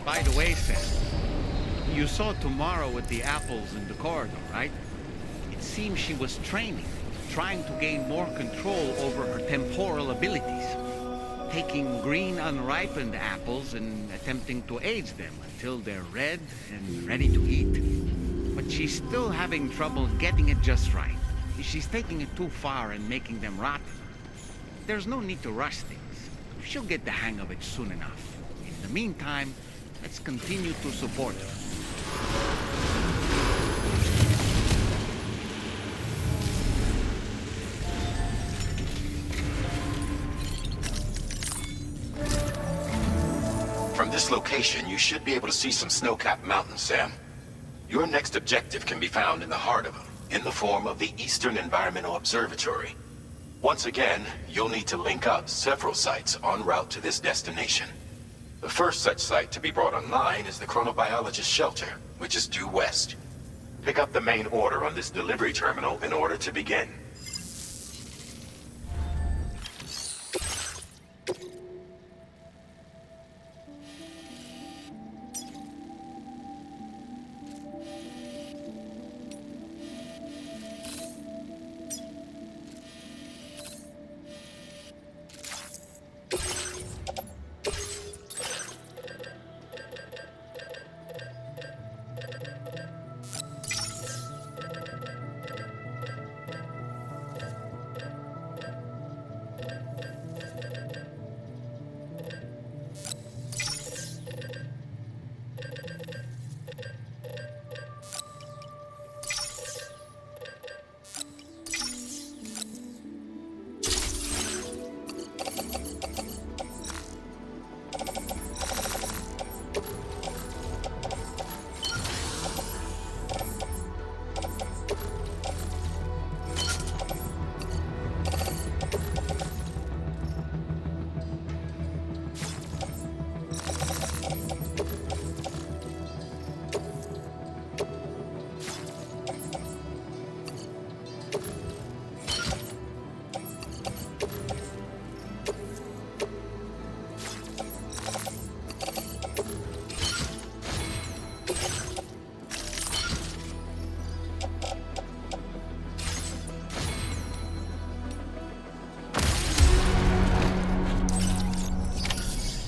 By the way, Sam, you saw Tomorrow with the apples in the corridor, right? It seems she was training, trying to gain more control over her temporal abilities. Taking green unripened apples and attempting to age them until they're red and ready to eat. But she's still having trouble getting it just right. She's taking it too far and making them rotten. There's no need to rush things. She'll get the hang of it soon enough. In the meantime, let's continue to support her. From this location, you should be able to see some snow-capped mountains, Sam. Your next objective can be found in the heart of them, in the form of the Eastern Environmental Observatory. Once again, you'll need to link up several sites en route to this destination. The first such site to be brought online is the Chronobiologist Shelter, which is due west. Pick up the main order on this delivery terminal in order to begin.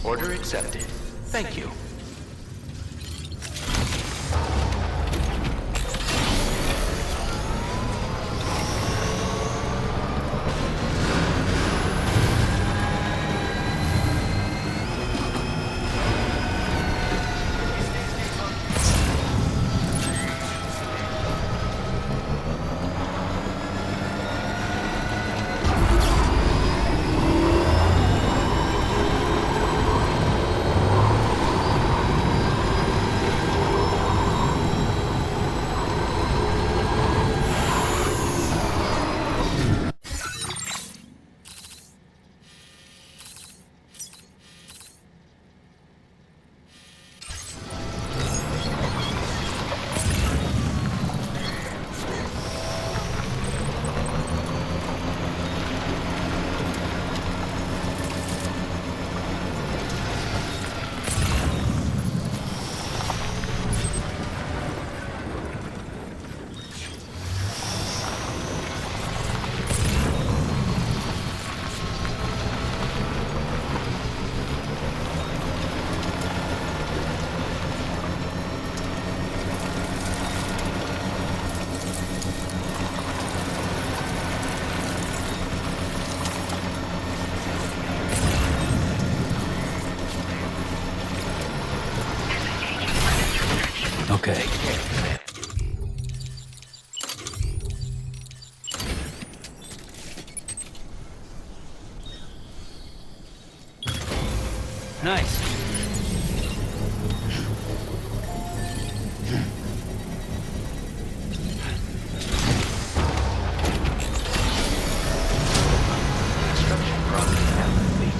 Order accepted. Thank you. Okay. Nice. Construction progress now complete.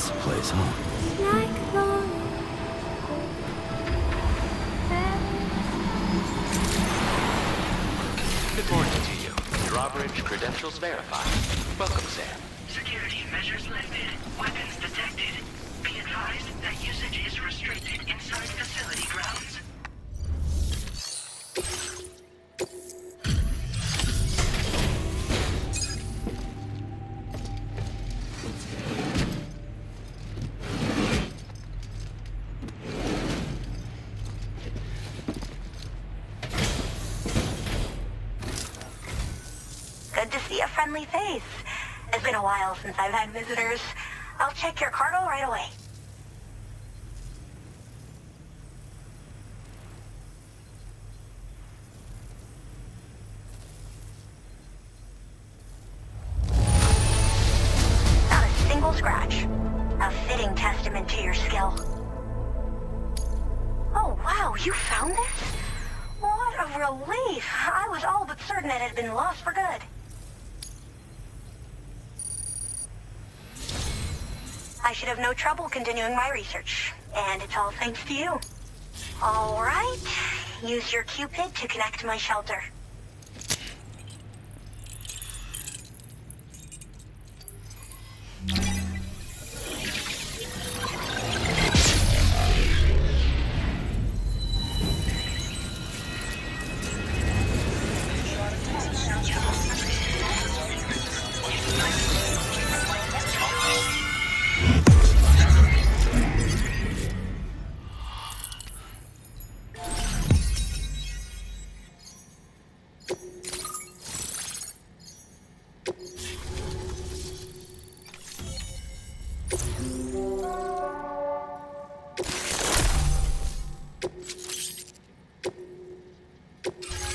That's the place, huh? Good morning to you. Drawbridge credentials verified. Welcome, Sam. Security measures lifted. Weapons detected. Be advised that usage is restricted inside facility grounds. Good to see a friendly face. It's been a while since I've had visitors. I'll check your cargo right away. Not a single scratch. A fitting testament to your skill. Oh, wow, you found this? What a relief. I was all but certain it had been lost for good. I should have no trouble continuing my research, and it's all thanks to you. All right, use your Cupid to connect to my shelter.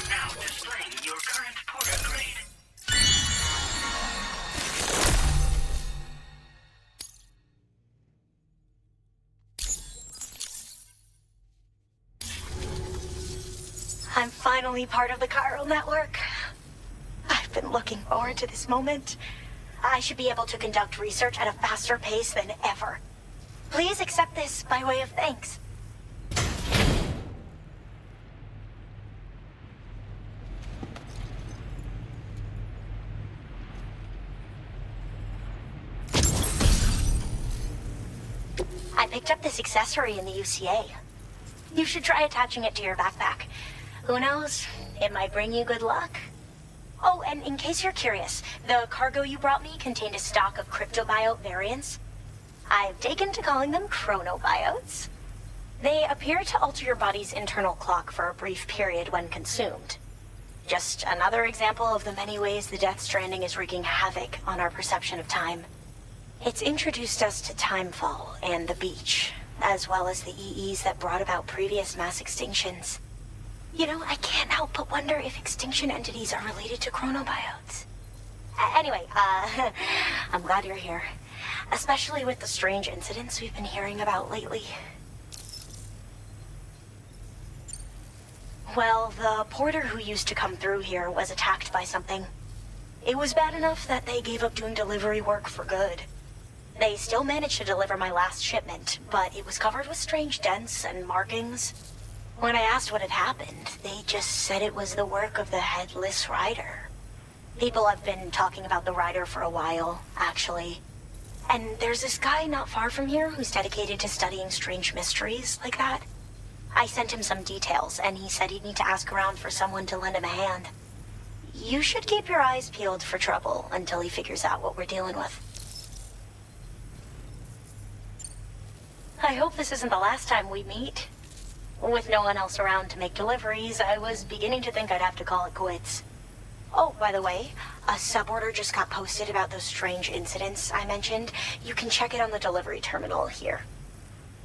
Now displaying your current porter grade. I'm finally part of the chiral network. I've been looking forward to this moment. I should be able to conduct research at a faster pace than ever. Please accept this by way of thanks. I picked up this accessory in the UCA. You should try attaching it to your backpack. Who knows? It might bring you good luck. Oh, and in case you're curious, the cargo you brought me contained a stock of cryptobiote variants. I've taken to calling them chronobiotes. They appear to alter your body's internal clock for a brief period when consumed. Just another example of the many ways the Death Stranding is wreaking havoc on our perception of time. It's introduced us to Timefall and the beach, as well as the EEs that brought about previous mass extinctions. You know, I can't help but wonder if extinction entities are related to chronobiotes. Anyway, I'm glad you're here. Especially with the strange incidents we've been hearing about lately. Well, the porter who used to come through here was attacked by something. It was bad enough that they gave up doing delivery work for good. They still managed to deliver my last shipment, but it was covered with strange dents and markings. When I asked what had happened, they just said it was the work of the Headless Rider. People have been talking about the Rider for a while, actually. And there's this guy not far from here who's dedicated to studying strange mysteries like that. I sent him some details, and he said he'd need to ask around for someone to lend him a hand. You should keep your eyes peeled for trouble until he figures out what we're dealing with. I hope this isn't the last time we meet. With no one else around to make deliveries, I was beginning to think I'd have to call it quits. Oh, by the way, a suborder just got posted about those strange incidents I mentioned. You can check it on the delivery terminal here.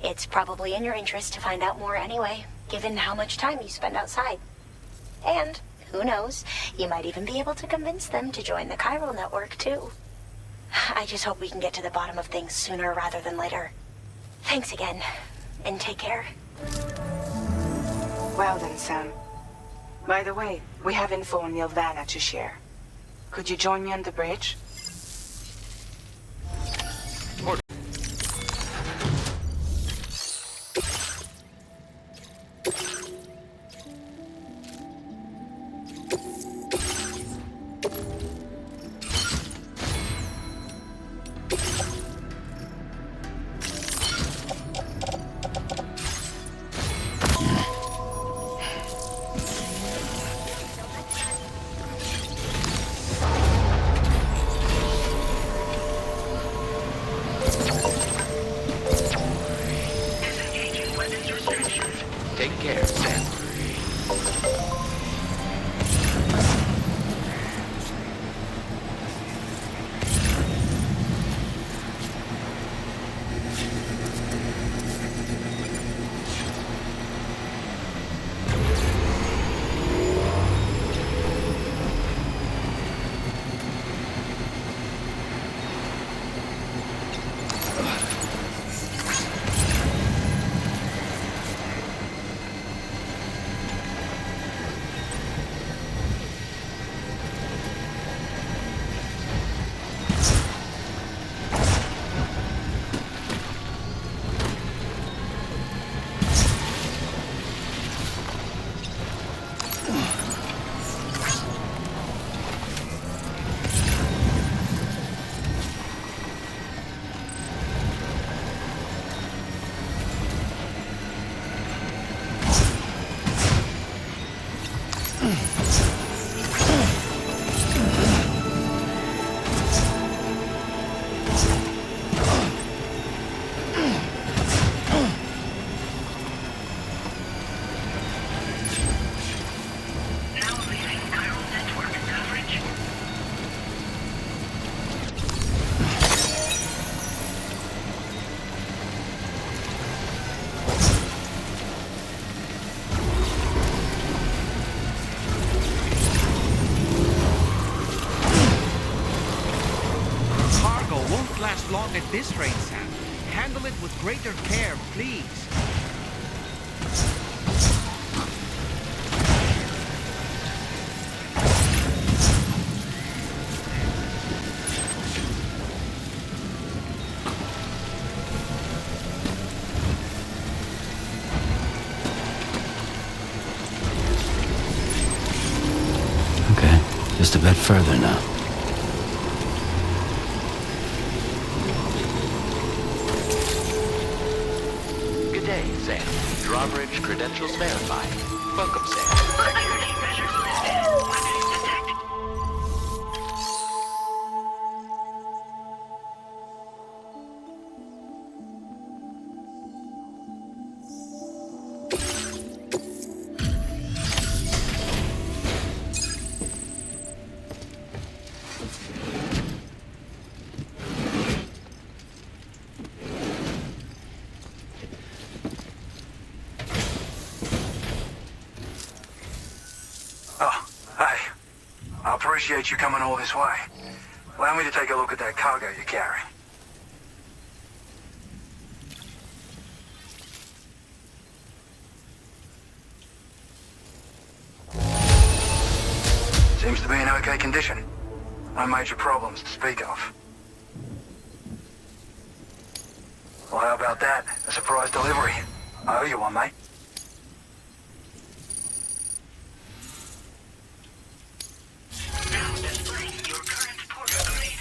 It's probably in your interest to find out more anyway, given how much time you spend outside. And, who knows, you might even be able to convince them to join the chiral network, too. I just hope we can get to the bottom of things sooner rather than later. Thanks again, and take care. Well then, Sam. By the way, we have info on Nilvana to share. Could you join me on the bridge? last long at this rate, Sam. Handle it with greater care, please. Okay, just a bit further now. Good day, Sam. Drawbridge credentials verified. Welcome, Sam. Security measures lifted. Weapons detected. Oh, hey. I appreciate you coming all this way. Allow me to take a look at that cargo you're carrying. Seems to be in okay condition. No major problems to speak of. Well, how about that? A surprise delivery. I owe you one, mate. Now displaying your current portal grade.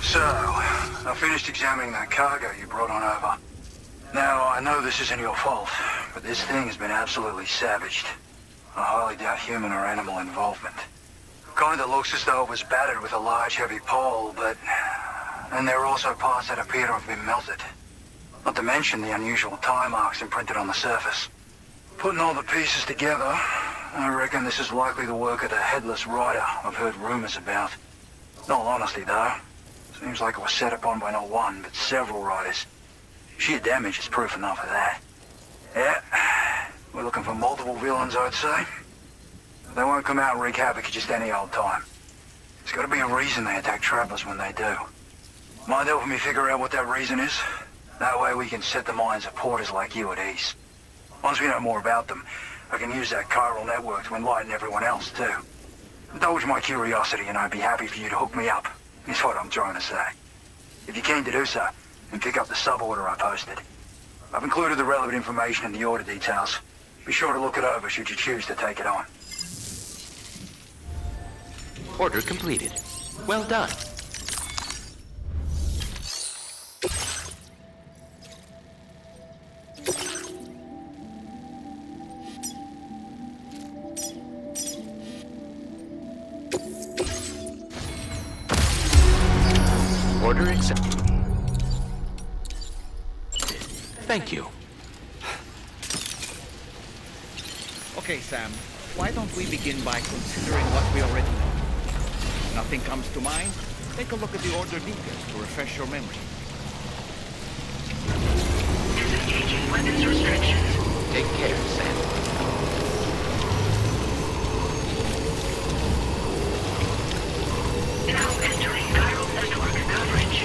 So, I finished examining that cargo you brought on over. Now, I know this isn't your fault, but this thing has been absolutely savaged. I highly doubt human or animal involvement. Kinda looks as though it was battered with a large heavy pole, but... And there are also parts that appear to have been melted. Not to mention the unusual tie marks imprinted on the surface. Putting all the pieces together, I reckon this is likely the work of the headless rider I've heard rumors about. In all honesty, though, seems like it was set upon by not one, but several riders. Sheer damage is proof enough of that. Yeah, we're looking for multiple villains, I'd say. They won't come out and wreak havoc at just any old time. There's gotta be a reason they attack travelers when they do. Mind helping me figure out what that reason is? That way we can set the minds of porters like you at ease. Once we know more about them, I can use that chiral network to enlighten everyone else, too. Indulge my curiosity and I'd be happy for you to hook me up, is what I'm trying to say. If you're keen to do so, then pick up the sub-order I posted. I've included the relevant information in the order details. Be sure to look it over should you choose to take it on. Order completed. Well done. Order accepted. Thank you. Okay, Sam. Why don't we begin by considering what we already know? Nothing comes to mind? Take a look at the order details to refresh your memory. Disengaging weapons restrictions. Take care, Sam. Now entering chiral network coverage.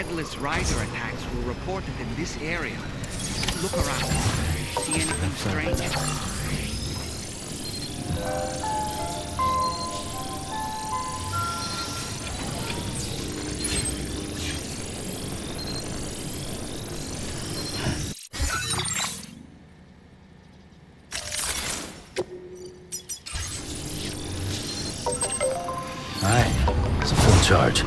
headless rider attacks were reported in this area. Look around. See anything strange? Alright, it's a full charge.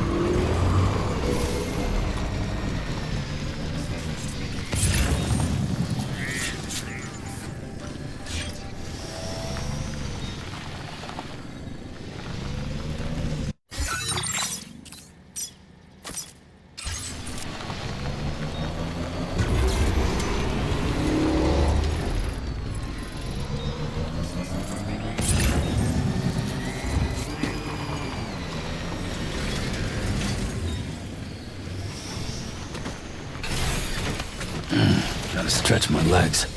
Gotta stretch my legs.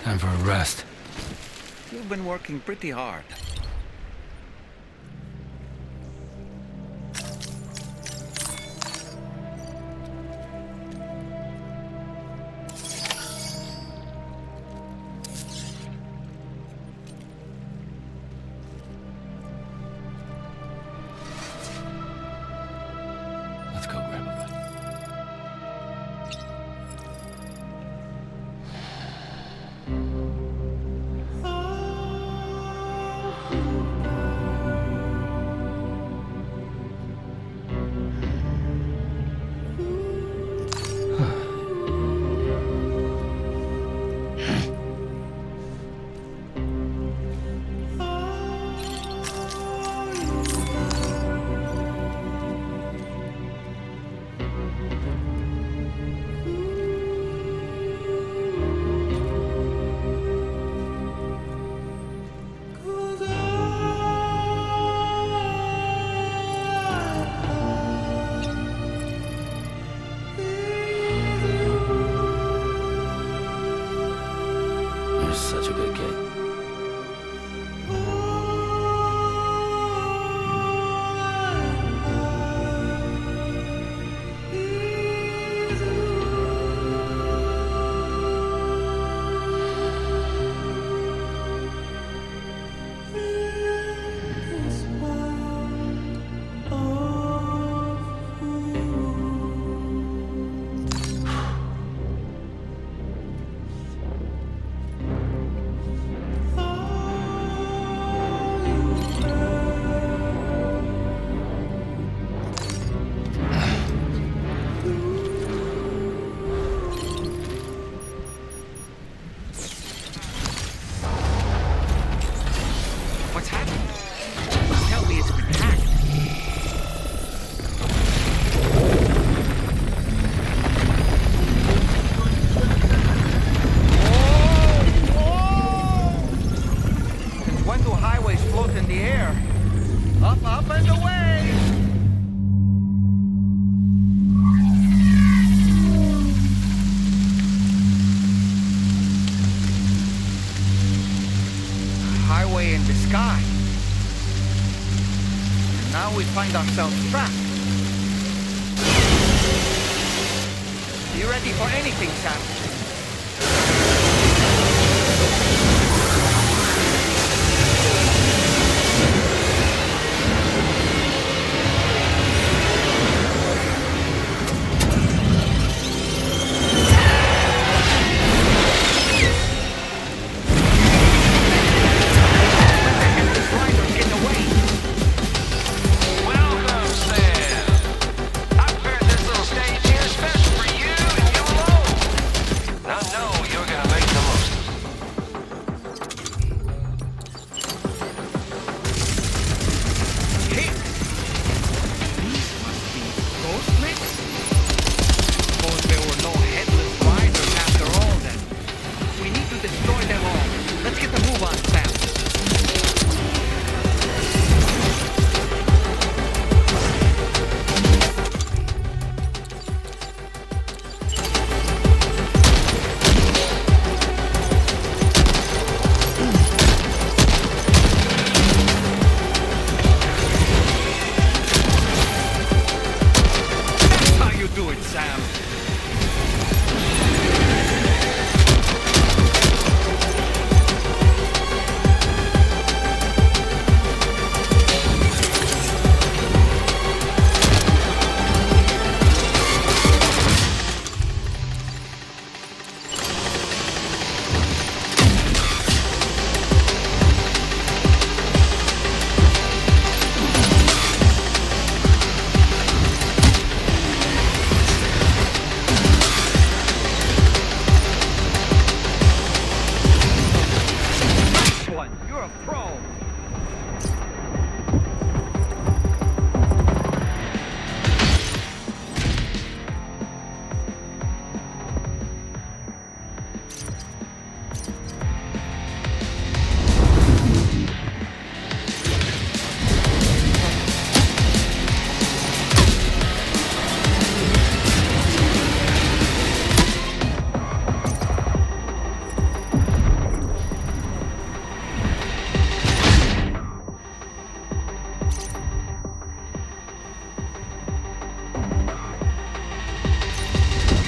Time for a rest. You've been working pretty hard. Let's go grab a bite. You're such a good kid. What's happened? Tell me it's been hacked. Since when do highways float in the air? Up, up, and away! Highway in the sky. And now we find ourselves trapped. Be ready for anything, Sam. Welcome, Sam. I prepared this little stage here special for you and you alone. a pro.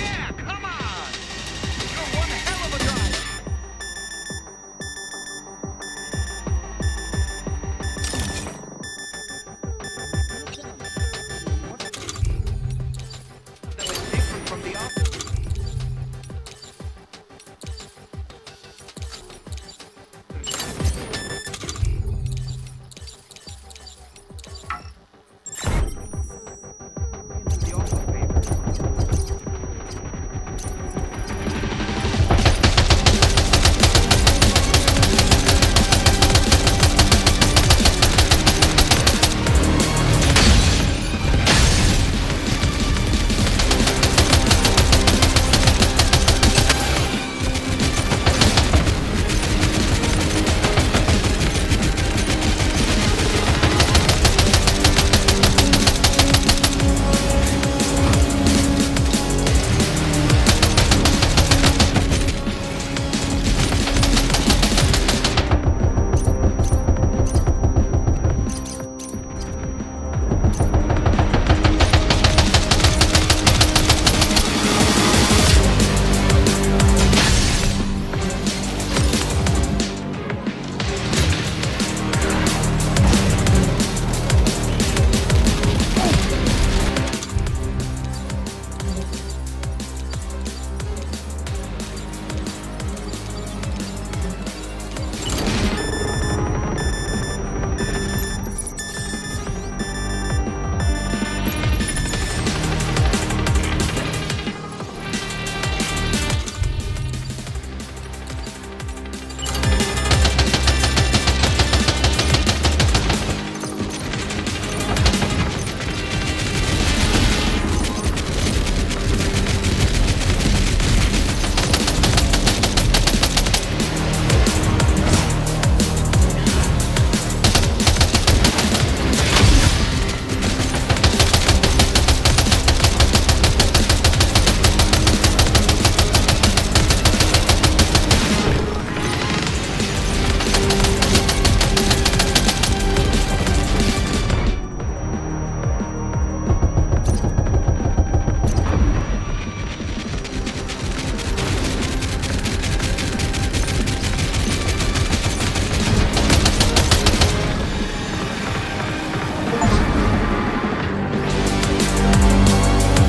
Yeah, come on! You're one hell of a driver! That was different from the office. The office paper.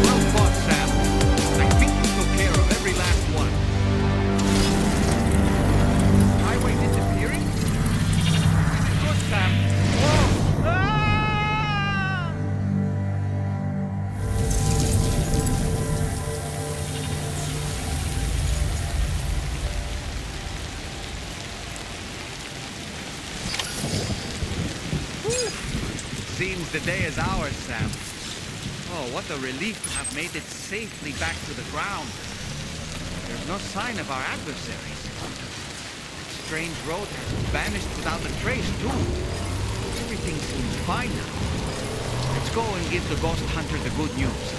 Well fought, Sam. I think you took care of every last one. Highway disappearing? Good, Sam. Whoa! Ah! Seems the day is ours, Sam. Oh, what a relief to have made it safely back to the ground. There's no sign of our adversaries. That strange road has vanished without a trace, too. Everything seems fine now. Let's go and give the ghost hunter the good news.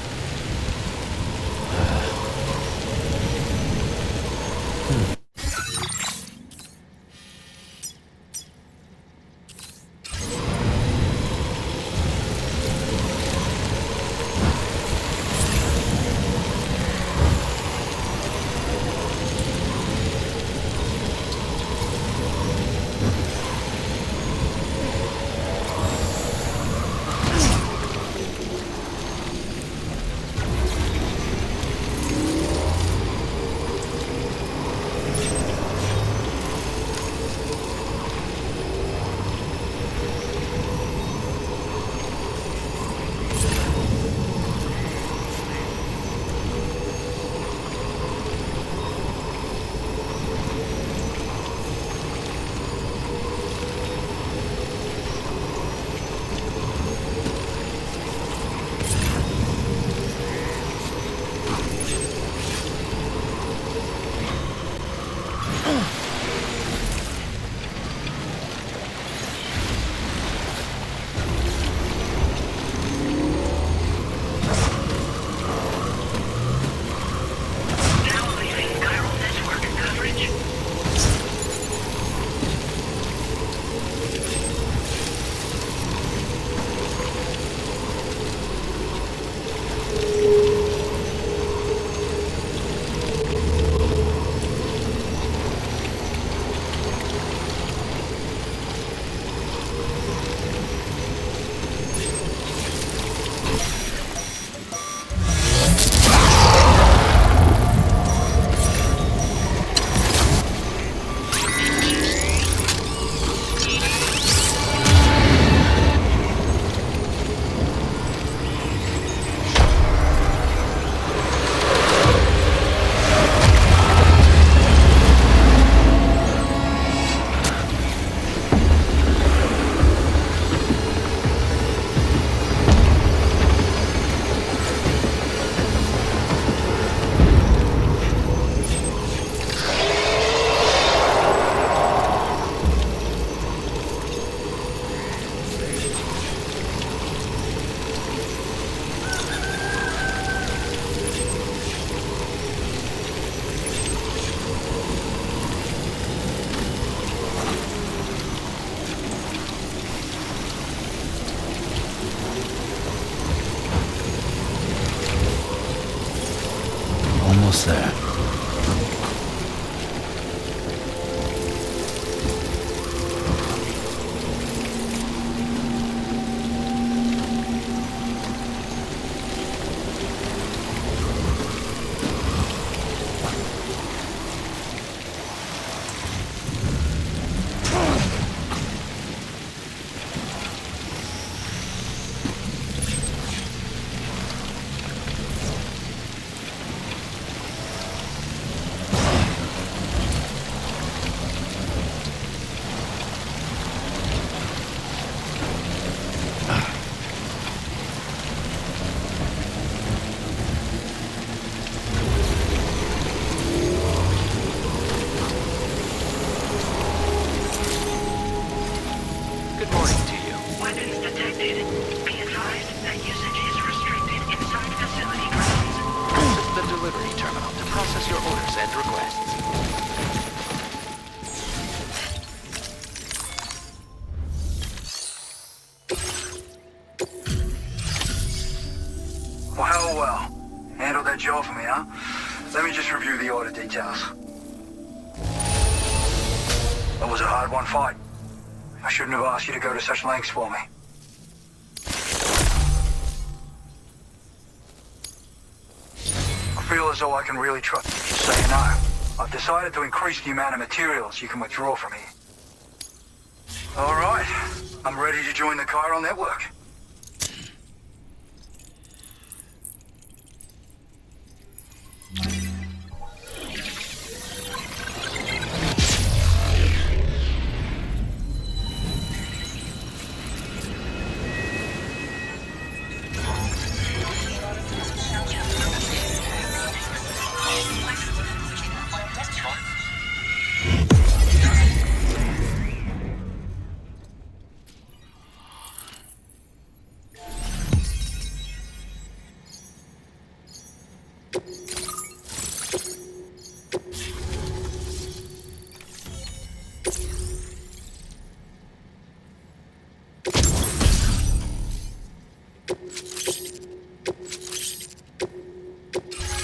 morning to you. Weapons detected. Be advised that usage is restricted inside facility grounds. Visit the delivery terminal to process your orders and requests. Well. Handled that job for me, huh? Let me just review the order details. That was a hard-won fight. I shouldn't have asked you to go to such lengths for me. I feel as though I can really trust you, just so you know. I've decided to increase the amount of materials you can withdraw from here. All right. I'm ready to join the chiral network.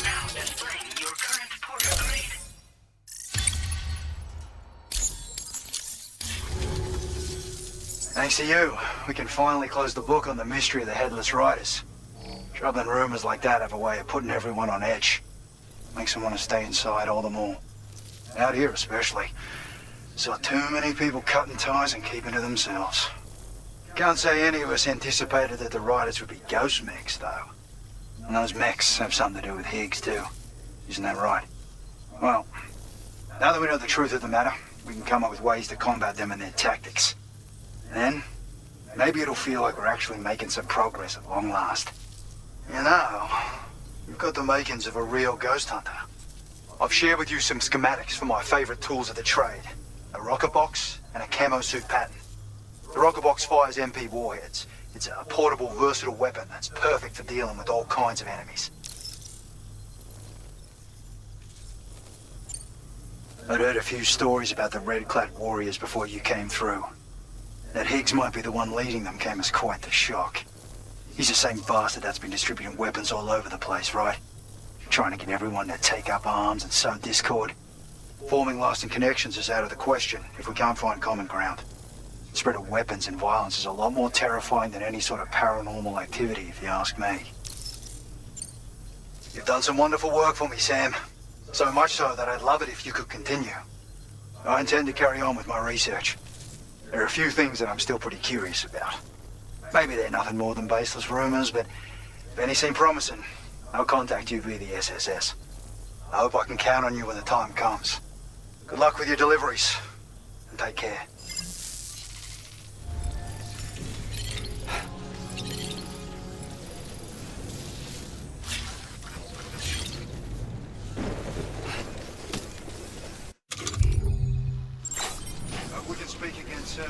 Now displaying your current portal grade. Thanks to you, we can finally close the book on the mystery of the Headless Riders. Troubling rumors like that have a way of putting everyone on edge. Makes them want to stay inside all the more. Out here especially. Saw too many people cutting ties and keeping to themselves. Can't say any of us anticipated that the Riders would be ghost mechs, though. And those mechs have something to do with Higgs, too. Isn't that right? Well, now that we know the truth of the matter, we can come up with ways to combat them and their tactics. Then, maybe it'll feel like we're actually making some progress at long last. You know, you've got the makings of a real ghost hunter. I've shared with you some schematics for my favorite tools of the trade. A rocket box and a camo suit pattern. The rocket box fires MP warheads. It's a portable, versatile weapon that's perfect for dealing with all kinds of enemies. I'd heard a few stories about the red-clad warriors before you came through. That Higgs might be the one leading them came as quite the shock. He's the same bastard that's been distributing weapons all over the place, right? Trying to get everyone to take up arms and sow discord. Forming lasting connections is out of the question if we can't find common ground. The spread of weapons and violence is a lot more terrifying than any sort of paranormal activity, if you ask me. You've done some wonderful work for me, Sam. So much so that I'd love it if you could continue. I intend to carry on with my research. There are a few things that I'm still pretty curious about. Maybe they're nothing more than baseless rumors, but if any seem promising, I'll contact you via the SSS. I hope I can count on you when the time comes. Good luck with your deliveries, and take care. We can speak again soon.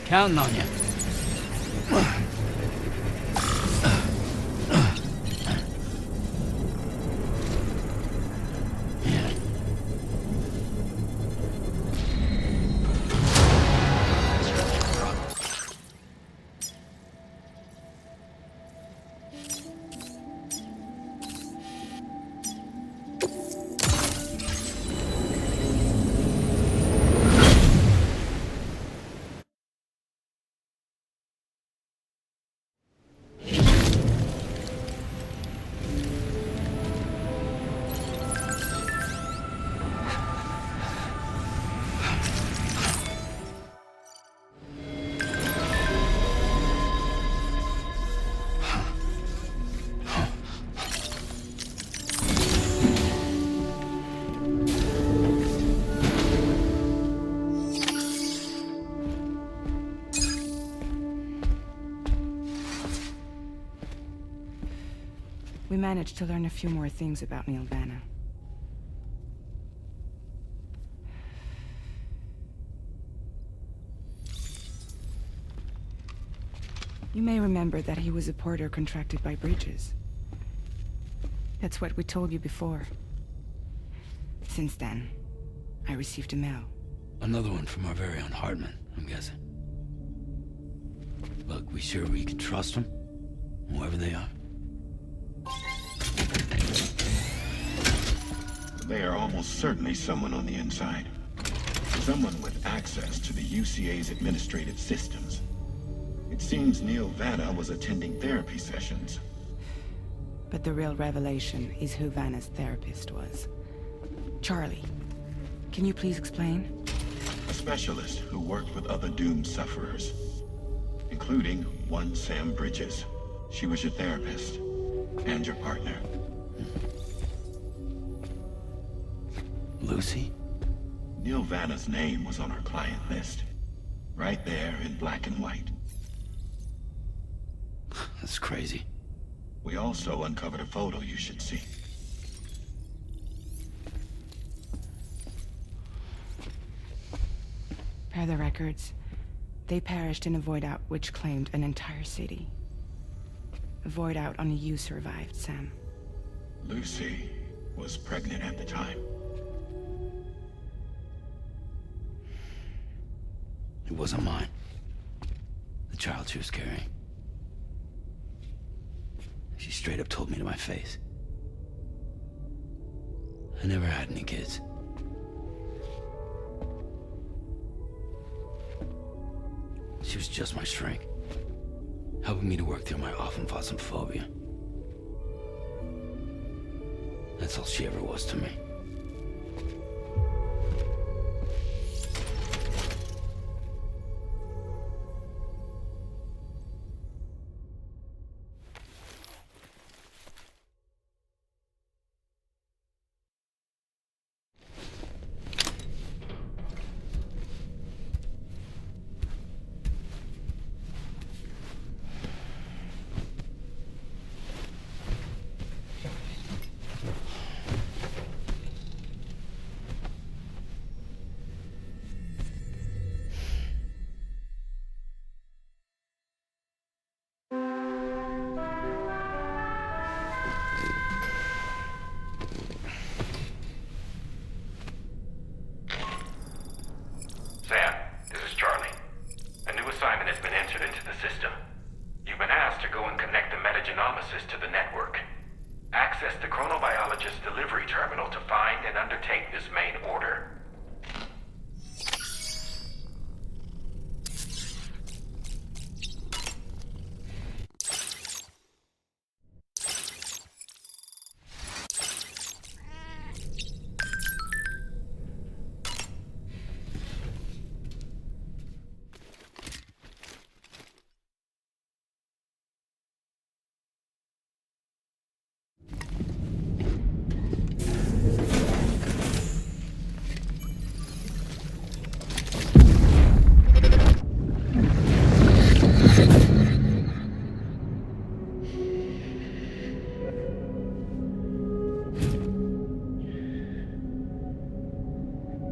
Counting on you. managed to learn a few more things about Neil Vanna. You may remember that he was a porter contracted by Bridges. That's what we told you before. Since then, I received a mail. Another one from our very own Hartman, I'm guessing. Look, we sure we can trust them? Whoever they are? They are almost certainly someone on the inside. Someone with access to the UCA's administrative systems. It seems Neil Vanna was attending therapy sessions. But the real revelation is who Vanna's therapist was. Charlie, can you please explain? A specialist who worked with other doomed sufferers, including one Sam Bridges. She was your therapist and your partner. Lucy? Neil Vanna's name was on our client list. Right there in black and white. That's crazy. We also uncovered a photo you should see. Per the records, they perished in a void out which claimed an entire city. A void out only you survived, Sam. Lucy was pregnant at the time. It wasn't mine. The child she was carrying. She straight up told me to my face. I never had any kids. She was just my shrink, helping me to work through my often phobia. That's all she ever was to me. Sam, this is Charlie. A new assignment has been entered into the system. You've been asked to go and connect the metagenomicist to the network. Access the chronobiologist delivery terminal to find and undertake this main order.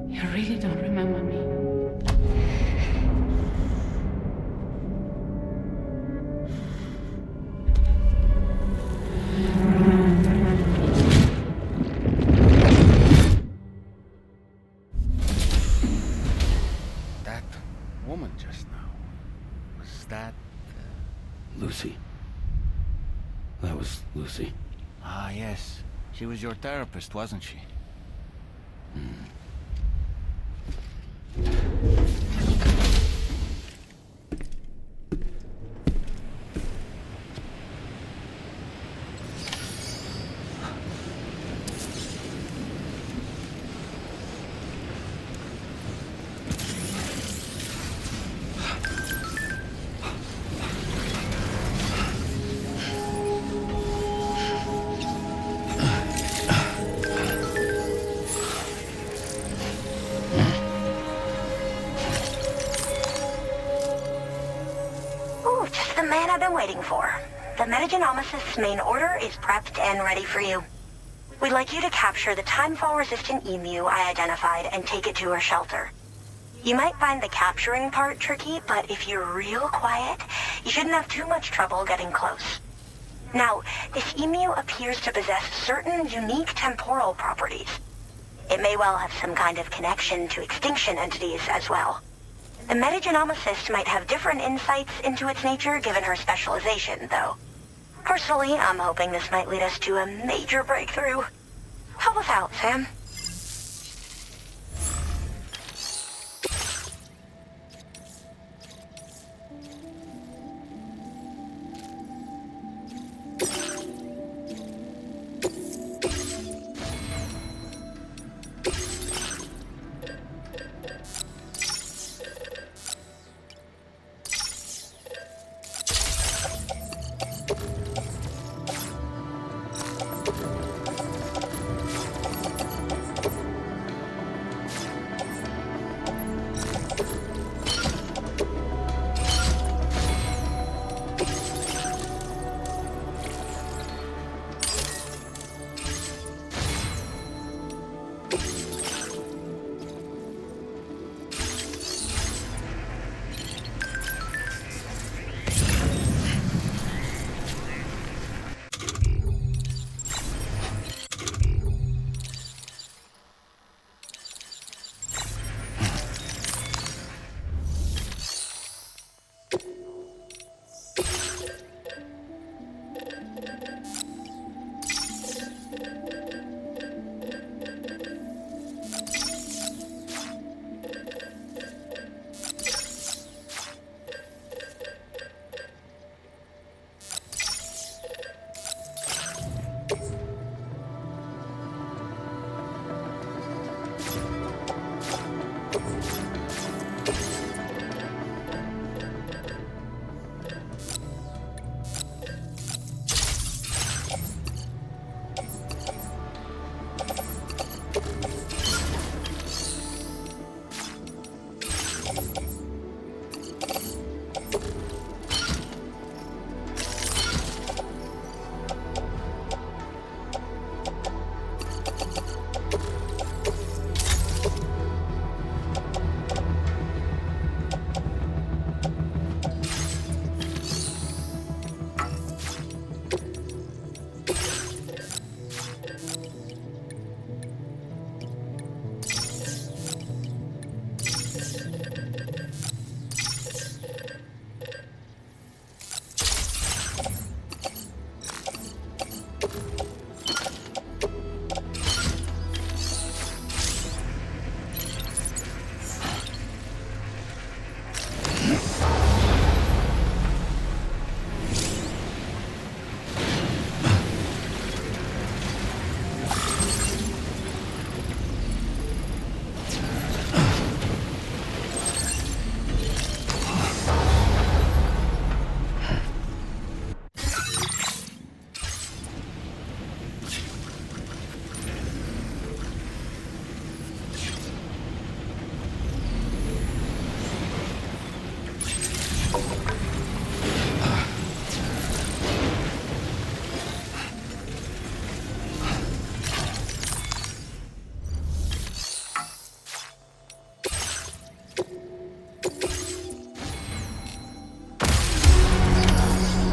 You really don't remember me. That woman just now, was that... Lucy. That was Lucy. Ah, yes. She was your therapist, wasn't she? Ooh, just the man I've been waiting for. The Metagenomicist's main order is prepped and ready for you. We'd like you to capture the timefall-resistant emu I identified and take it to her shelter. You might find the capturing part tricky, but if you're real quiet, you shouldn't have too much trouble getting close. Now, this emu appears to possess certain unique temporal properties. It may well have some kind of connection to extinction entities as well. The metagenomicist might have different insights into its nature given her specialization, though. Personally, I'm hoping this might lead us to a major breakthrough. Help us out, Sam.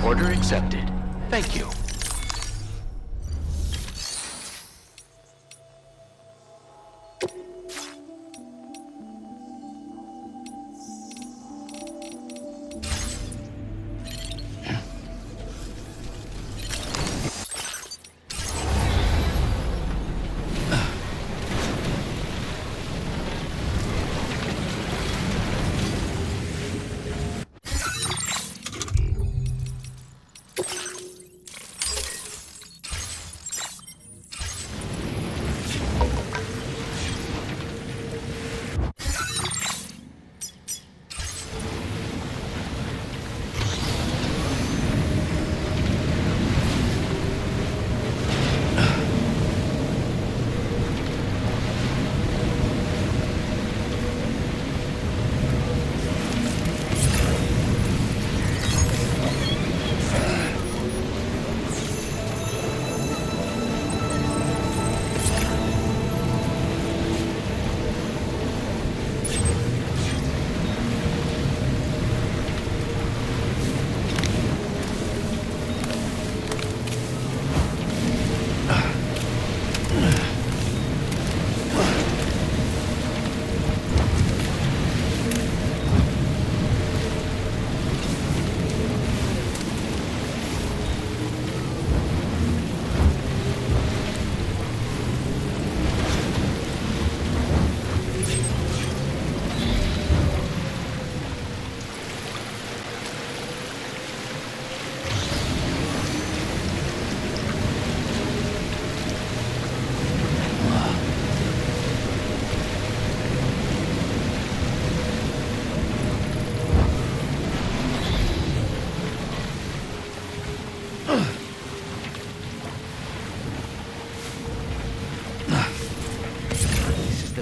Order accepted. Thank you.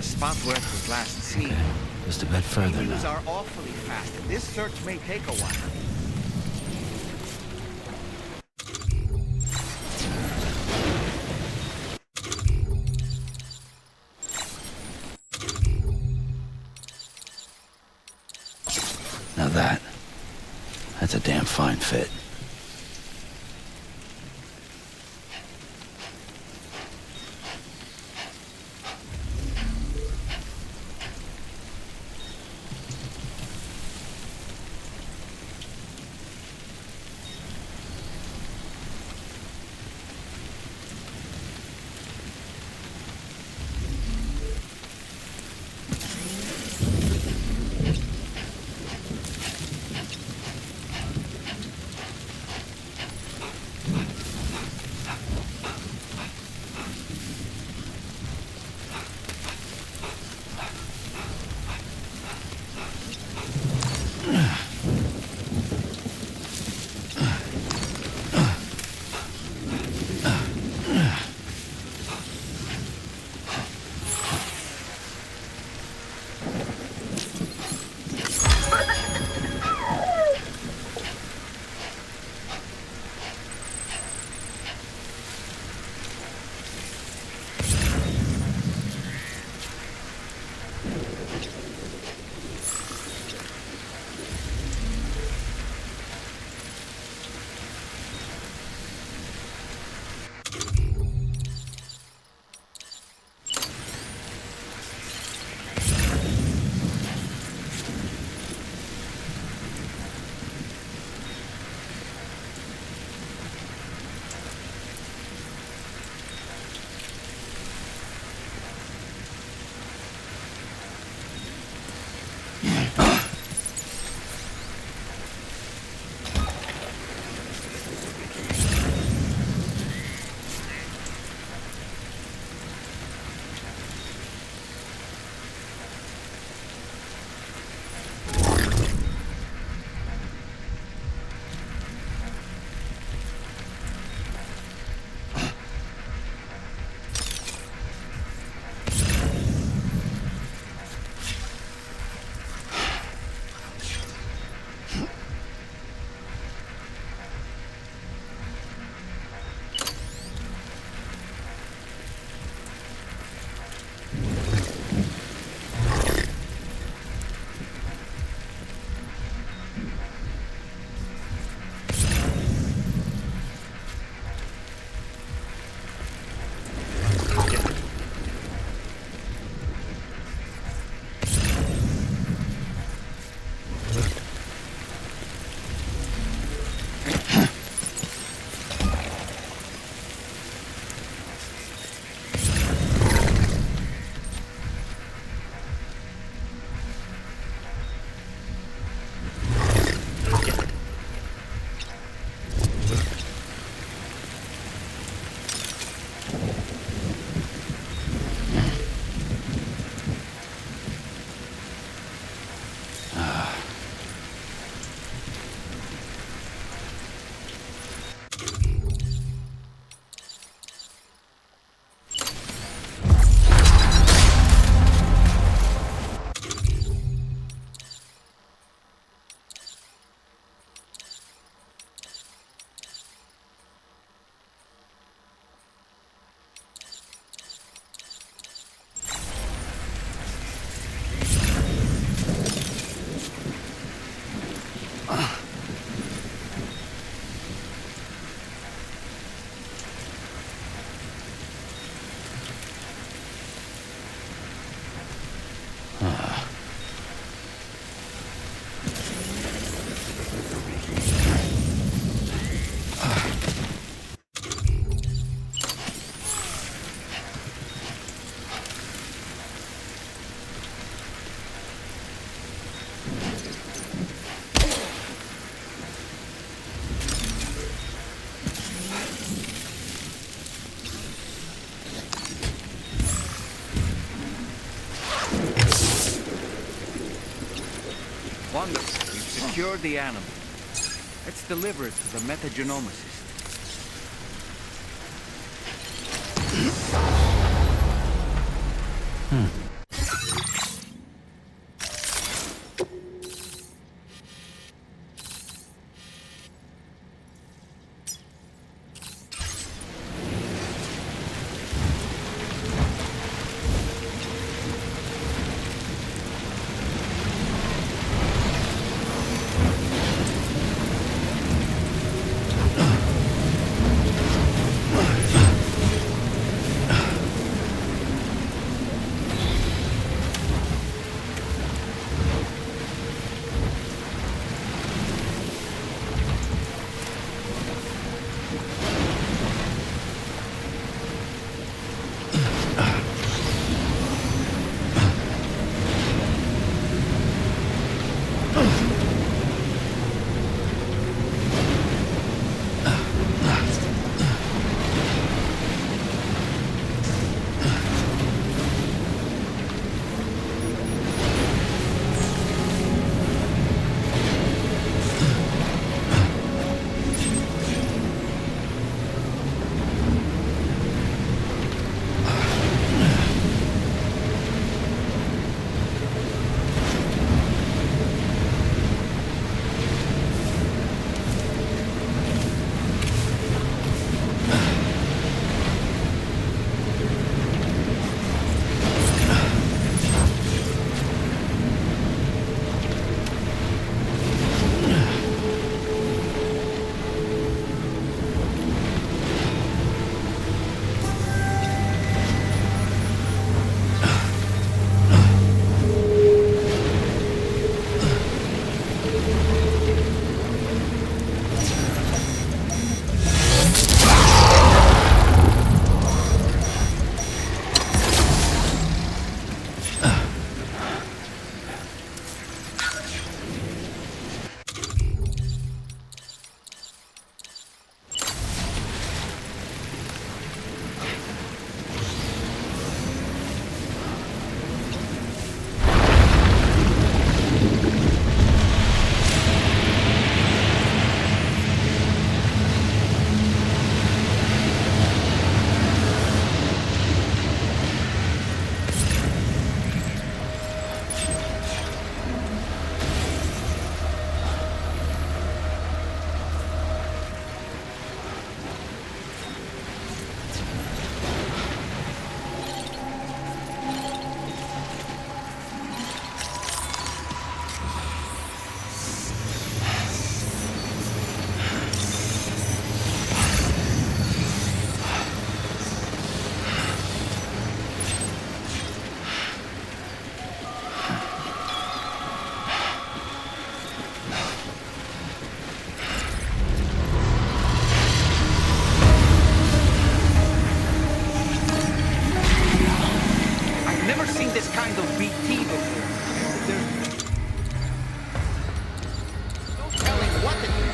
the spot where it was last seen. Okay, just a bit further Things now. are awfully fast, and this search may take a while. Now that's a damn fine fit. Wonderful. We've secured the animal. Let's deliver it to the metagenomicist. this kind of BT before. There's no telling what it is.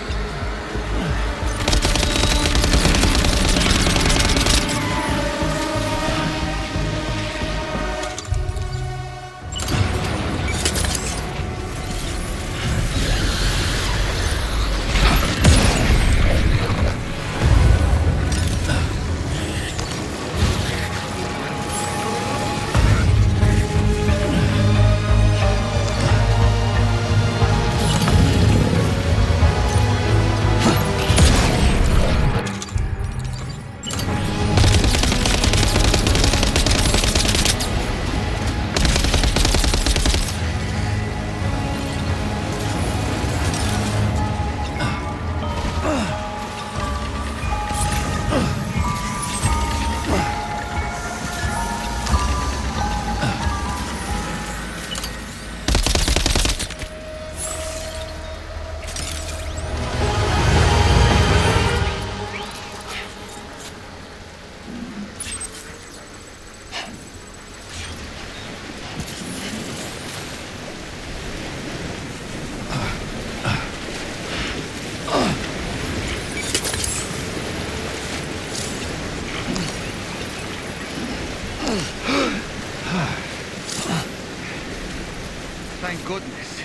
Thank goodness.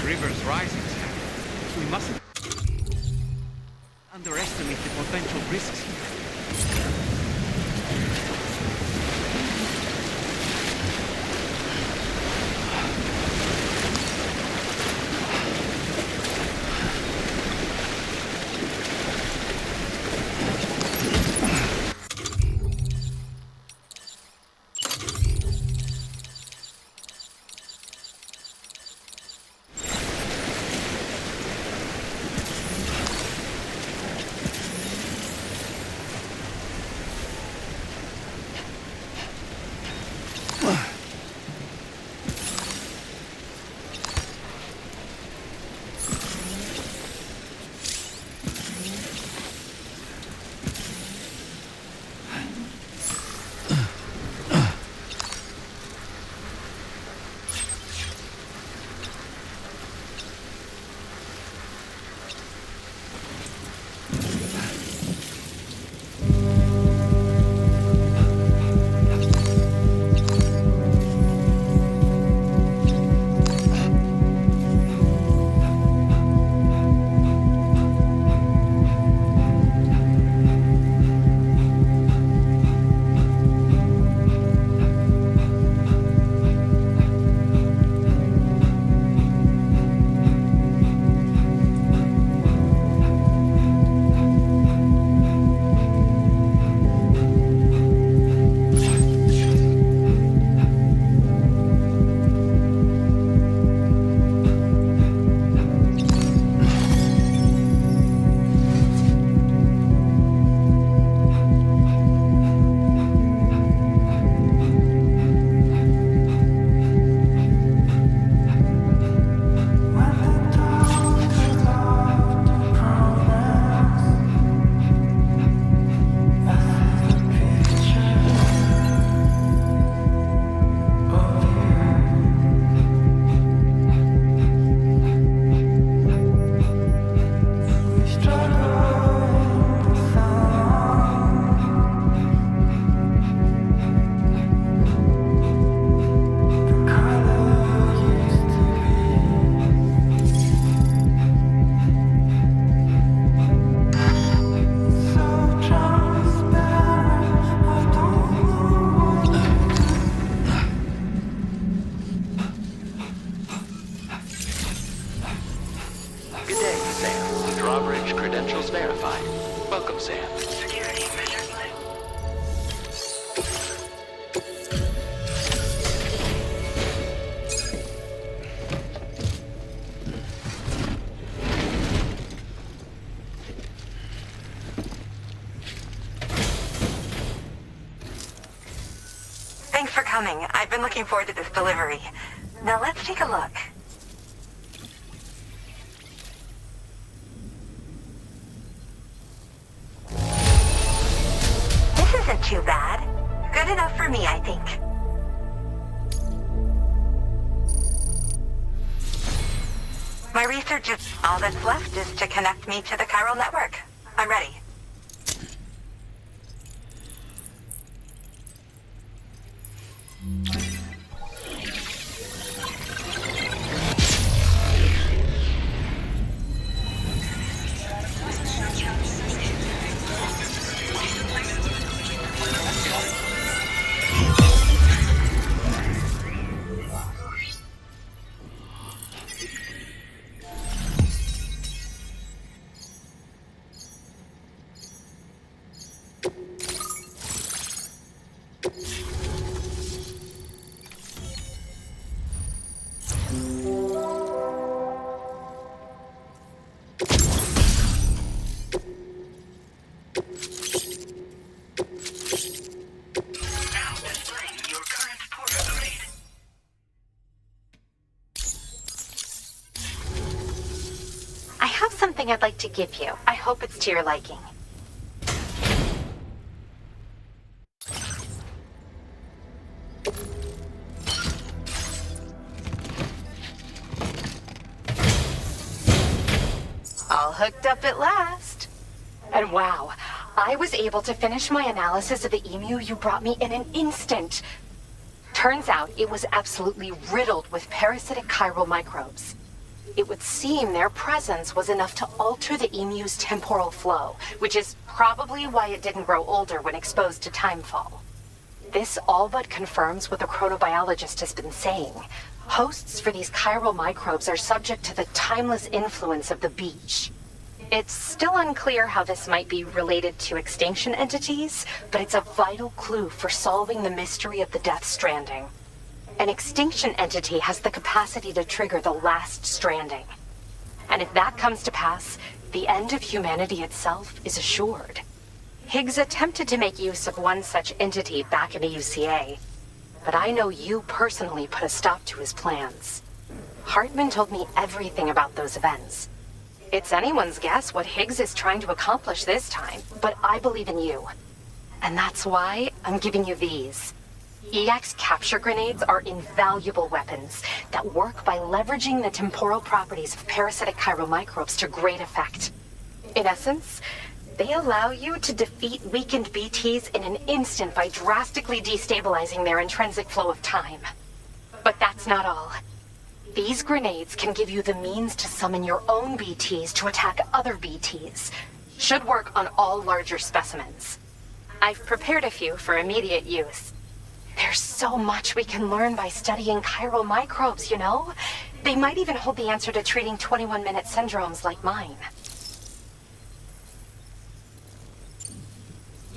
The river's rising, Sam. We mustn't underestimate the potential risks here. Credentials verified. Welcome, Sam. Security measures like... Thanks for coming. I've been looking forward to this delivery. Now let's take a look. too bad. Good enough for me, I think. My research is... all that's left is to connect me to the chiral network. I'm ready. Something I'd like to give you. I hope it's to your liking. All hooked up at last. And wow, I was able to finish my analysis of the emu you brought me in an instant. Turns out it was absolutely riddled with parasitic chiral microbes. It would seem their presence was enough to alter the emu's temporal flow, which is probably why it didn't grow older when exposed to timefall. This all but confirms what the chronobiologist has been saying. Hosts for these chiral microbes are subject to the timeless influence of the beach. It's still unclear how this might be related to extinction entities, but it's a vital clue for solving the mystery of the Death Stranding. An extinction entity has the capacity to trigger the last stranding. And if that comes to pass, the end of humanity itself is assured. Higgs attempted to make use of one such entity back in the UCA, but I know you personally put a stop to his plans. Hartman told me everything about those events. It's anyone's guess what Higgs is trying to accomplish this time, but I believe in you. And that's why I'm giving you these. EX capture grenades are invaluable weapons that work by leveraging the temporal properties of parasitic chiral microbes to great effect. In essence, they allow you to defeat weakened BTs in an instant by drastically destabilizing their intrinsic flow of time. But that's not all. These grenades can give you the means to summon your own BTs to attack other BTs. Should work on all larger specimens. I've prepared a few for immediate use. There's so much we can learn by studying chiral microbes, you know? They might even hold the answer to treating 21-minute syndromes like mine.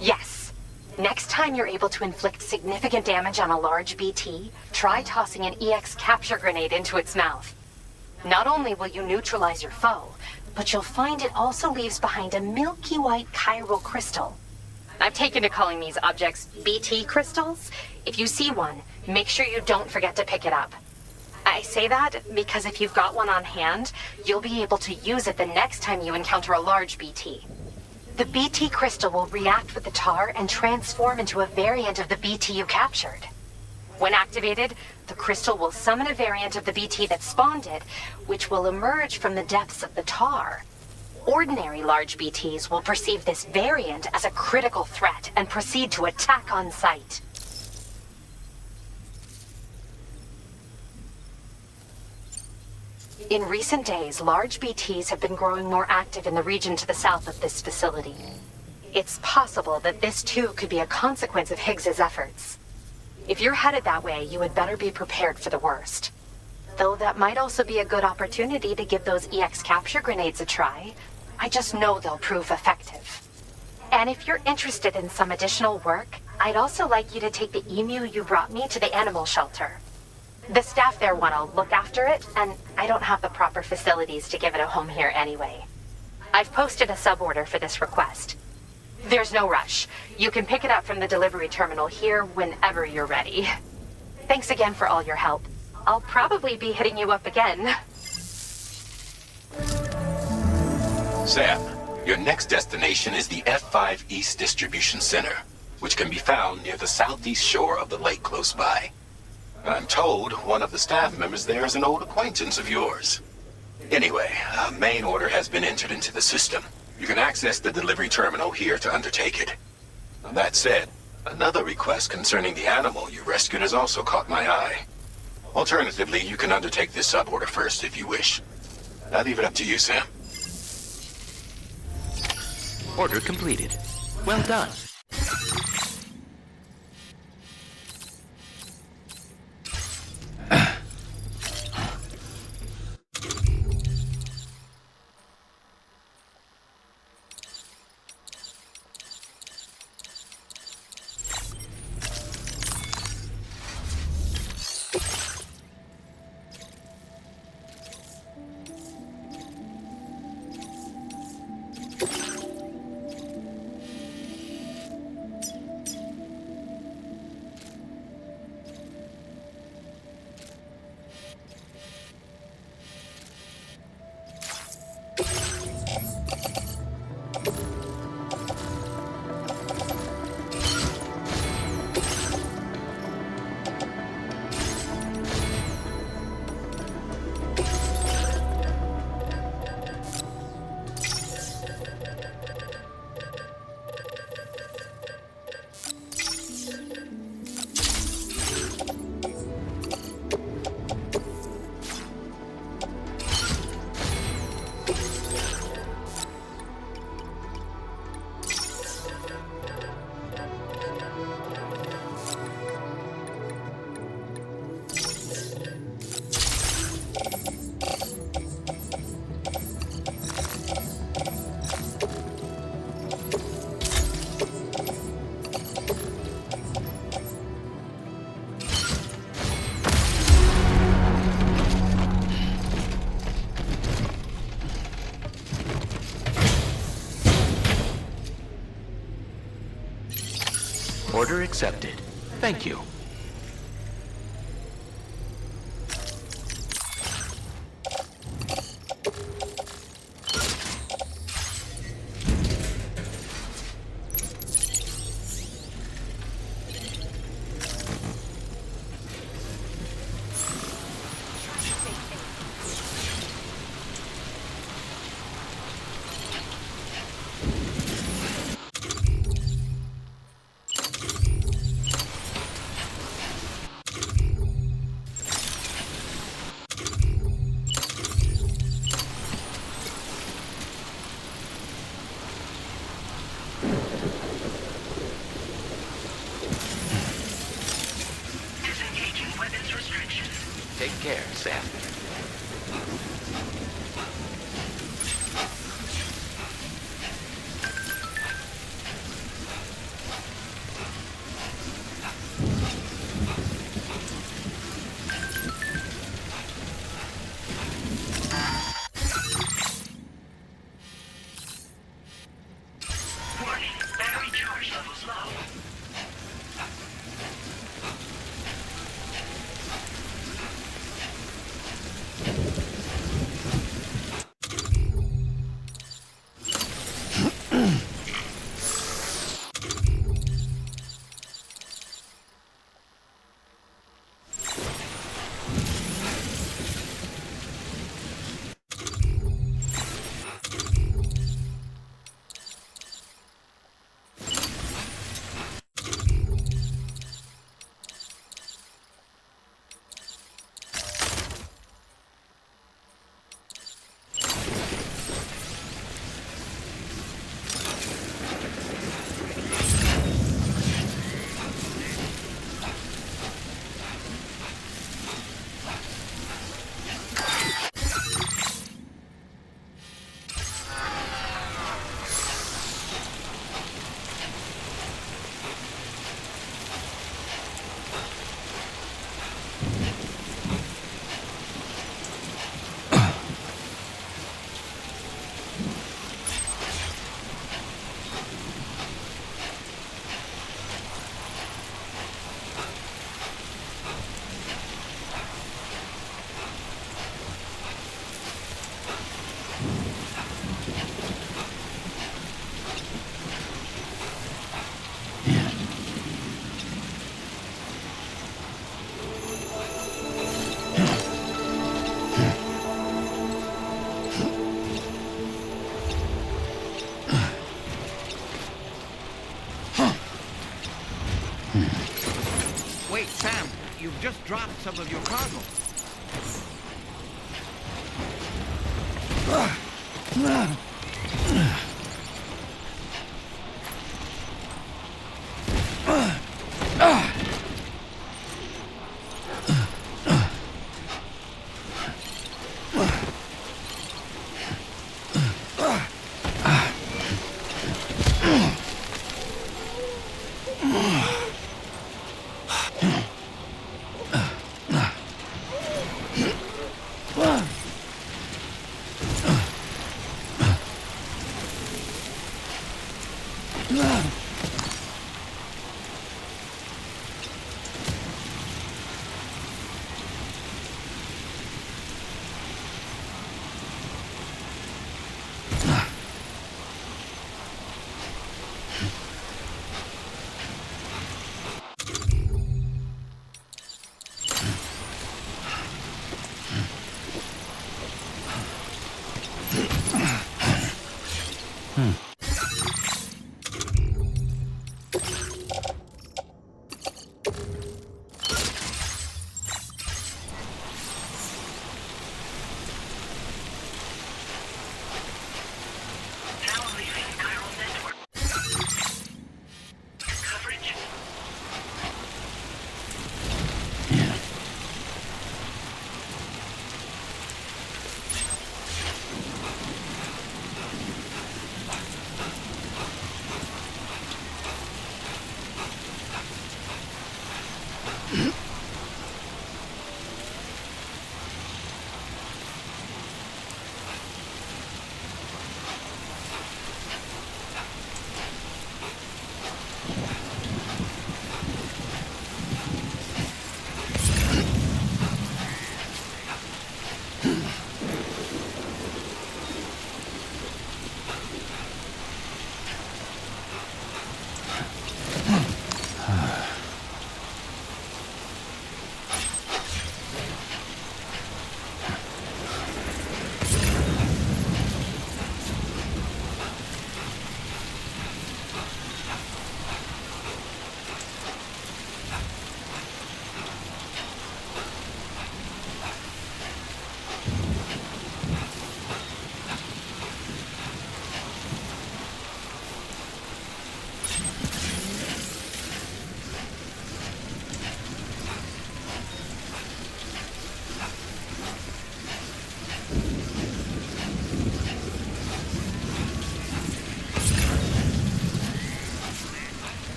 Yes. Next time you're able to inflict significant damage on a large BT, try tossing an EX capture grenade into its mouth. Not only will you neutralize your foe, but you'll find it also leaves behind a milky white chiral crystal. I've taken to calling these objects BT crystals. If you see one, make sure you don't forget to pick it up. I say that because if you've got one on hand, you'll be able to use it the next time you encounter a large BT. The BT crystal will react with the tar and transform into a variant of the BT you captured. When activated, the crystal will summon a variant of the BT that spawned it, which will emerge from the depths of the tar. Ordinary large BTs will perceive this variant as a critical threat and proceed to attack on sight. In recent days, large BTs have been growing more active in the region to the south of this facility. It's possible that this too could be a consequence of Higgs's efforts. If you're headed that way, you had better be prepared for the worst. Though that might also be a good opportunity to give those EX capture grenades a try. I just know they'll prove effective. And if you're interested in some additional work, I'd also like you to take the emu you brought me to the animal shelter. The staff there want to look after it, and I don't have the proper facilities to give it a home here anyway. I've posted a suborder for this request. There's no rush. You can pick it up from the delivery terminal here whenever you're ready. Thanks again for all your help. I'll probably be hitting you up again. Sam, your next destination is the F5 East Distribution Center. which can be found near the southeast shore of the lake close by. I'm told one of the staff members there is an old acquaintance of yours. Anyway, a main order has been entered into the system. You can access the delivery terminal here to undertake it. That said, another request concerning the animal you rescued has also caught my eye. Alternatively, you can undertake this sub-order first if you wish. I'll leave it up to you, Sam. Order completed. Well done. Order accepted. Thank you. Take care, Sam. Warning, battery charge levels low. just dropped some of your cargo.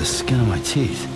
The skin of my teeth.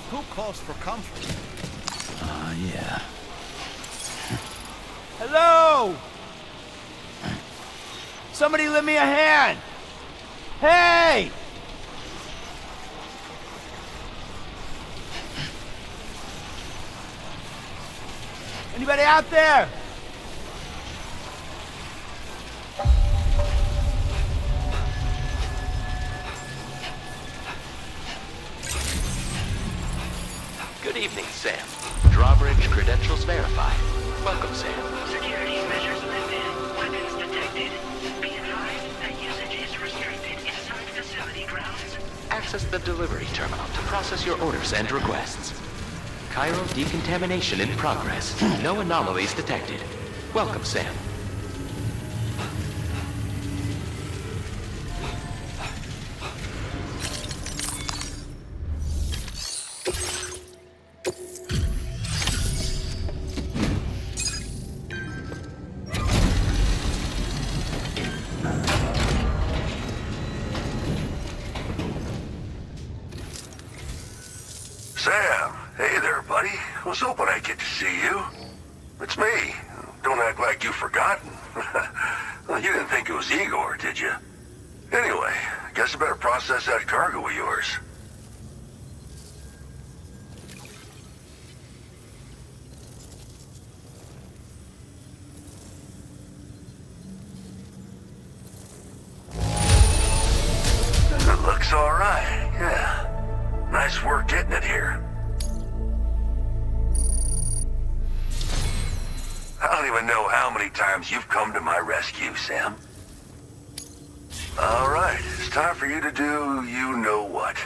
Who calls for comfort? Yeah. Hello! Somebody lend me a hand! Hey! Anybody out there? Good evening, Sam. Drawbridge credentials verified. Welcome, Sam. Security measures lifted. Weapons detected. Be advised that usage is restricted inside facility grounds. Access the delivery terminal to process your orders and requests. Cairo decontamination in progress. No anomalies detected. Welcome, Sam. Sam, hey there, buddy. I was hoping I'd get to see you. It's me. Don't act like you've forgotten. Well, you didn't think it was Igor, did you? Anyway, I guess I better process that cargo of yours. It looks all right, yeah. Nice work getting it here. I don't even know how many times you've come to my rescue, Sam. All right, it's time for you to do you know what.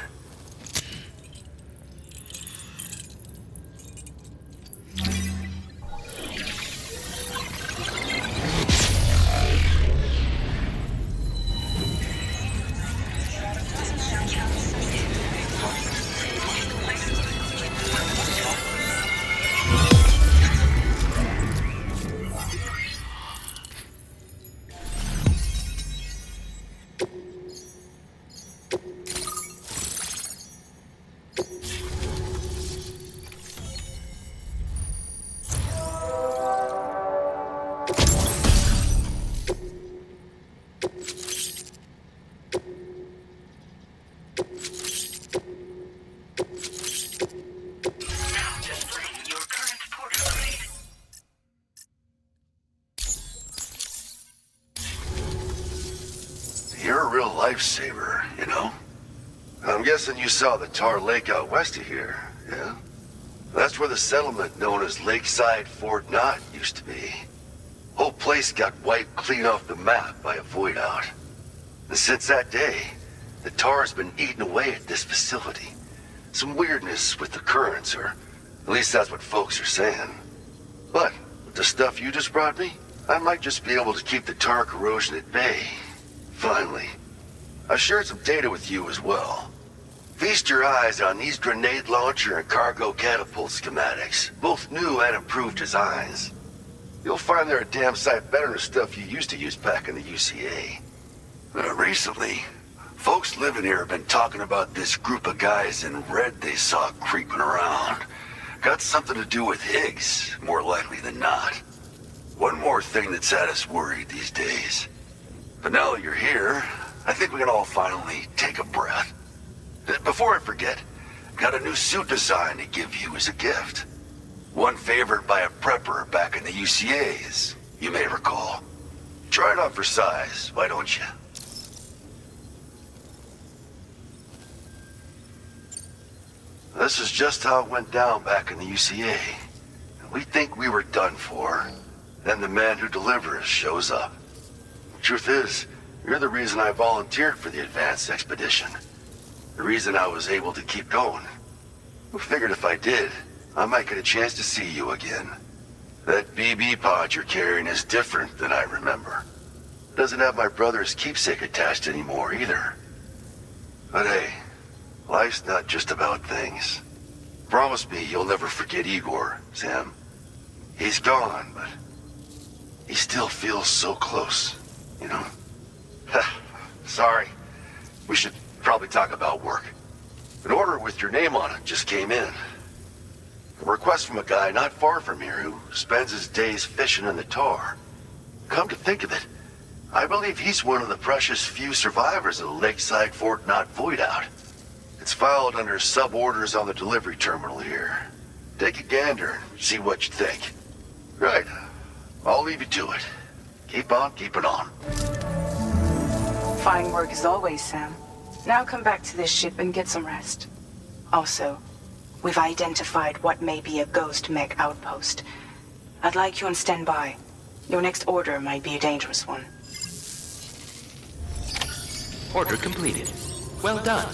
Now displaying your current portal grade. You're a real lifesaver, you know? I'm guessing you saw the Tar Lake out west of here, yeah? That's where the settlement known as Lakeside Fort Knott used to be. Whole place got wiped clean off the map by a void out. And since that day, the Tar's been eating away at this facility. Some weirdness with the currents, or at least that's what folks are saying. But with the stuff you just brought me, I might just be able to keep the Tar corrosion at bay. Finally. I shared some data with you as well. Feast your eyes on these grenade launcher and cargo catapult schematics, both new and improved designs. You'll find they're a damn sight better than the stuff you used to use back in the UCA. Recently, folks living here have been talking about this group of guys in red they saw creeping around. Got something to do with Higgs, more likely than not. One more thing that's had us worried these days. But now that you're here, I think we can all finally take a breath. Before I forget, got a new suit design to give you as a gift. One favored by a prepper back in the UCAs, you may recall. Try it on for size, why don't you? This is just how it went down back in the UCA. We think we were done for. Then the man who delivers shows up. Truth is, you're the reason I volunteered for the advanced expedition. The reason I was able to keep going. I figured if I did, I might get a chance to see you again. That BB pod you're carrying is different than I remember. Doesn't have my brother's keepsake attached anymore either. But hey, life's not just about things. Promise me you'll never forget Igor, Sam. He's gone, but he still feels so close, you know? Sorry. We should probably talk about work. An order with your name on it just came in. A request from a guy not far from here who spends his days fishing in the tar. Come to think of it, I believe he's one of the precious few survivors of the Lakeside Fort Knot Void Out. It's filed under sub-orders on the delivery terminal here. Take a gander and see what you think. Right. I'll leave you to it. Keep on keeping on. Fine work as always, Sam. Now come back to this ship and get some rest. Also, we've identified what may be a ghost mech outpost. I'd like you on standby. Your next order might be a dangerous one. Order completed. Well done.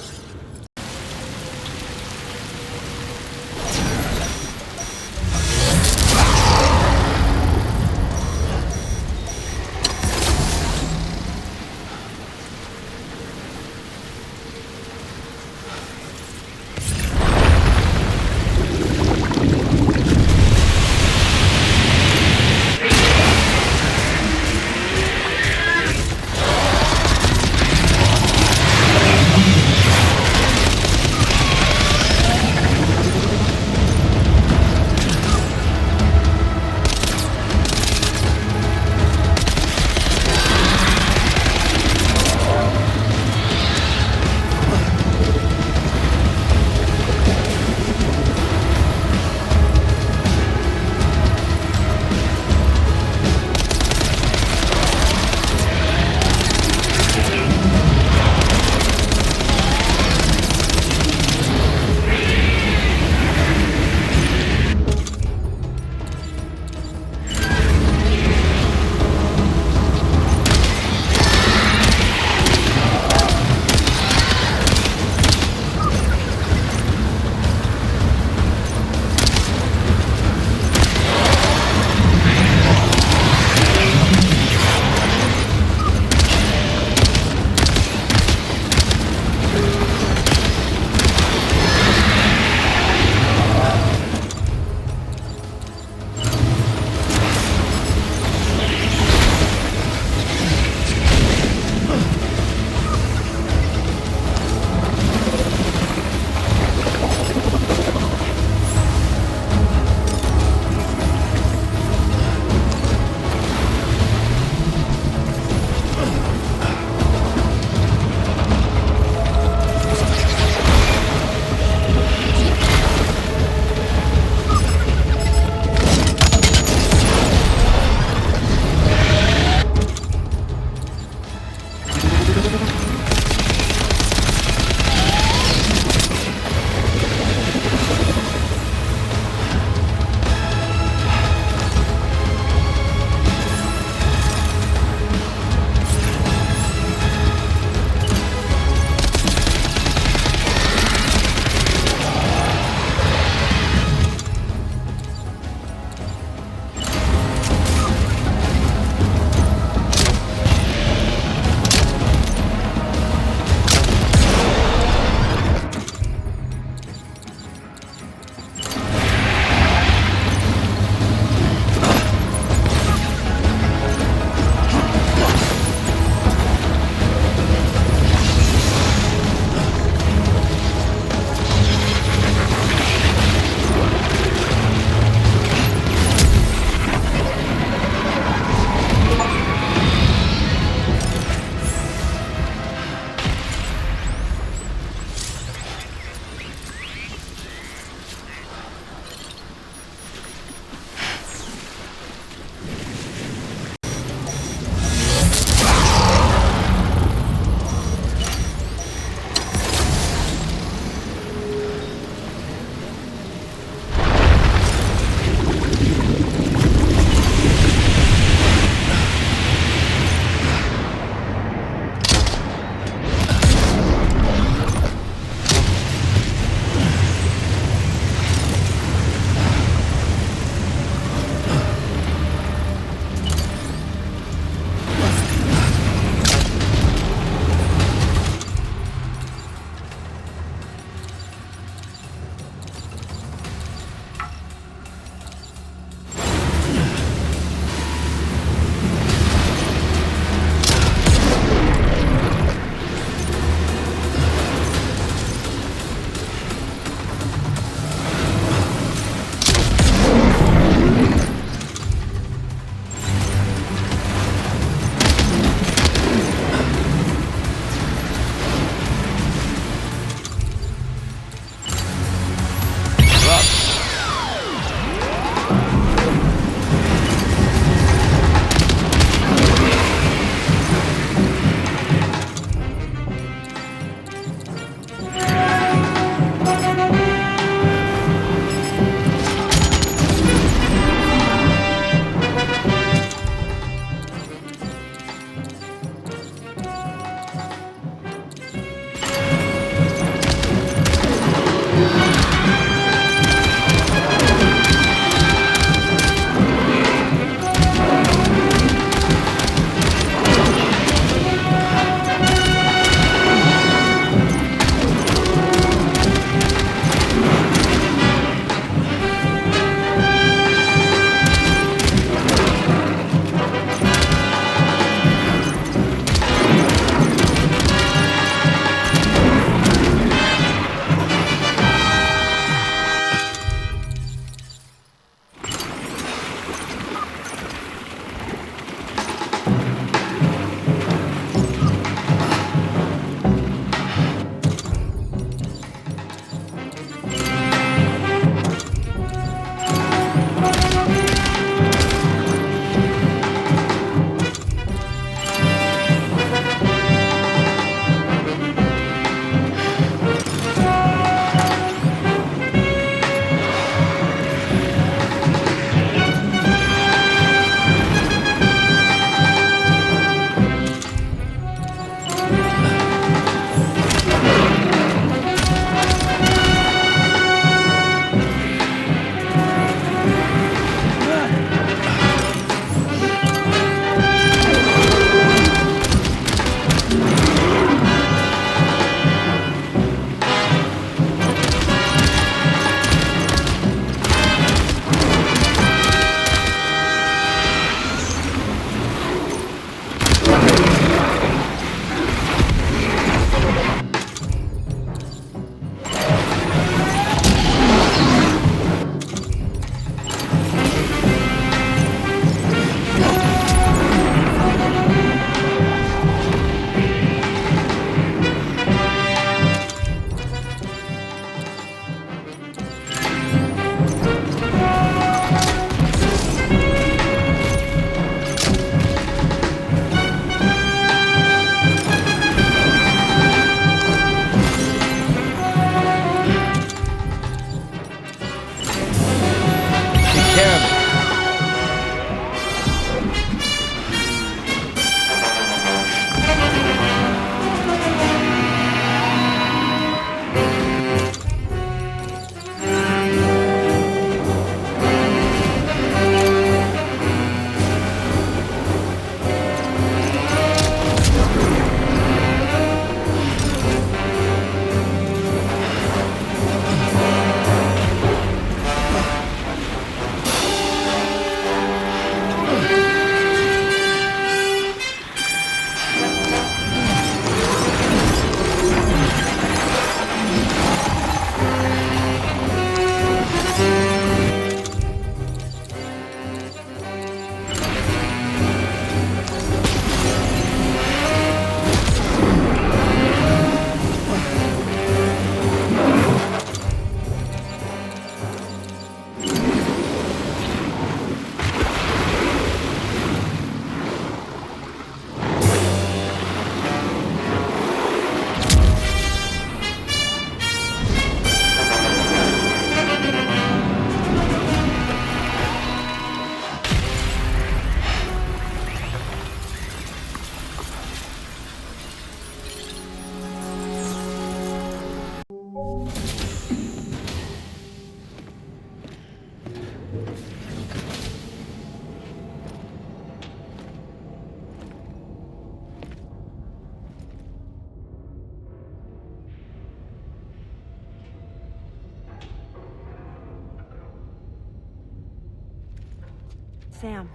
Sam.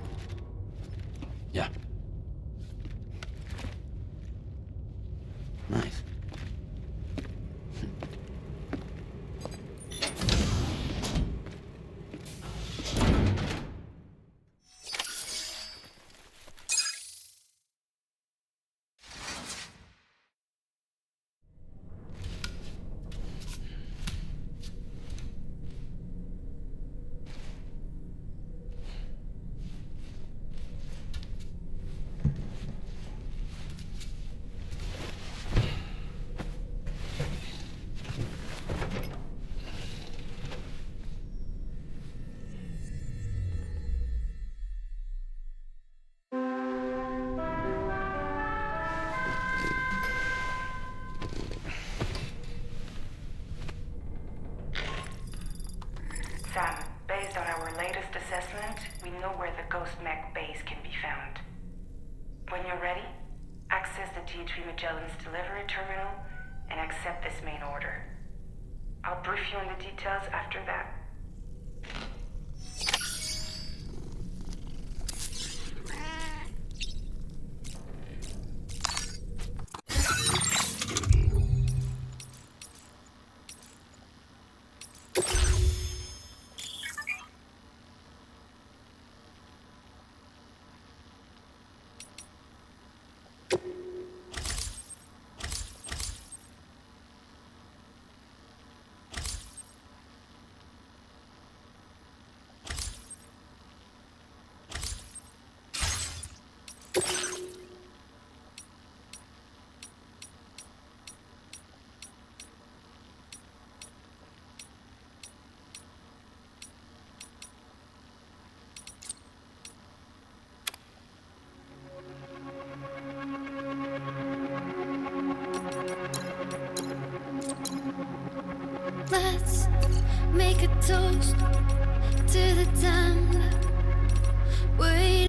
Yeah. Nice. Sam, based on our latest assessment, we know where the Ghost Mech base can be found. When you're ready, access the T3 Magellan's delivery terminal and accept this main order. I'll brief you on the details after that. Let's make a toast to the time that we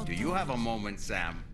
Do you have a moment, Sam?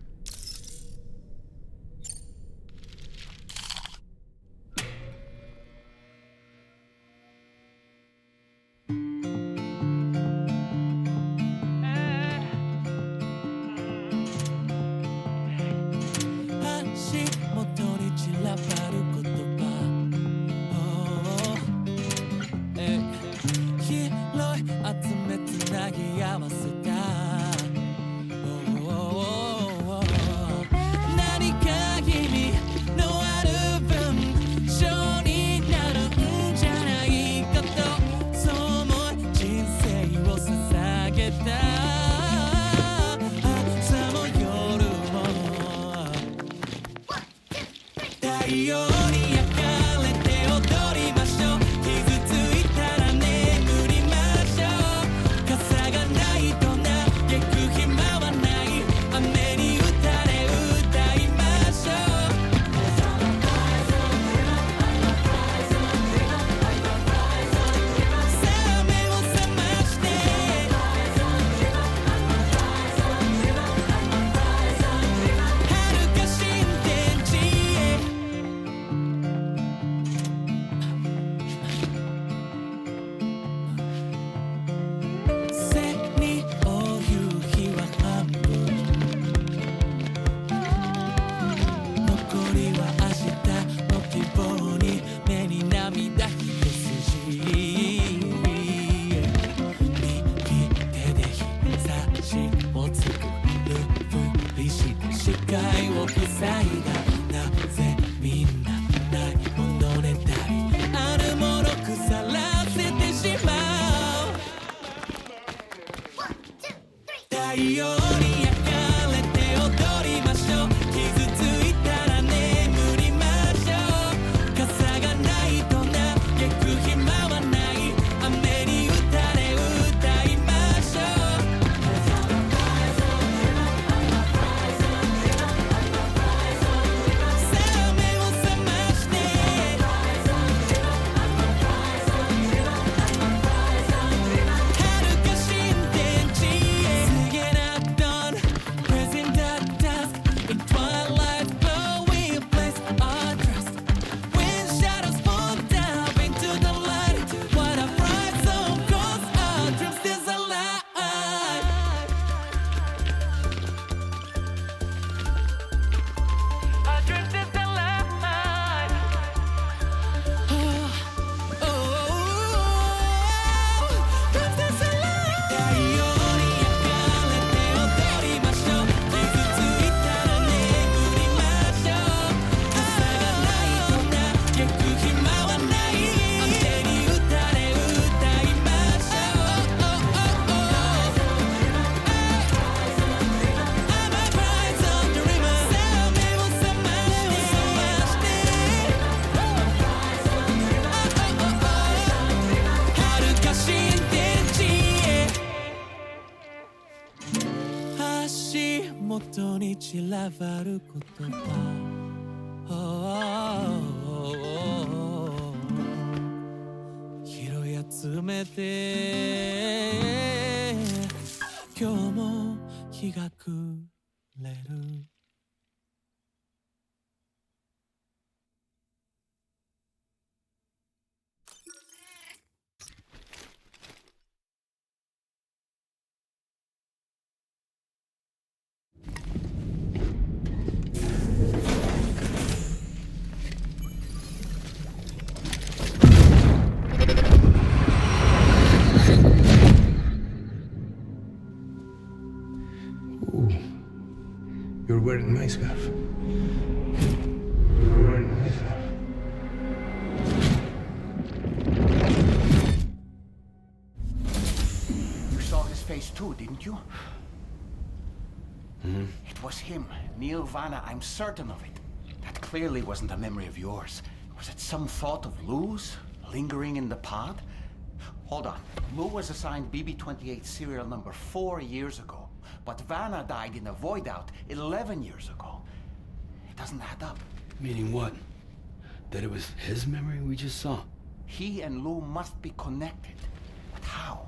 人に散らばる言葉拾い集めて今日も日が暮れるYou're wearing my scarf. You're wearing my scarf. You saw his face too, didn't you? Hmm? It was him, Neil Vanna, I'm certain of it. That clearly wasn't a memory of yours. Was it some thought of Lou's, lingering in the pod? Hold on. Lou was assigned BB-28 serial number 4 years ago. But Vanna died in a void out 11 years ago. It doesn't add up. Meaning what? That it was his memory we just saw? He and Lou must be connected. But how?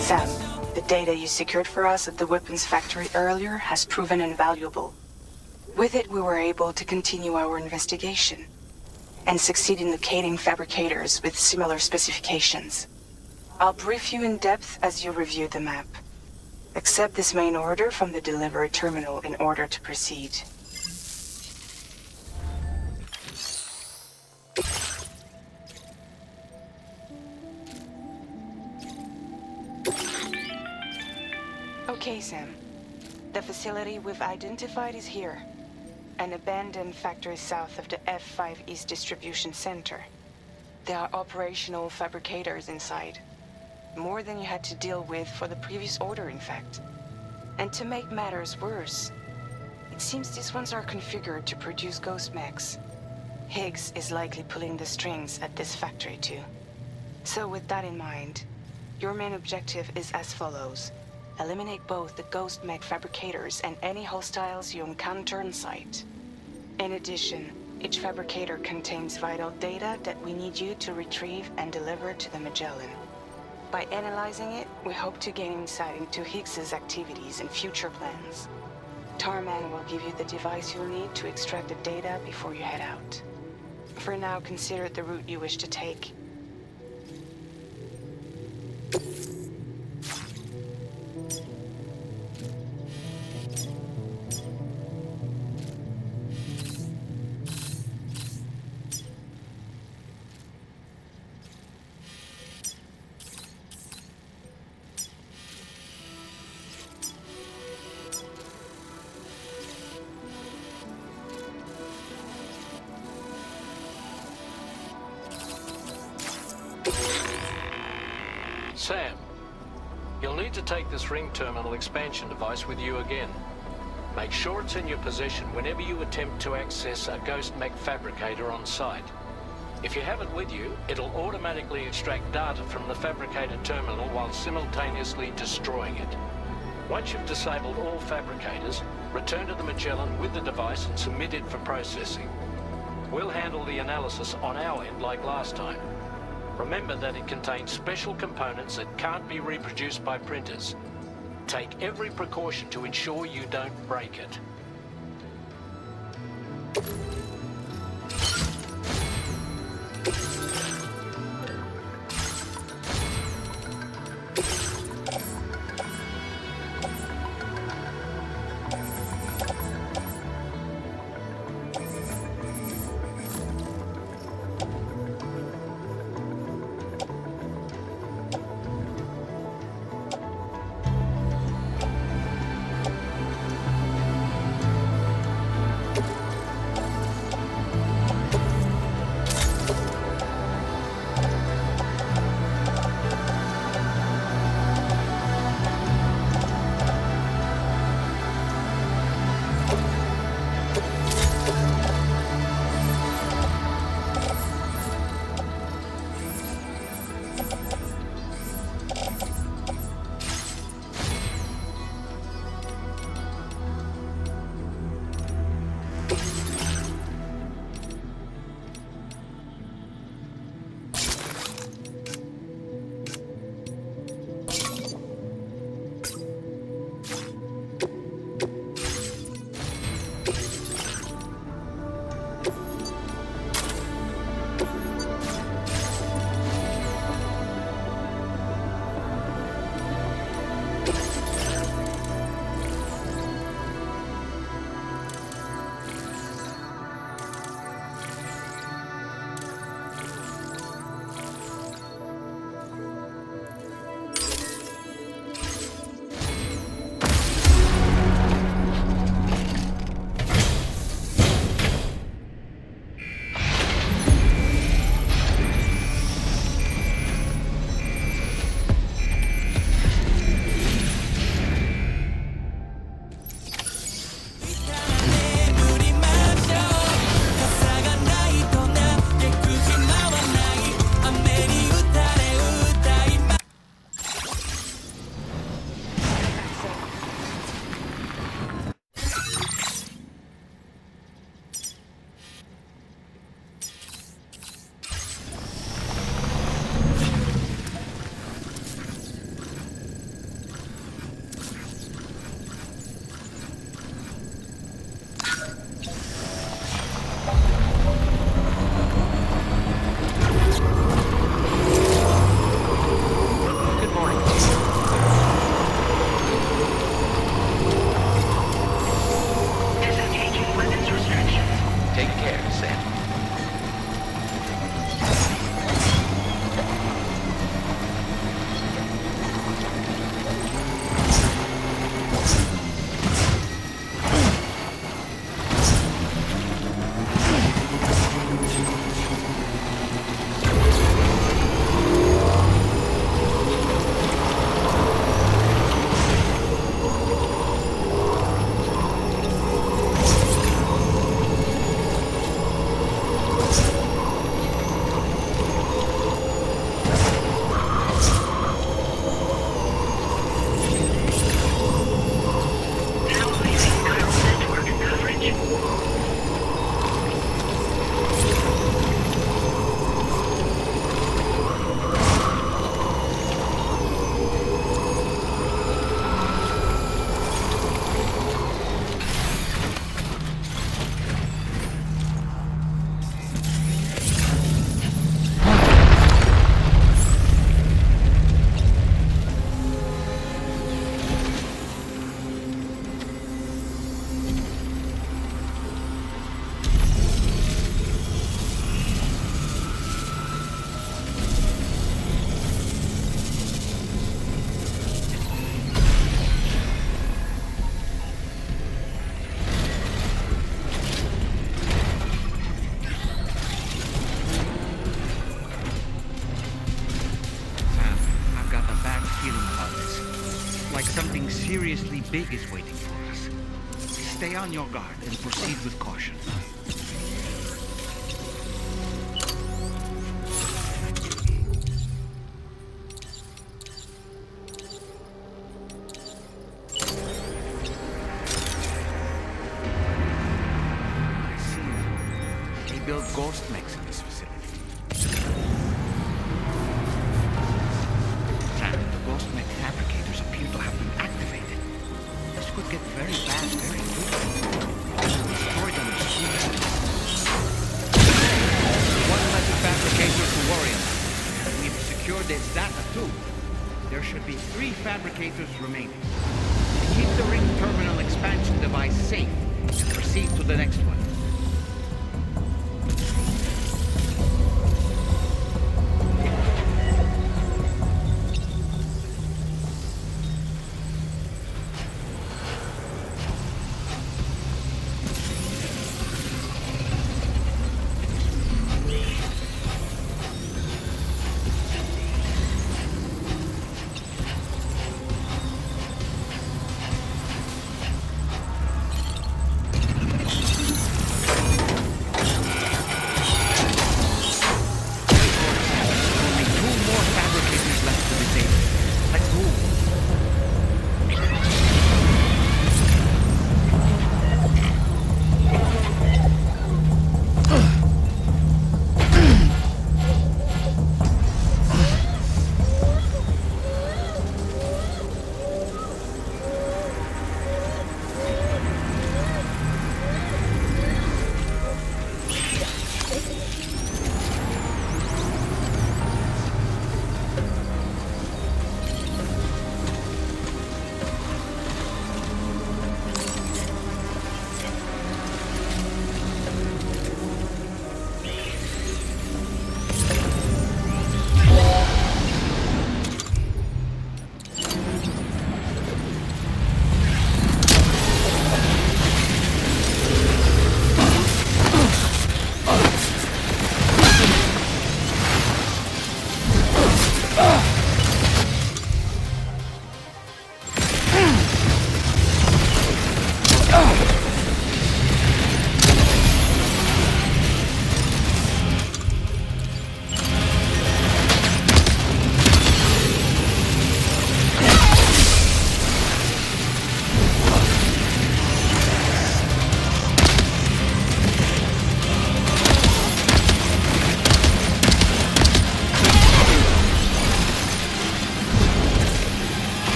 Sam, the data you secured for us at the weapons factory earlier has proven invaluable. With it, we were able to continue our investigation and succeed in locating fabricators with similar specifications. I'll brief you in depth as you review the map. Accept this main order from the delivery terminal in order to proceed. Okay, Sam. The facility we've identified is here. An abandoned factory south of the F5 East Distribution Center. There are operational fabricators inside. More than you had to deal with for the previous order, in fact. And to make matters worse, it seems these ones are configured to produce ghost mechs. Higgs is likely pulling the strings at this factory too. So with that in mind, your main objective is as follows. Eliminate both the ghost mech fabricators and any hostiles you encounter on site. In addition, each fabricator contains vital data that we need you to retrieve and deliver to the Magellan. By analyzing it, we hope to gain insight into Higgs's activities and future plans. Tarman will give you the device you'll need to extract the data before you head out. For now, consider the route you wish to take. Sam, you'll need to take this ring terminal expansion device with you again. Make sure it's in your possession whenever you attempt to access a ghost mech fabricator on site. If you have it with you, it'll automatically extract data from the fabricator terminal while simultaneously destroying it. Once you've disabled all fabricators, return to the Magellan with the device and submit it for processing. We'll handle the analysis on our end like last time. Remember that it contains special components that can't be reproduced by printers. Take every precaution to ensure you don't break it. seriously big is waiting for us. Stay on your guard and proceed with caution. I see. They build ghost mechs in this facility. Sam, the ghost mech fabricators appear to have been activated. This could get very bad very quickly. Destroy them as soon as one less fabricator to worry about. We've secured its data too. There should be 3 fabricators remaining. Keep the ring terminal expansion device safe and proceed to the next one.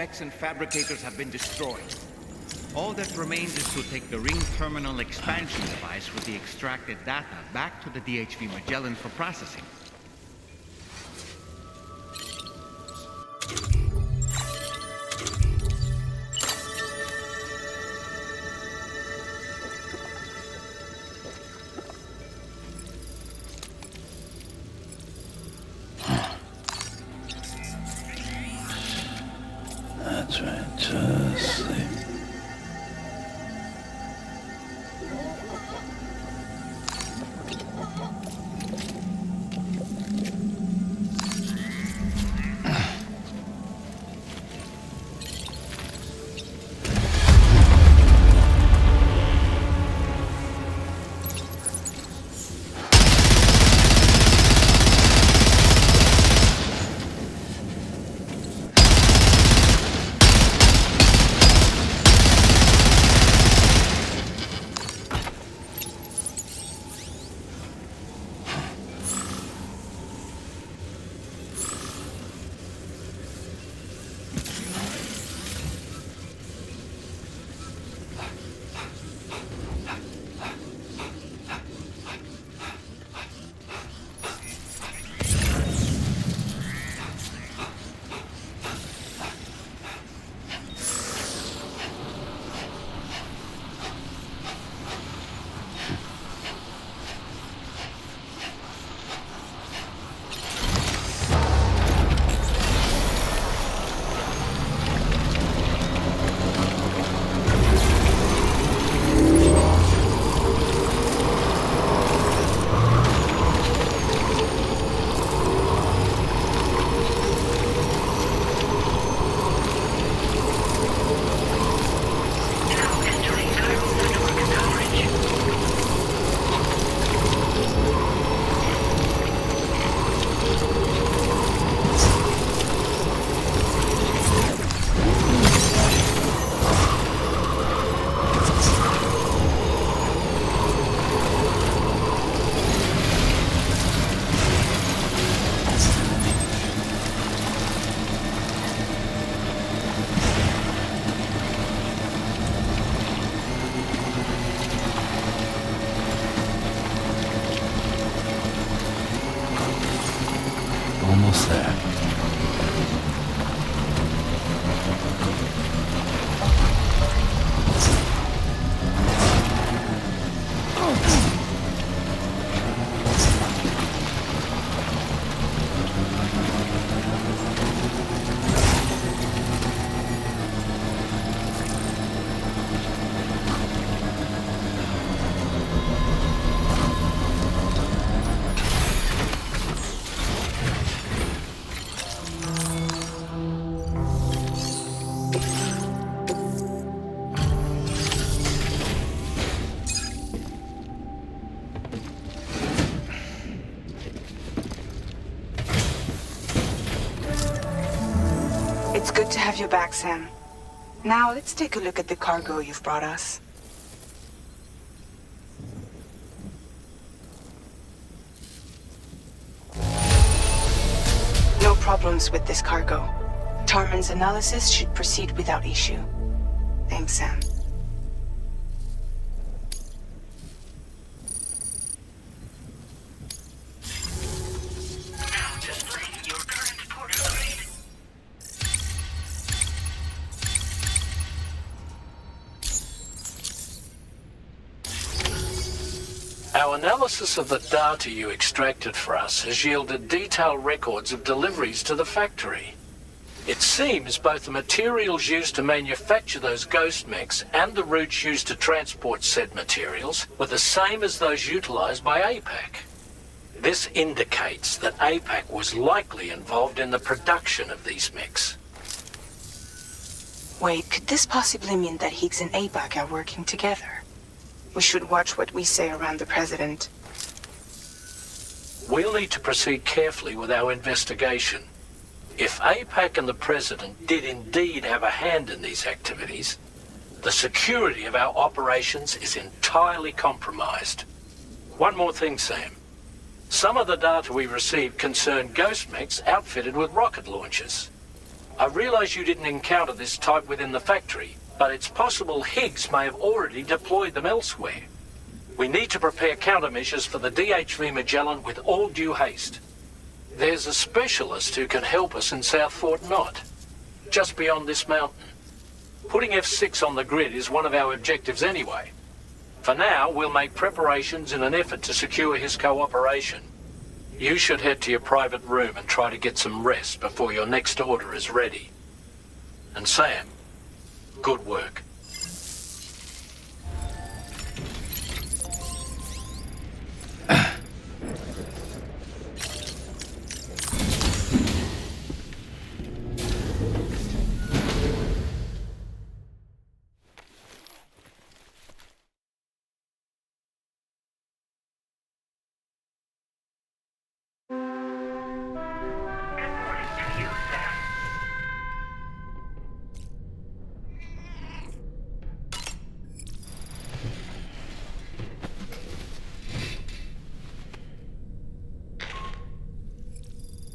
mechs and fabricators have been destroyed. All that remains is to take the ring terminal expansion device with the extracted data back to the DHV Magellan for processing. That's right, just sleep. Almost there. It's good to have you back, Sam. Now, let's take a look at the cargo you've brought us. No problems with this cargo. Tarman's analysis should proceed without issue. Thanks, Sam. Our analysis of the data you extracted for us has yielded detailed records of deliveries to the factory. It seems both the materials used to manufacture those ghost mechs and the routes used to transport said materials were the same as those utilized by APAC. This indicates that APAC was likely involved in the production of these mechs. Wait, could this possibly mean that Higgs and APAC are working together? We should watch what we say around the President. We'll need to proceed carefully with our investigation. If APAC and the President did indeed have a hand in these activities, the security of our operations is entirely compromised. One more thing, Sam. Some of the data we received concerned ghost mechs outfitted with rocket launchers. I realize you didn't encounter this type within the factory, but it's possible Higgs may have already deployed them elsewhere. We need to prepare countermeasures for the DHV Magellan with all due haste. There's a specialist who can help us in South Fort Knott, just beyond this mountain. Putting F6 on the grid is one of our objectives anyway. For now, we'll make preparations in an effort to secure his cooperation. You should head to your private room and try to get some rest before your next order is ready. And Sam, good work.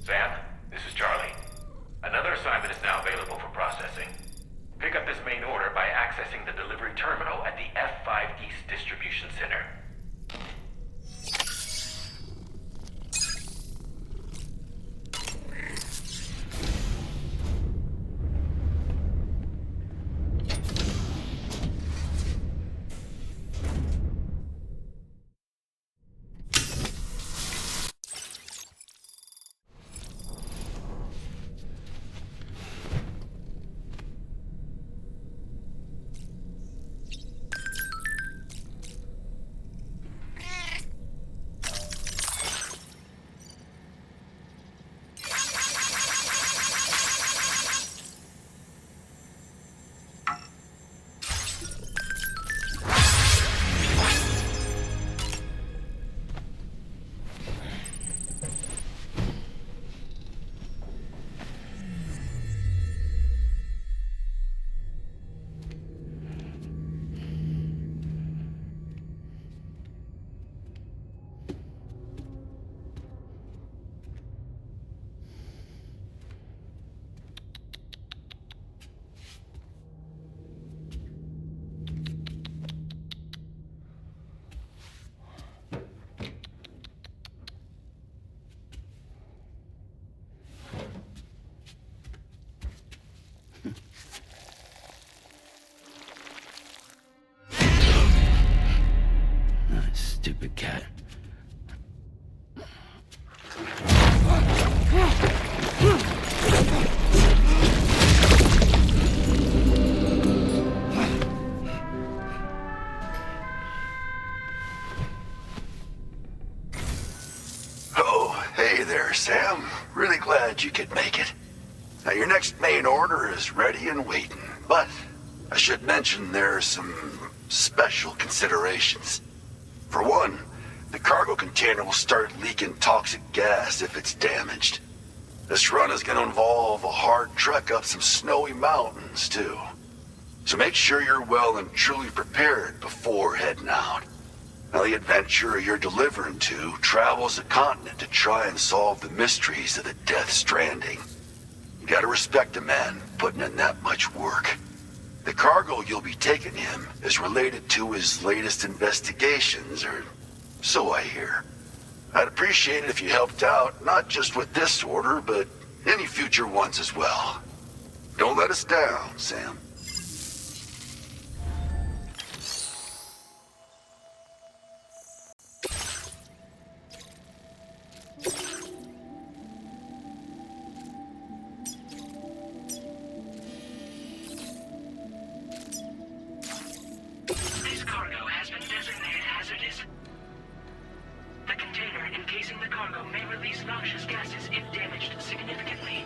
Sam, this is Charlie. Another assignment is now available for processing. Pick up this main order by accessing the delivery terminal at the F5 East Distribution Center. Stupid cat. Oh, hey there, Sam. Really glad you could make it. Now, your next main order is ready and waiting, but I should mention there are some special considerations. For one, the cargo container will start leaking toxic gas if it's damaged. This run is going to involve a hard trek up some snowy mountains, too. So make sure you're well and truly prepared before heading out. Now, the adventurer you're delivering to travels the continent to try and solve the mysteries of the Death Stranding. You gotta respect a man putting in that much work. The cargo you'll be taking him is related to his latest investigations, or so I hear. I'd appreciate it if you helped out, not just with this order, but any future ones as well. Don't let us down, Sam. This cargo has been designated hazardous. The container encasing the cargo may release noxious gases if damaged significantly.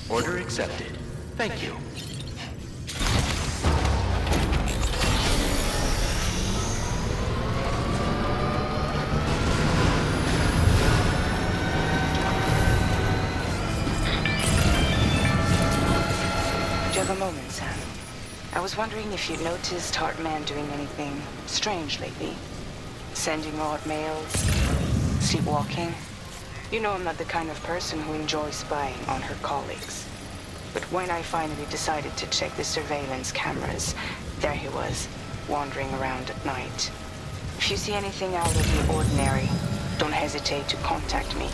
Order accepted. Thank you. Do you have a moment, Sam? I was wondering if you'd noticed Hartman doing anything strange lately. Sending odd mails, sleepwalking. You know I'm not the kind of person who enjoys spying on her colleagues. But when I finally decided to check the surveillance cameras, there he was, wandering around at night. If you see anything out of the ordinary, don't hesitate to contact me.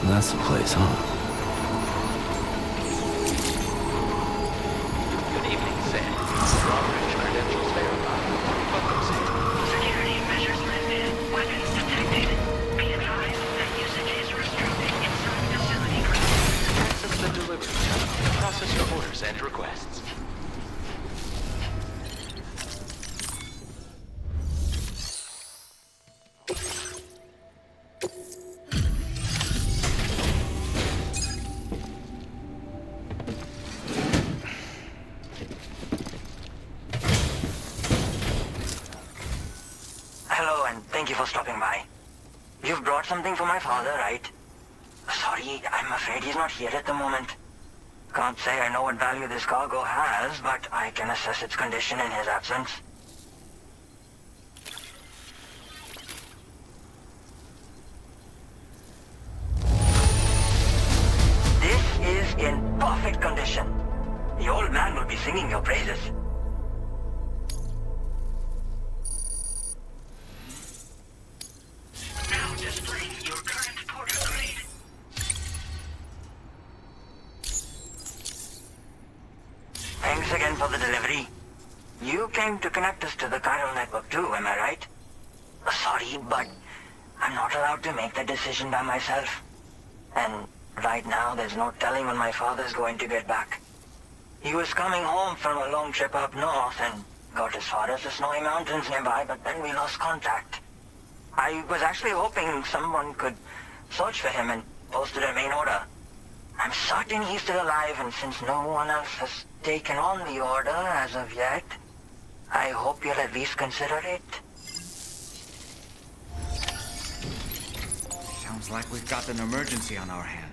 That's the place, huh? Good evening, Sam. Drawbridge credentials verified. Welcome, Sam. Security measures lifted. Weapons detected. Be advised that usage is restricted inside facility grounds. Access the delivery terminal to process your orders and requests. Hello, and thank you for stopping by. You've brought something for my father, right? Sorry, I'm afraid he's not here at the moment. Can't say I know what value this cargo has, but I can assess its condition in his absence. This is in perfect condition. The old man will be singing your praises. Now displaying your current porter grade. Thanks again for the delivery. You came to connect us to the chiral network too, am I right? Sorry, but I'm not allowed to make the decision by myself. And right now, there's no telling when my father's going to get back. He was coming home from a long trip up north, and Got as far as the snowy mountains nearby, but then we lost contact. I was actually hoping someone could search for him and posted a main order. I'm certain he's still alive, and since no one else has taken on the order as of yet, I hope you'll at least consider it. Sounds like we've got an emergency on our hands.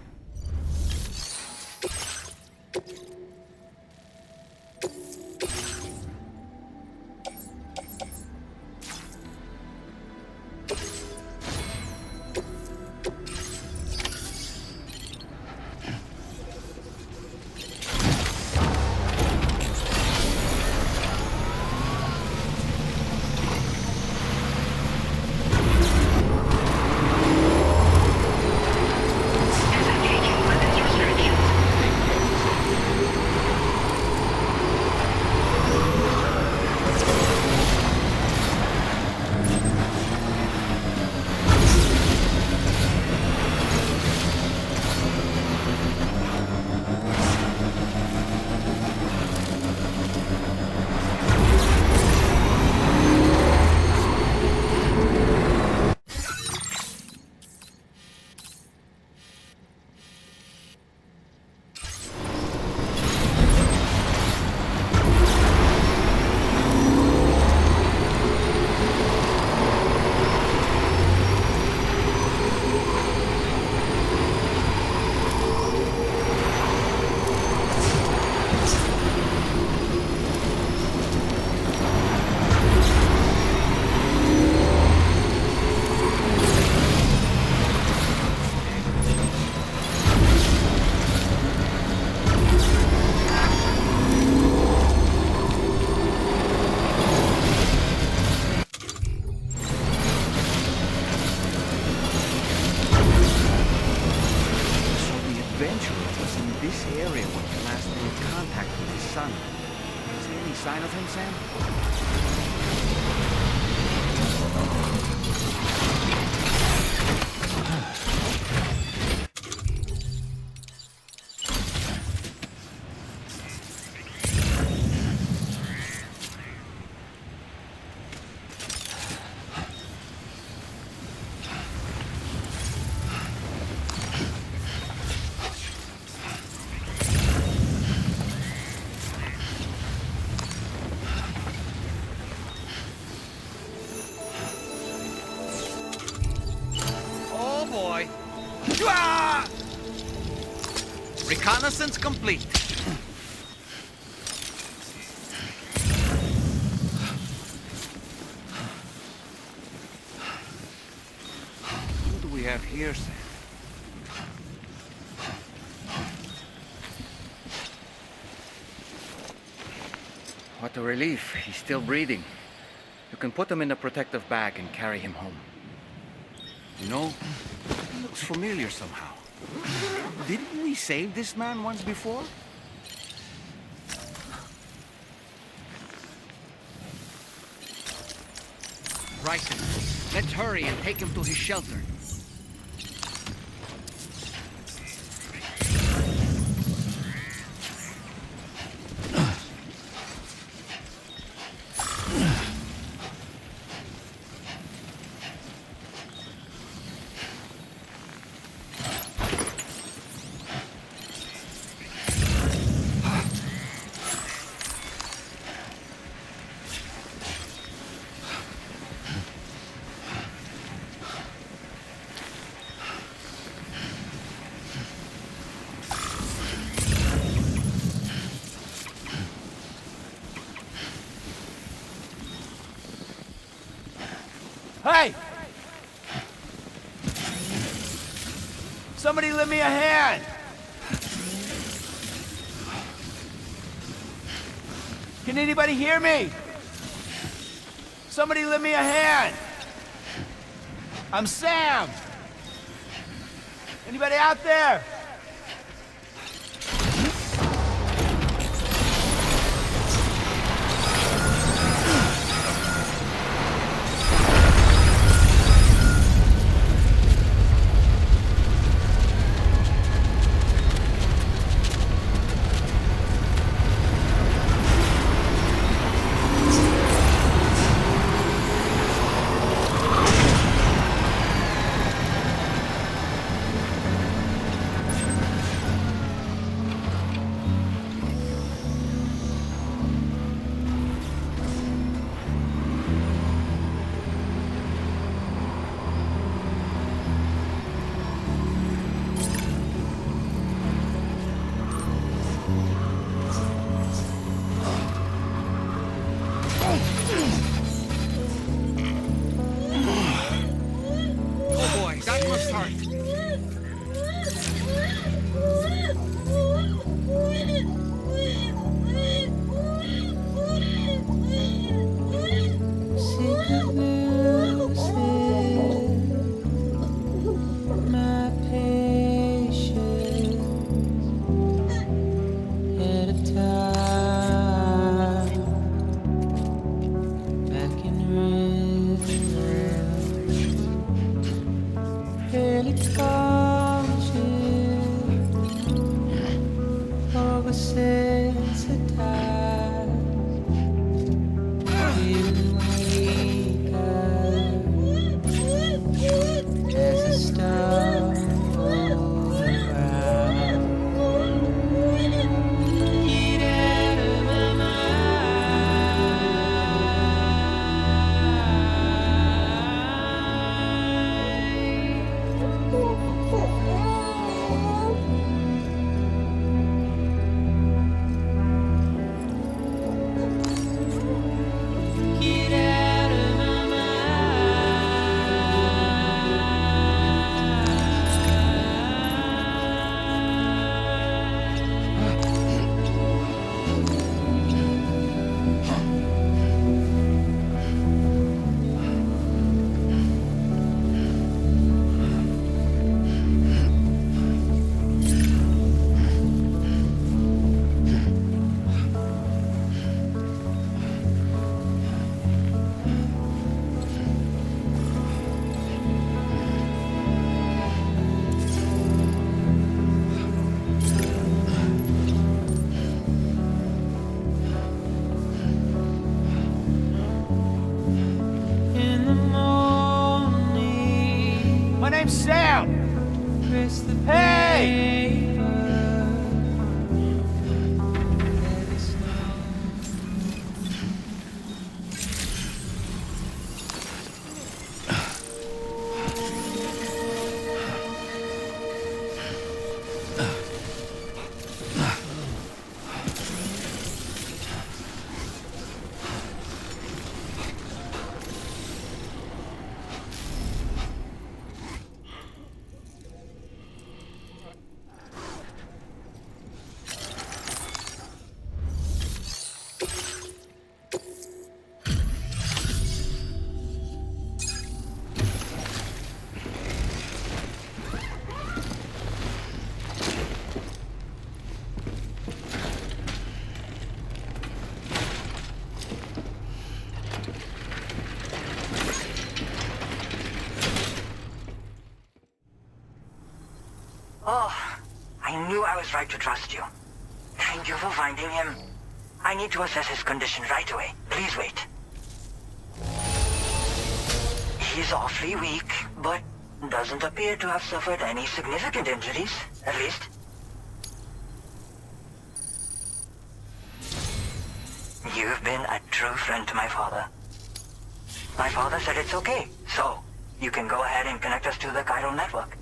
Sign of him, Sam? Reconnaissance complete. What do we have here, Sam? What a relief. He's still breathing. You can put him in a protective bag and carry him home. You know, he looks familiar somehow. Didn't we save this man once before? Right then. Let's hurry and take him to his shelter. Hey! Somebody lend me a hand! Can anybody hear me? Somebody lend me a hand! I'm Sam! Anybody out there? Oh, I knew I was right to trust you. Thank you for finding him. I need to assess his condition right away. Please wait. He's awfully weak, but doesn't appear to have suffered any significant injuries, at least. You've been a true friend to my father. My father said it's okay, so you can go ahead and connect us to the chiral network.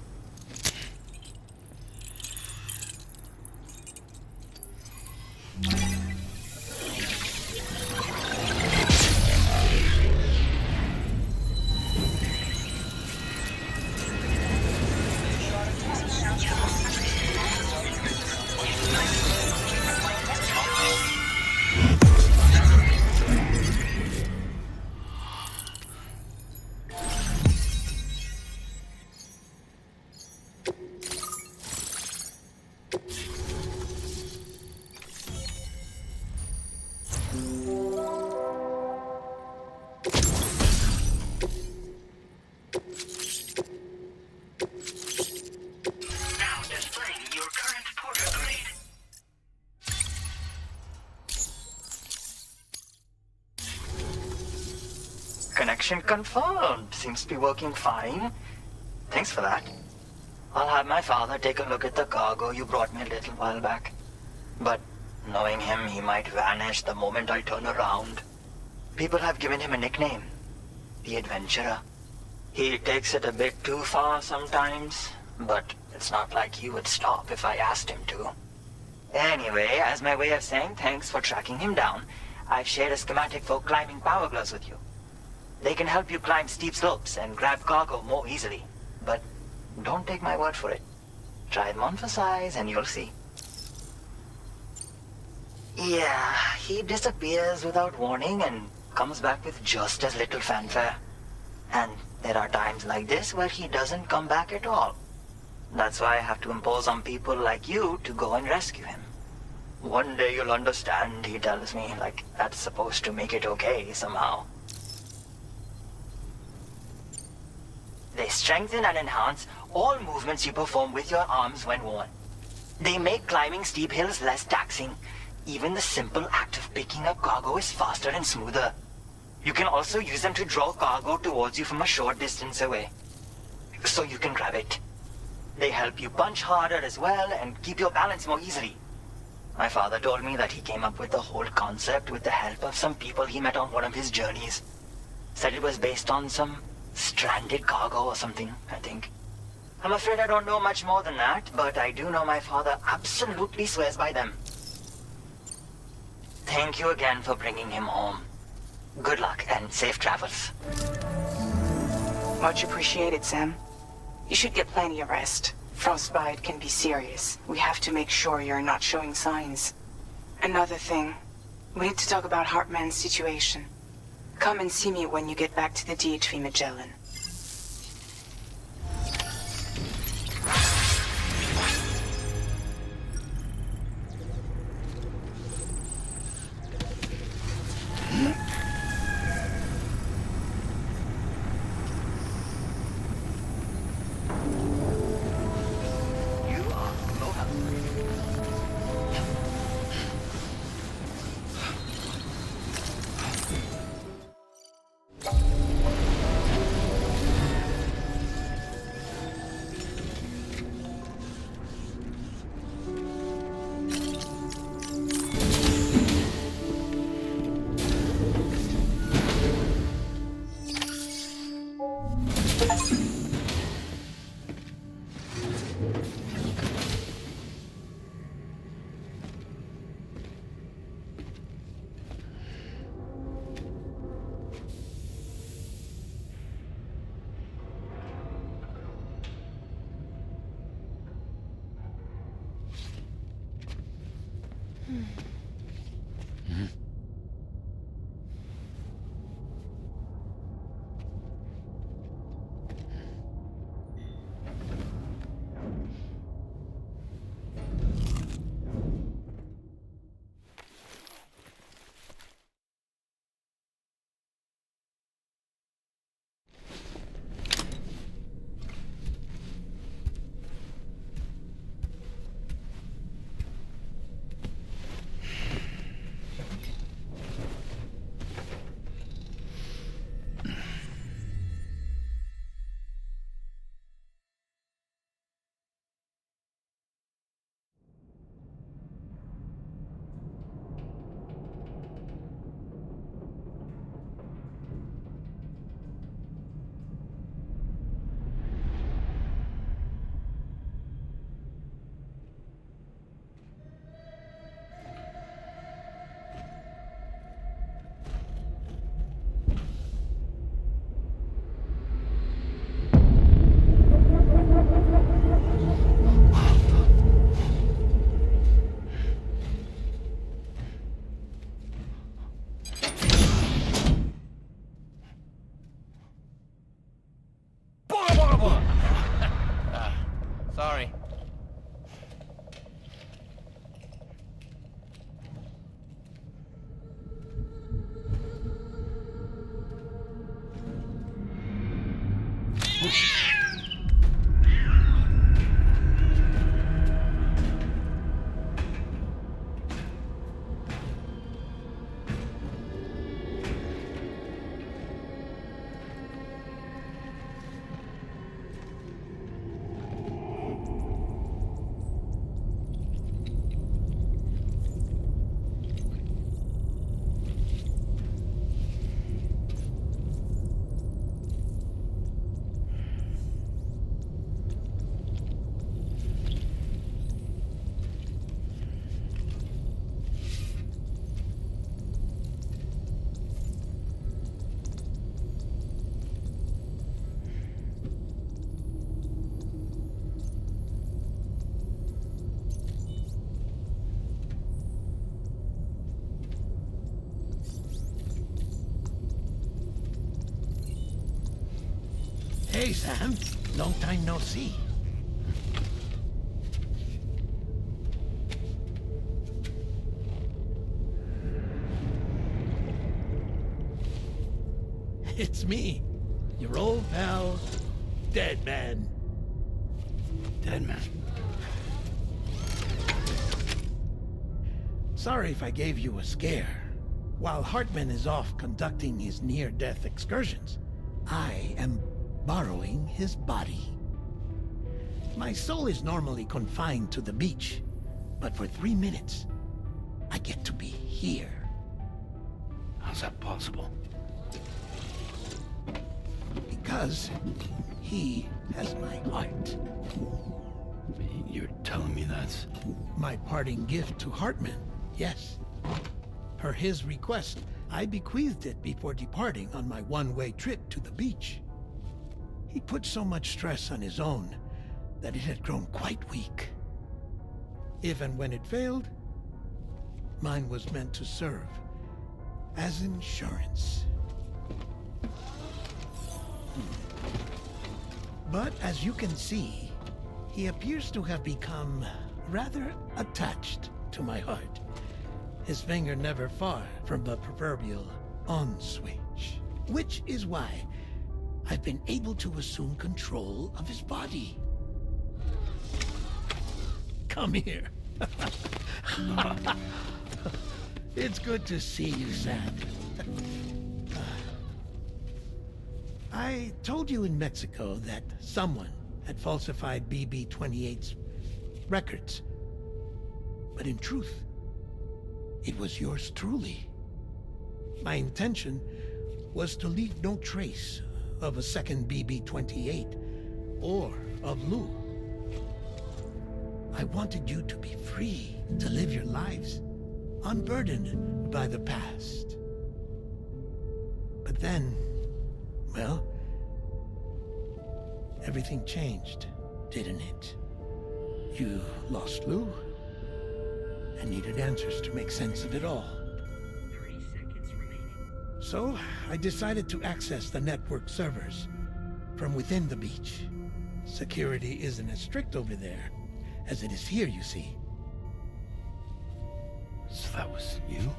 Connection confirmed. Seems to be working fine. Thanks for that. I'll have my father take a look at the cargo you brought me a little while back. But knowing him, he might vanish the moment I turn around. People have given him a nickname. The Adventurer. He takes it a bit too far sometimes, but it's not like he would stop if I asked him to. Anyway, as my way of saying thanks for tracking him down, I've shared a schematic for climbing power gloves with you. They can help you climb steep slopes and grab cargo more easily. But don't take my word for it. Try them on for size and you'll see. Yeah, he disappears without warning and comes back with just as little fanfare. And there are times like this where he doesn't come back at all. That's why I have to impose on people like you to go and rescue him. One day you'll understand, he tells me, like that's supposed to make it okay somehow. They strengthen and enhance all movements you perform with your arms when worn. They make climbing steep hills less taxing. Even the simple act of picking up cargo is faster and smoother. You can also use them to draw cargo towards you from a short distance away, so you can grab it. They help you punch harder as well and keep your balance more easily. My father told me that he came up with the whole concept with the help of some people he met on one of his journeys. Said it was based on some stranded cargo or something, I think. I'm afraid I don't know much more than that, but I do know my father absolutely swears by them. Thank you again for bringing him home. Good luck and safe travels. Much appreciated, Sam. You should get plenty of rest. Frostbite can be serious. We have to make sure you're not showing signs. Another thing, we need to talk about Hartman's situation. Come and see me when you get back to the DHV Magellan. Hey, Sam. Long time no see. It's me, your old pal, Dead Man. Dead Man. Sorry if I gave you a scare. While Hartman is off conducting his near-death excursions, I am borrowing his body. My soul is normally confined to the beach, but for 3 minutes, I get to be here. How's that possible? Because he has my heart. You're telling me that's... My parting gift to Hartman, yes. Per his request, I bequeathed it before departing on my one-way trip to the beach. He put so much stress on his own that it had grown quite weak. If and when it failed, mine was meant to serve as insurance. But as you can see, he appears to have become rather attached to my heart. His finger never far from the proverbial on switch. Which is why I've been able to assume control of his body. Come here. It's good to see you, Sam. I told you in Mexico that someone had falsified BB-28's records. But in truth, it was yours truly. My intention was to leave no trace of a second BB-28 or of Lou. I wanted you to be free to live your lives, unburdened by the past. But then, well, everything changed, didn't it? You lost Lou, and needed answers to make sense of it all. 30 seconds remaining. So, I decided to access the network servers from within the beach. Security isn't as strict over there as it is here, you see. So that was you?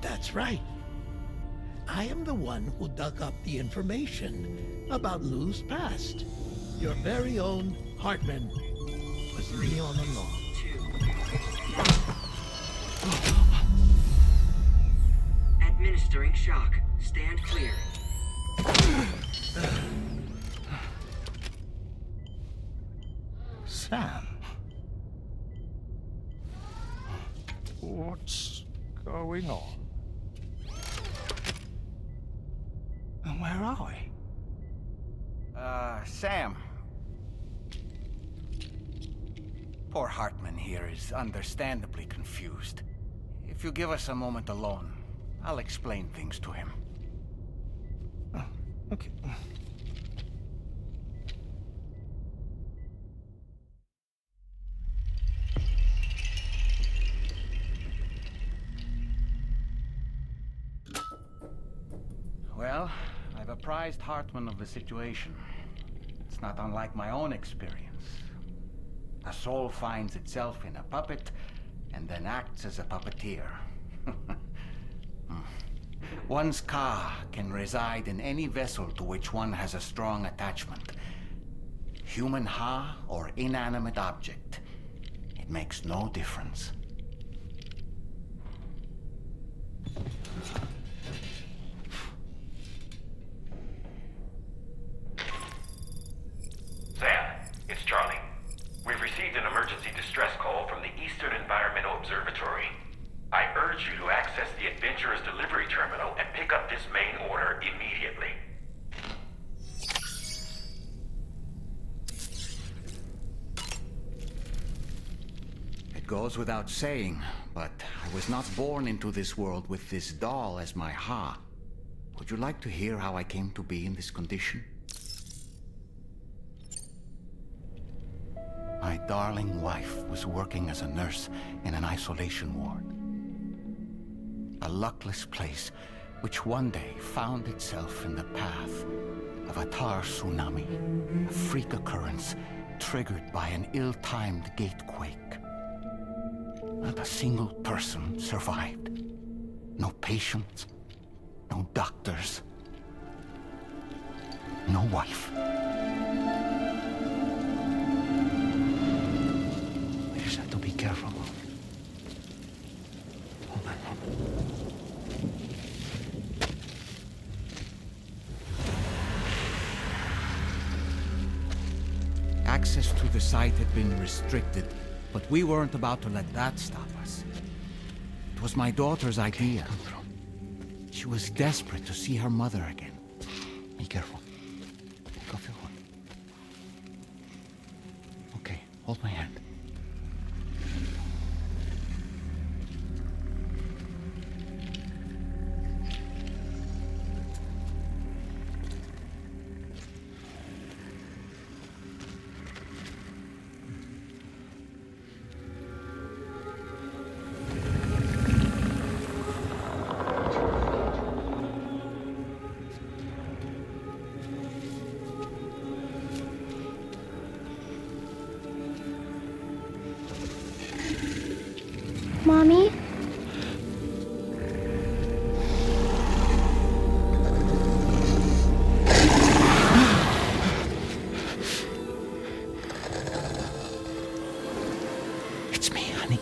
That's right. I am the one who dug up the information about Lou's past. Your very own Hartman was me all along. Administering shock. Stand clear. Sam? What's going on? And where are we? Sam. Poor Hartman here is understandably confused. If you give us a moment alone, I'll explain things to him. Oh, okay. Well, I've apprised Hartman of the situation. It's not unlike my own experience. A soul finds itself in a puppet and then acts as a puppeteer. One's ka can reside in any vessel to which one has a strong attachment. Human ha or inanimate object. It makes no difference. Sam, it's Charlie. We've received an emergency distress call from the Eastern Environmental Observatory. I urge you to access the Adventurer's delivery terminal and pick up this main order immediately. It goes without saying, but I was not born into this world with this doll as my ha. Would you like to hear how I came to be in this condition? My darling wife was working as a nurse in an isolation ward. A luckless place which one day found itself in the path of a tar tsunami, a freak occurrence triggered by an ill-timed gatequake. Not a single person survived. No patients, no doctors, no wife. We just have to be careful. Hold on. Access to the site had been restricted, but we weren't about to let that stop us. It was my daughter's idea. She was desperate to see her mother again. Be careful. Go feel one. Okay, hold my hand. Mommy? It's me, honey.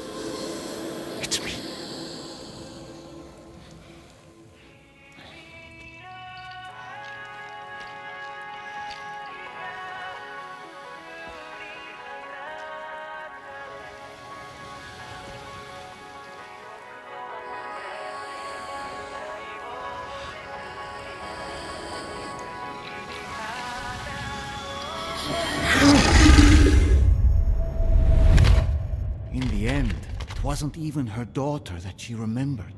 It's me. In the end, it wasn't even her daughter that she remembered.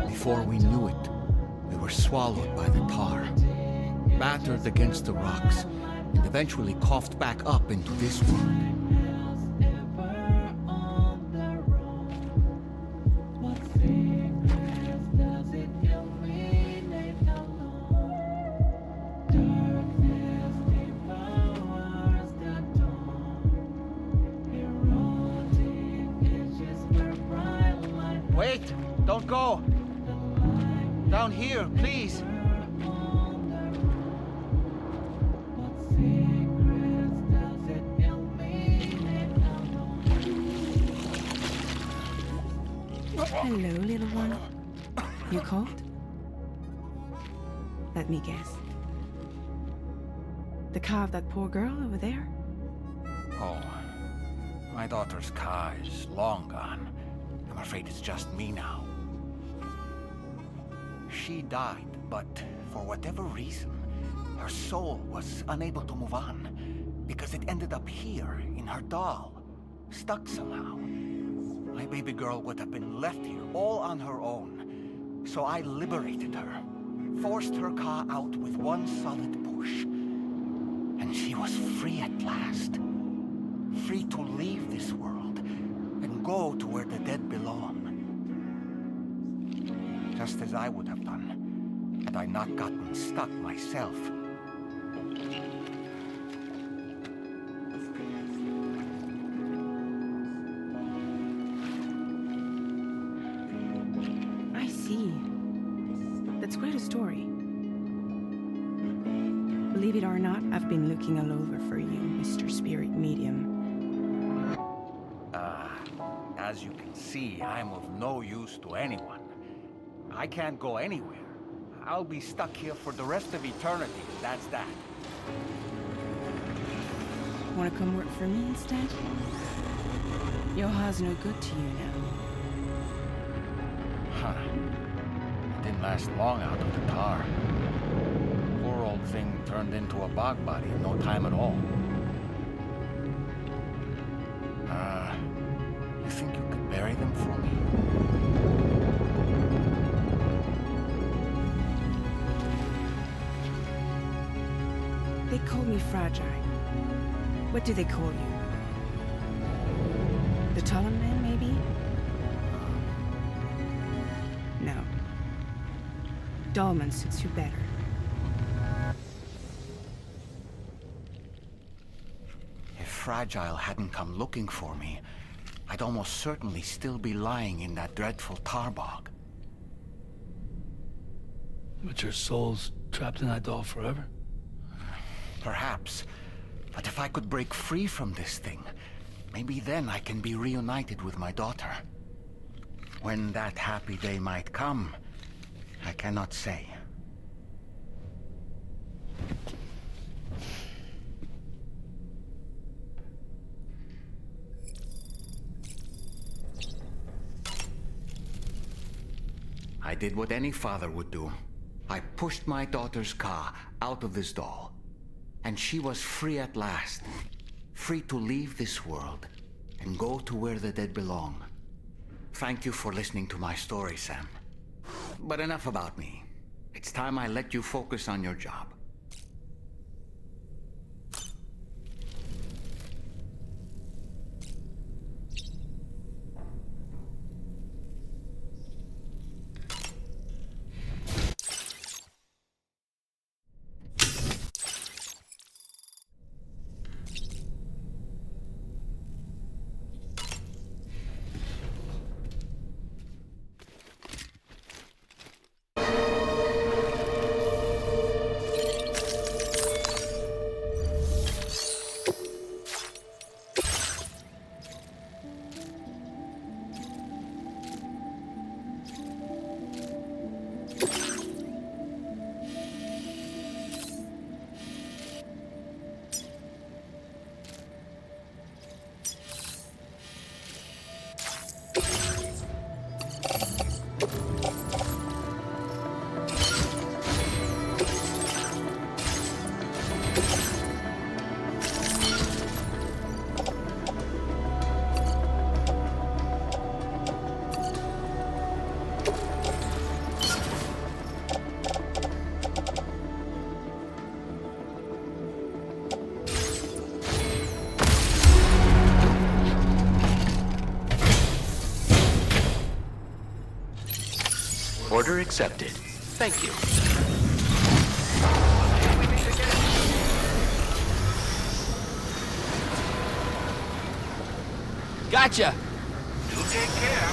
Before we knew it, we were swallowed by the tar, battered against the rocks, and eventually coughed back up into this world. Wait! Don't go! Down here, please! Hello, little one. You cold? Let me guess. The car of that poor girl over there? Oh, my daughter's car is long gone. I'm afraid it's just me now. She died, but for whatever reason, her soul was unable to move on because it ended up here in her doll, stuck somehow. My baby girl would have been left here all on her own, so I liberated her, forced her car out with one solid push, and she was free at last. Free to leave this world and go to where the dead belong. Just as I would have done, had I not gotten stuck myself. I see. That's quite a story. Believe it or not, I've been looking all over for you, Mr. Spirit Medium. As you can see, I'm of no use to anyone. I can't go anywhere. I'll be stuck here for the rest of eternity, that's that. Want to come work for me instead? Yoha's no good to you now. Huh. It didn't last long out of the tar. Poor old thing turned into a bog body in no time at all. You think you could bury them for me? They call me fragile. What do they call you? The taller man, maybe? No. Dolman suits you better. If Fragile hadn't come looking for me, I'd almost certainly still be lying in that dreadful tar bog. But your soul's trapped in that doll forever? Perhaps. But if I could break free from this thing, maybe then I can be reunited with my daughter. When that happy day might come, I cannot say. I did what any father would do. I pushed my daughter's Ka out of this doll. And she was free at last. Free to leave this world and go to where the dead belong. Thank you for listening to my story, Sam. But enough about me. It's time I let you focus on your job. Order accepted. Thank you. Gotcha! You take care.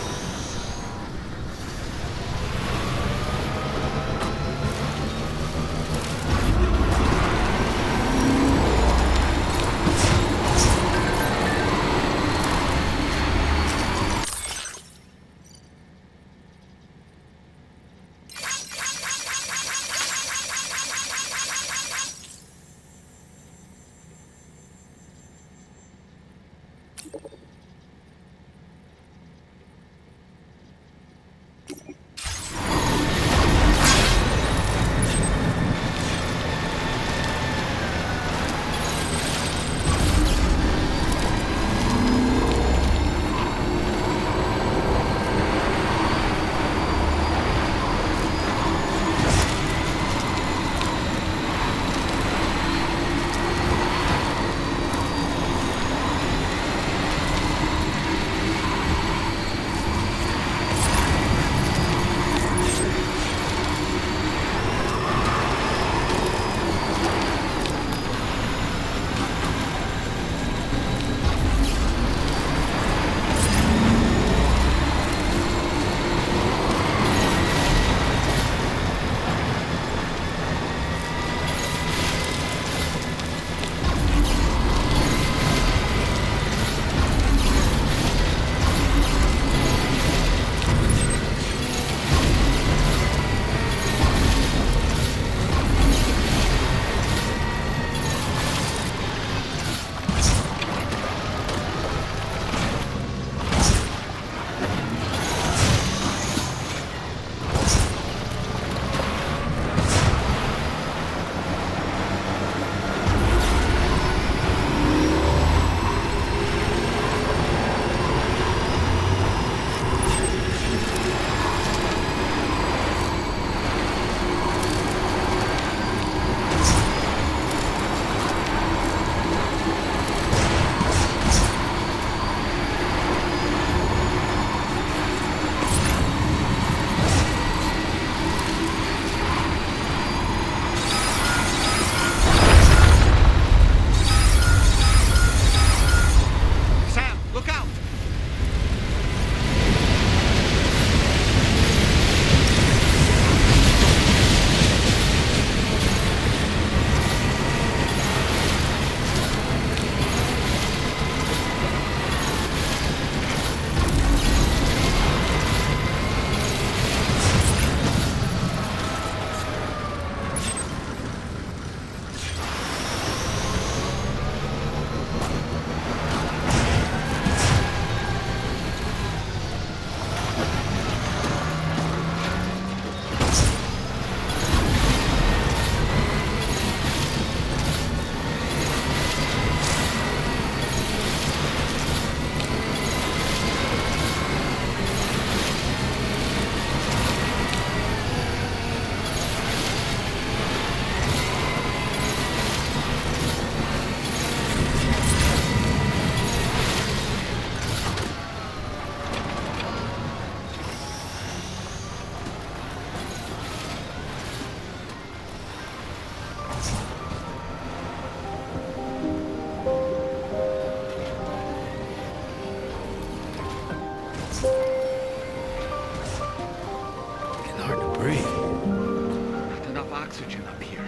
breathe. Not enough oxygen up here.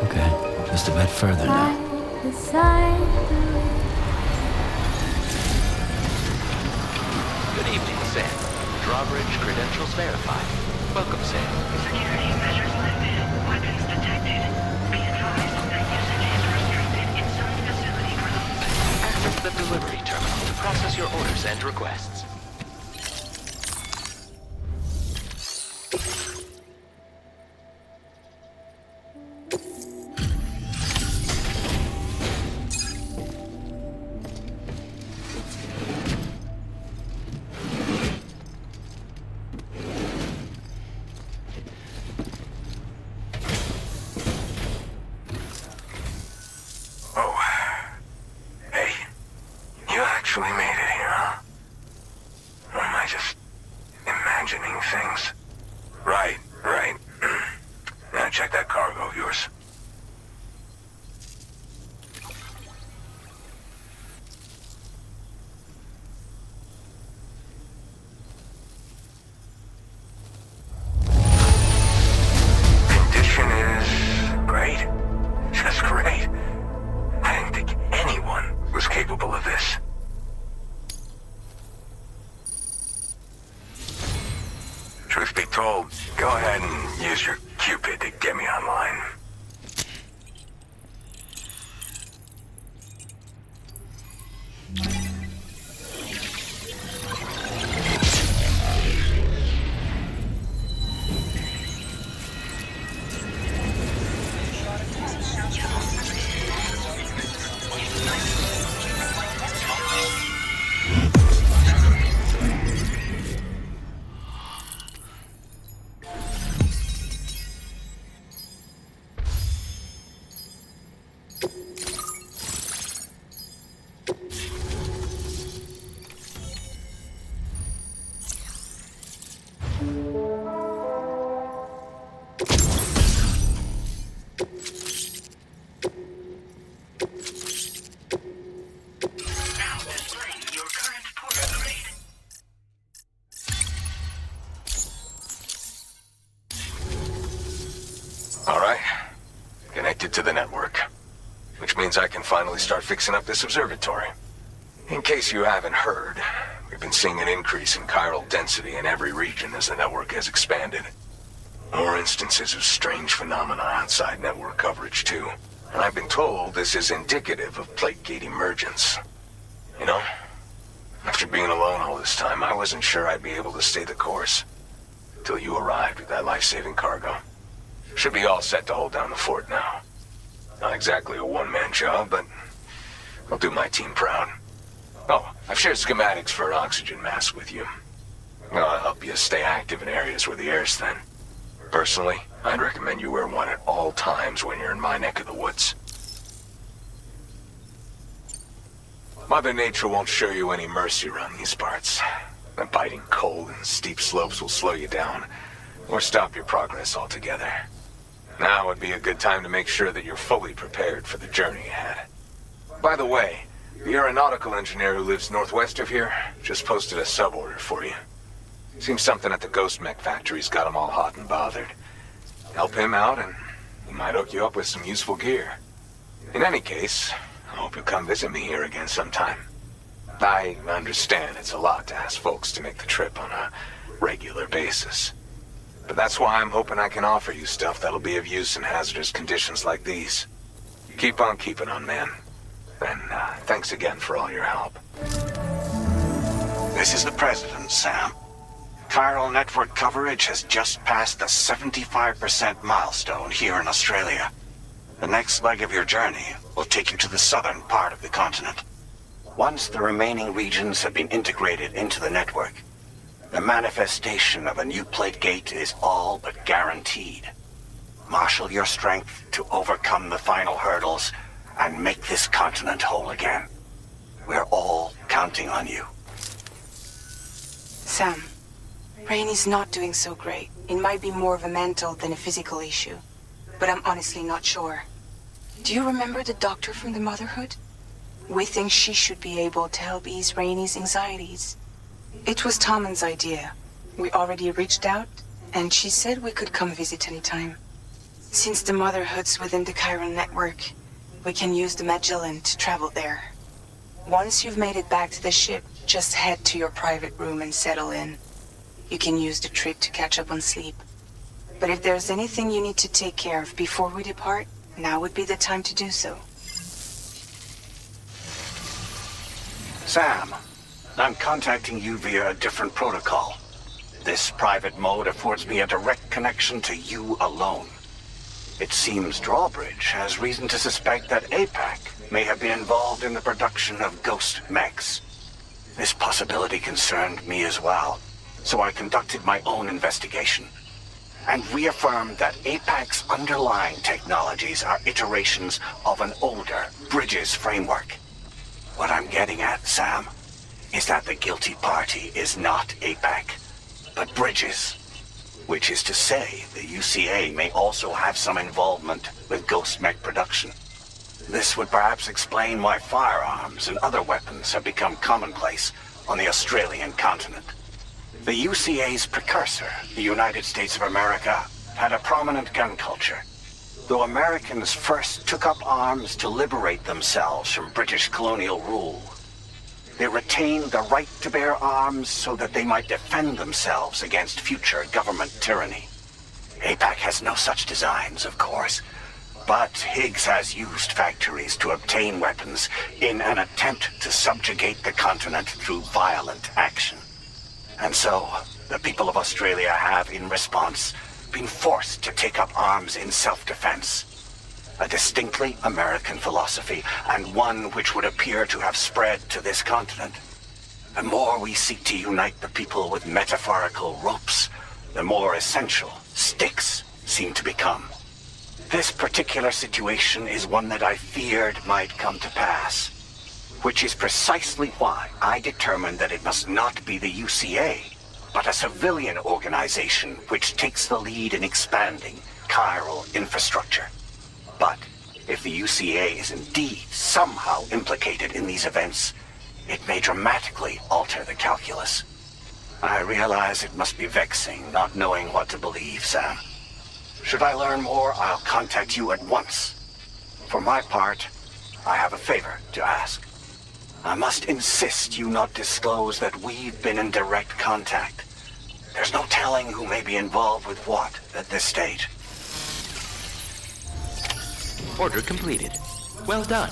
Okay, just a bit further now. Good evening, Sam. Drawbridge credentials verified. Welcome, Sam. Security measures lifted. Weapons detected. Be advised that usage is restricted inside facility grounds. Access the delivery terminal to process your orders and requests. Oh. Hey. You actually made it here, huh? Or am I just imagining things? Right. Now check that cargo of yours. Condition is great. Just great. I didn't think anyone was capable of this. Truth be told, go ahead and use your Cupid to get me online. Now displaying your current port grade. All right. Connected to the network. Which means I can finally start fixing up this observatory. In case you haven't heard, we've been seeing an increase in chiral density in every region as the network has expanded. More instances of strange phenomena outside network coverage, too. And I've been told this is indicative of plate gate emergence. You know, after being alone all this time, I wasn't sure I'd be able to stay the course. Till you arrived with that life-saving cargo. Should be all set to hold down the fort now. Not exactly a one-man job, but I'll do my team proud. Oh, I've shared schematics for an oxygen mask with you. I'll help you stay active in areas where the air's thin. Personally, I'd recommend you wear one at all times when you're in my neck of the woods. Mother Nature won't show you any mercy around these parts. The biting cold and steep slopes will slow you down, or stop your progress altogether. Now would be a good time to make sure that you're fully prepared for the journey ahead. By the way, the aeronautical engineer who lives northwest of here just posted a sub-order for you. Seems something at the ghost mech factory's got him all hot and bothered. Help him out and he might hook you up with some useful gear. In any case, I hope you'll come visit me here again sometime. I understand it's a lot to ask folks to make the trip on a regular basis. But that's why I'm hoping I can offer you stuff that'll be of use in hazardous conditions like these. Keep on keeping on, man. And thanks again for all your help. This is the President, Sam. Chiral network coverage has just passed the 75% milestone here in Australia. The next leg of your journey will take you to the southern part of the continent. Once the remaining regions have been integrated into the network, the manifestation of a new plate gate is all but guaranteed. Marshal your strength to overcome the final hurdles and make this continent whole again. We're all counting on you. Sam, Rainey's not doing so great. It might be more of a mental than a physical issue. But I'm honestly not sure. Do you remember the doctor from the Motherhood? We think she should be able to help ease Rainey's anxieties. It was Tommen's idea. We already reached out, and she said we could come visit anytime. Since the Motherhood's within the Chiron network, we can use the Magellan to travel there. Once you've made it back to the ship, just head to your private room and settle in. You can use the trip to catch up on sleep. But if there's anything you need to take care of before we depart, now would be the time to do so. Sam, I'm contacting you via a different protocol. This private mode affords me a direct connection to you alone. It seems Drawbridge has reason to suspect that APAC may have been involved in the production of ghost mechs. This possibility concerned me as well, so I conducted my own investigation and reaffirmed that APAC's underlying technologies are iterations of an older Bridges framework. What I'm getting at, Sam, is that the guilty party is not APAC, but Bridges. Which is to say, the UCA may also have some involvement with ghost mech production. This would perhaps explain why firearms and other weapons have become commonplace on the Australian continent. The UCA's precursor, the United States of America, had a prominent gun culture. Though Americans first took up arms to liberate themselves from British colonial rule, they retained the right to bear arms so that they might defend themselves against future government tyranny. APAC has no such designs, of course, but Higgs has used factories to obtain weapons in an attempt to subjugate the continent through violent action. And so, the people of Australia have, in response, been forced to take up arms in self-defense. A distinctly American philosophy, and one which would appear to have spread to this continent. The more we seek to unite the people with metaphorical ropes, the more essential sticks seem to become. This particular situation is one that I feared might come to pass, which is precisely why I determined that it must not be the UCA, but a civilian organization which takes the lead in expanding chiral infrastructure. But if the UCA is indeed somehow implicated in these events, it may dramatically alter the calculus. I realize it must be vexing not knowing what to believe, Sam. Should I learn more, I'll contact you at once. For my part, I have a favor to ask. I must insist you not disclose that we've been in direct contact. There's no telling who may be involved with what at this stage. Order completed. Well done.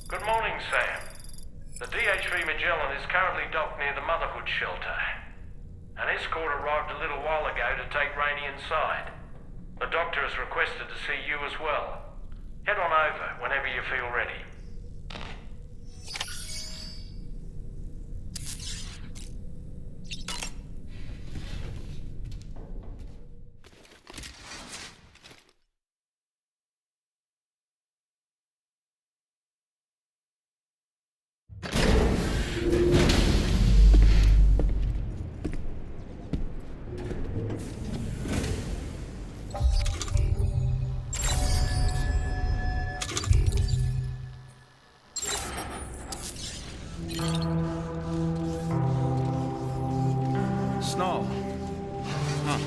Good morning, Sam. The DH-3 Magellan is currently docked near the Motherhood shelter. An escort arrived a little while ago to take Rainey inside. The doctor has requested to see you as well. Head on over whenever you feel ready. Snow. Huh.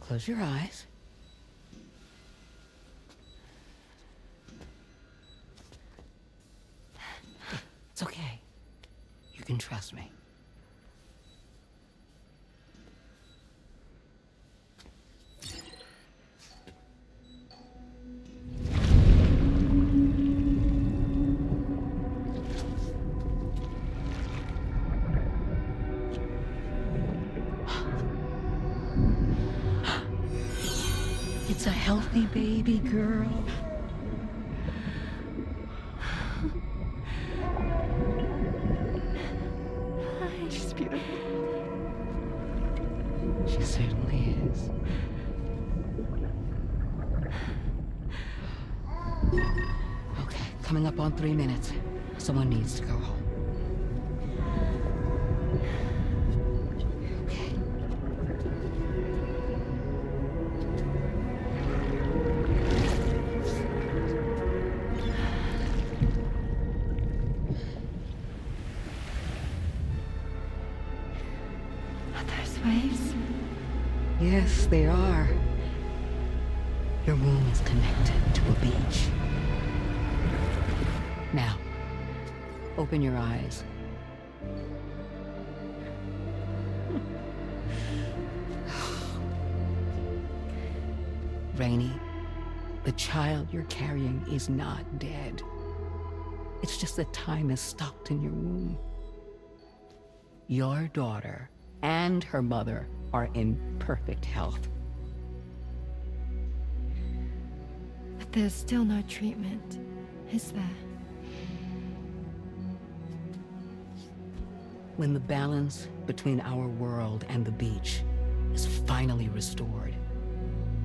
Close your eyes. It's okay. You can trust me. It's a healthy baby girl. She's beautiful. She certainly is. Okay, coming up on 3 minutes. Someone needs to go home. Waves? Yes, they are. Your womb is connected to a beach. Now, open your eyes. Rainy, the child you're carrying is not dead. It's just that time is stopped in your womb. Your daughter and her mother are in perfect health. But there's still no treatment, is there? When the balance between our world and the beach is finally restored,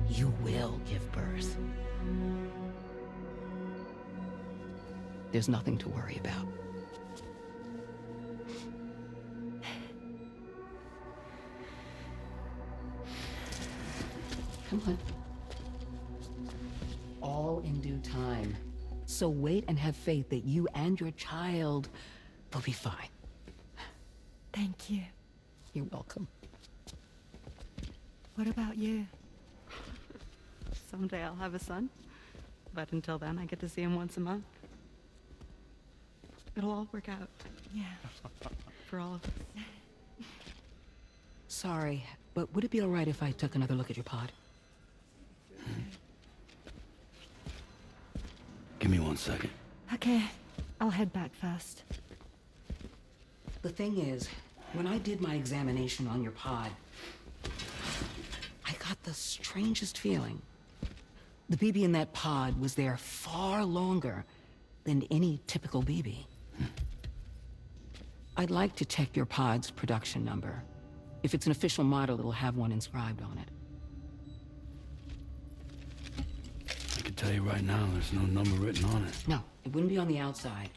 you will give birth. There's nothing to worry about. Come on. All in due time. So wait and have faith that you and your child will be fine. Thank you. You're welcome. What about you? Someday I'll have a son, but until then I get to see him once a month. It'll all work out. Yeah. For all of us. Sorry, but would it be all right if I took another look at your pod? Give me 1 second. Okay, I'll head back first. The thing is, when I did my examination on your pod, I got the strangest feeling. The BB in that pod was there far longer than any typical BB. I'd like to check your pod's production number. If it's an official model, it'll have one inscribed on it. I can tell you right now, there's no number written on it. No, it wouldn't be on the outside.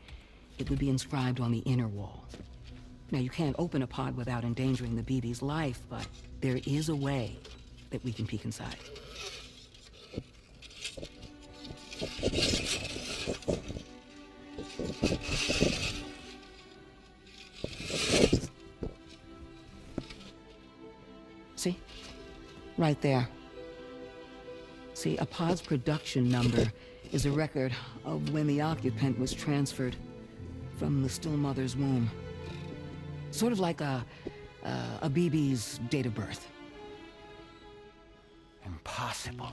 It would be inscribed on the inner wall. Now, you can't open a pod without endangering the BB's life, but there is a way that we can peek inside. See? Right there. See, a pod's production number is a record of when the occupant was transferred from the still mother's womb. Sort of like a a BB's date of birth. Impossible.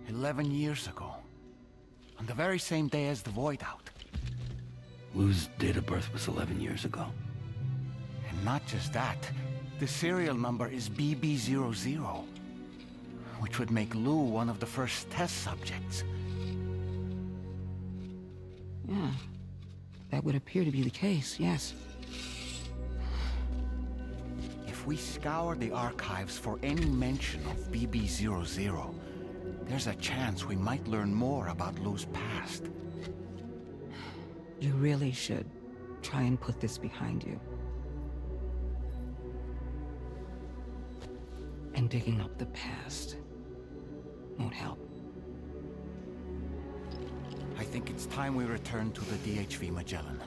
11 years ago. On the very same day as the Void Out. Lou's date of birth was 11 years ago. And not just that, the serial number is BB00, which would make Lou one of the first test subjects. Yeah, that would appear to be the case, yes. If we scour the archives for any mention of BB00, there's a chance we might learn more about Lou's past. You really should try and put this behind you. And digging up the past won't help. I think it's time we return to the DHV Magellan.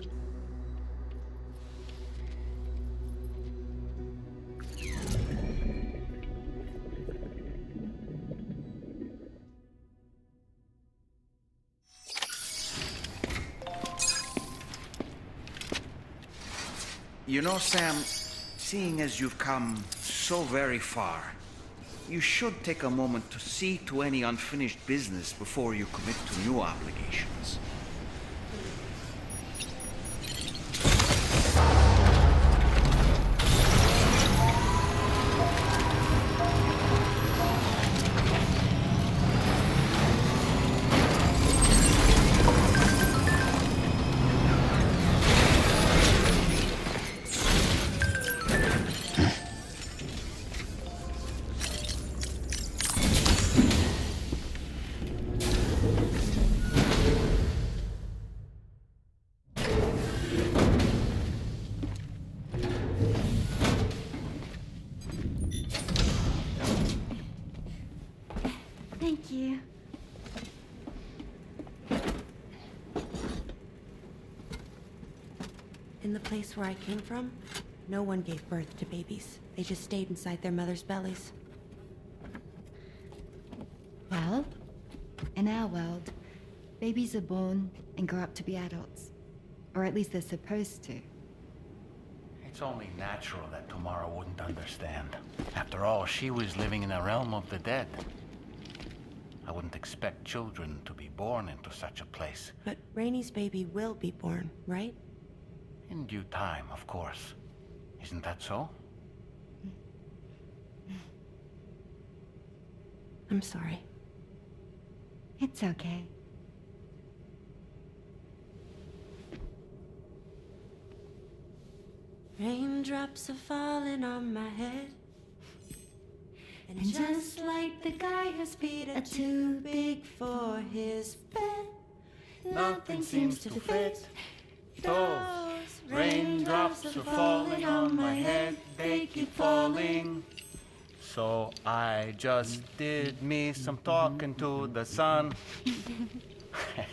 You know, Sam, seeing as you've come so very far, you should take a moment to see to any unfinished business before you commit to new obligations. Thank you. In the place where I came from, no one gave birth to babies. They just stayed inside their mother's bellies. Well, in our world, babies are born and grow up to be adults. Or at least they're supposed to. It's only natural that Tamara wouldn't understand. After all, she was living in a realm of the dead. I wouldn't expect children to be born into such a place. But Rainey's baby will be born, right? In due time, of course. Isn't that so? I'm sorry. It's okay. Raindrops are falling on my head. And just like the guy whose feet are too big for his bed, nothing seems to fit. Those raindrops are falling on my head, they keep falling. So I just did me some talking to the sun.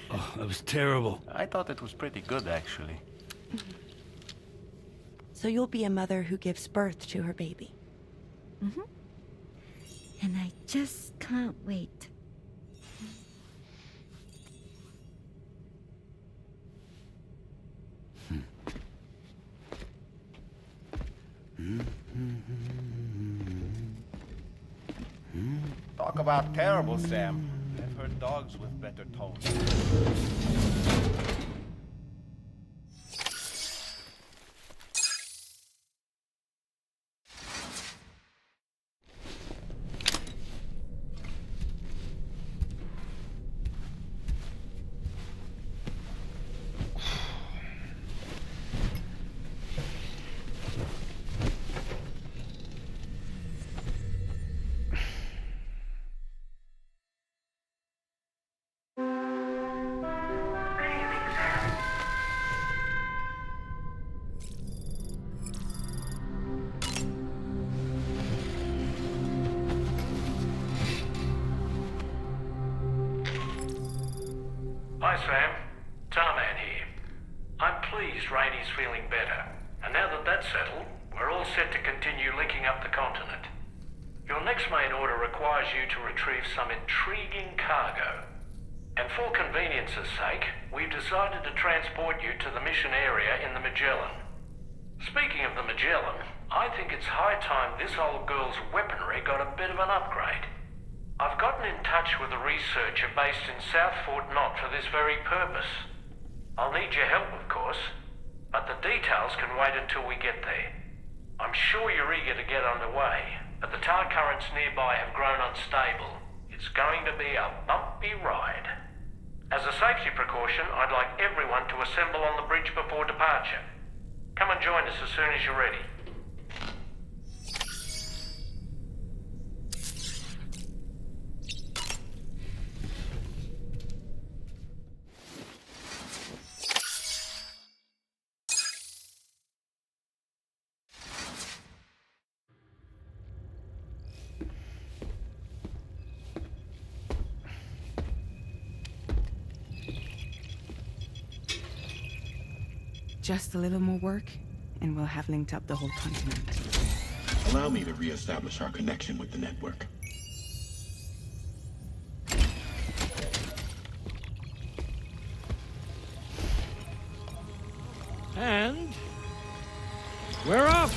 Oh, that was terrible. I thought it was pretty good, actually. So you'll be a mother who gives birth to her baby. Mm-hmm. And I just can't wait. Talk about terrible, Sam. I've heard dogs with better tones. Hi, Sam. Tarman here. I'm pleased Rainey's feeling better. And now that that's settled, we're all set to continue linking up the continent. Your next main order requires you to retrieve some intriguing cargo. And for convenience's sake, we've decided to transport you to the mission area in the Magellan. Speaking of the Magellan, I think it's high time this old girl's weaponry got a bit of an upgrade. I've gotten in touch with a researcher based in South Fort Knott for this very purpose. I'll need your help, of course, but the details can wait until we get there. I'm sure you're eager to get underway, but the tar currents nearby have grown unstable. It's going to be a bumpy ride. As a safety precaution, I'd like everyone to assemble on the bridge before departure. Come and join us as soon as you're ready. Just a little more work, and we'll have linked up the whole continent. Allow me to reestablish our connection with the network. And we're off!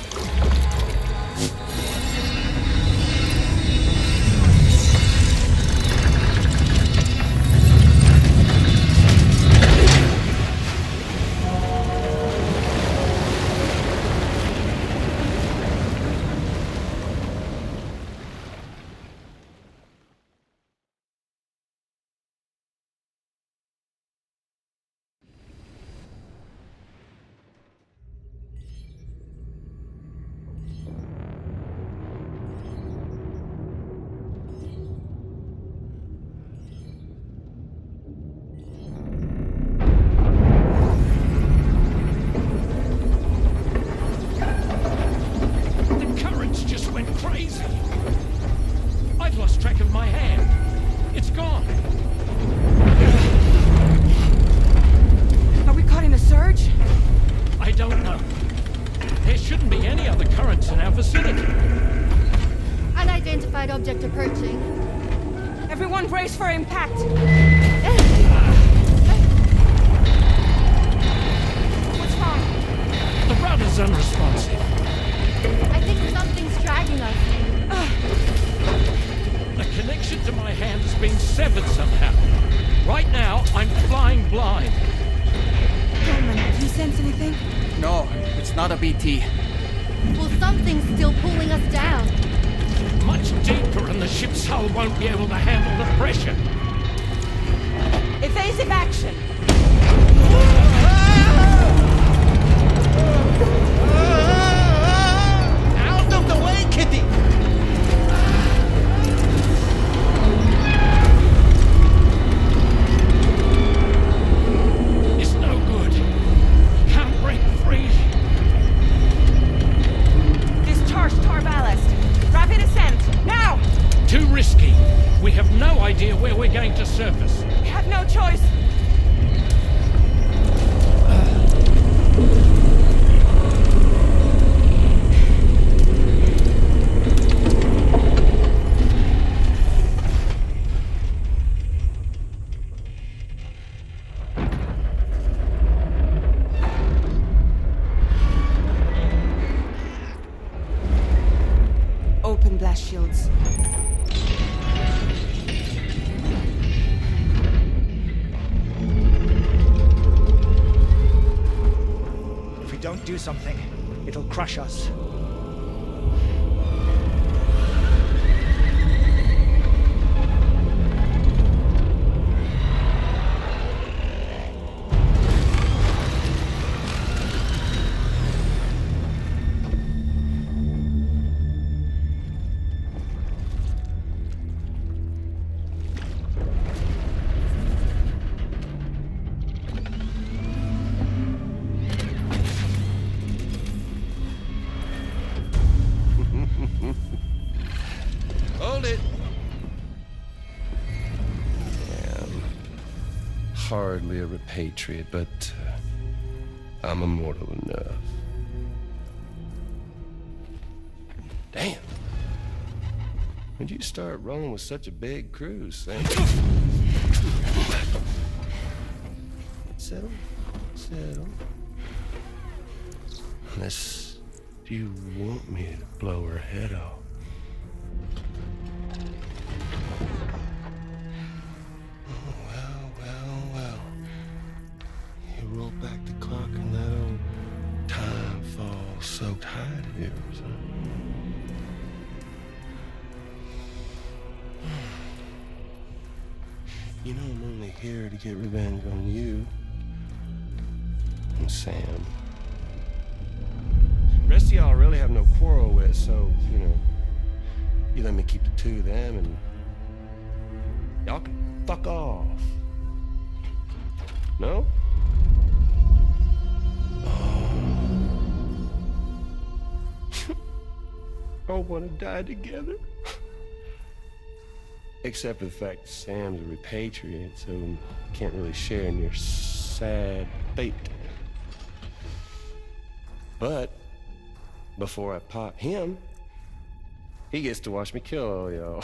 Object approaching. Everyone brace for impact! What's wrong? The rudder's unresponsive. I think something's dragging us. The connection to my hand has been severed somehow. Right now, I'm flying blind. Coleman, do you sense anything? No, it's not a BT. Well, something's still pulling us down. Much deeper, and the ship's hull won't be able to handle the pressure. Evasive action! Out of the way, Kitty! It's no good. Can't break free. Discharge tar ballast. Rapid ascent, now! Too risky. We have no idea where we're going to surface. We have no choice. Open blast shields. If we don't do something, it'll crush us. Hold it! I'm hardly a repatriate, but I'm immortal enough. Damn. When'd you start rolling with such a big crew, Sam? Settle. Let's you want me to blow her head off? Well. You roll back the clock and that old time fall soaked hide of yours, huh? You know I'm only here to get revenge on you and Sam. The rest of y'all really have no quarrel with, so, you let me keep the two of them and y'all can fuck off. No? All want to die together. Except for the fact that Sam's a repatriate, so can't really share in your sad fate. But before I pop him, he gets to watch me kill all y'all.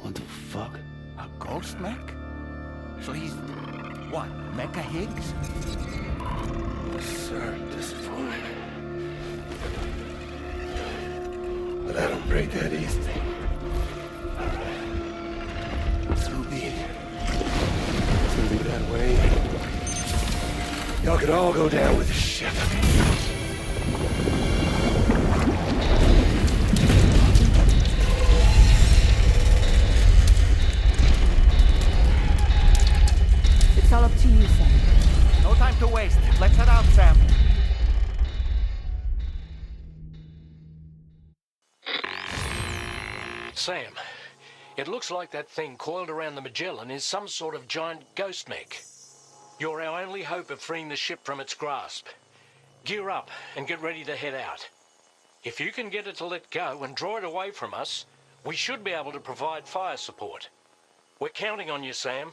What the fuck? A ghost mech? So he's, what, Mecha Higgs? Sorry to disappoint. But I don't break that easy. So be it. It's gonna be that way. Y'all could all go down with the ship. It's all up to you, Sam. No time to waste. Let's head out, Sam. Sam, it looks like that thing coiled around the Magellan is some sort of giant ghost mech. You're our only hope of freeing the ship from its grasp. Gear up and get ready to head out. If you can get it to let go and draw it away from us, we should be able to provide fire support. We're counting on you, Sam.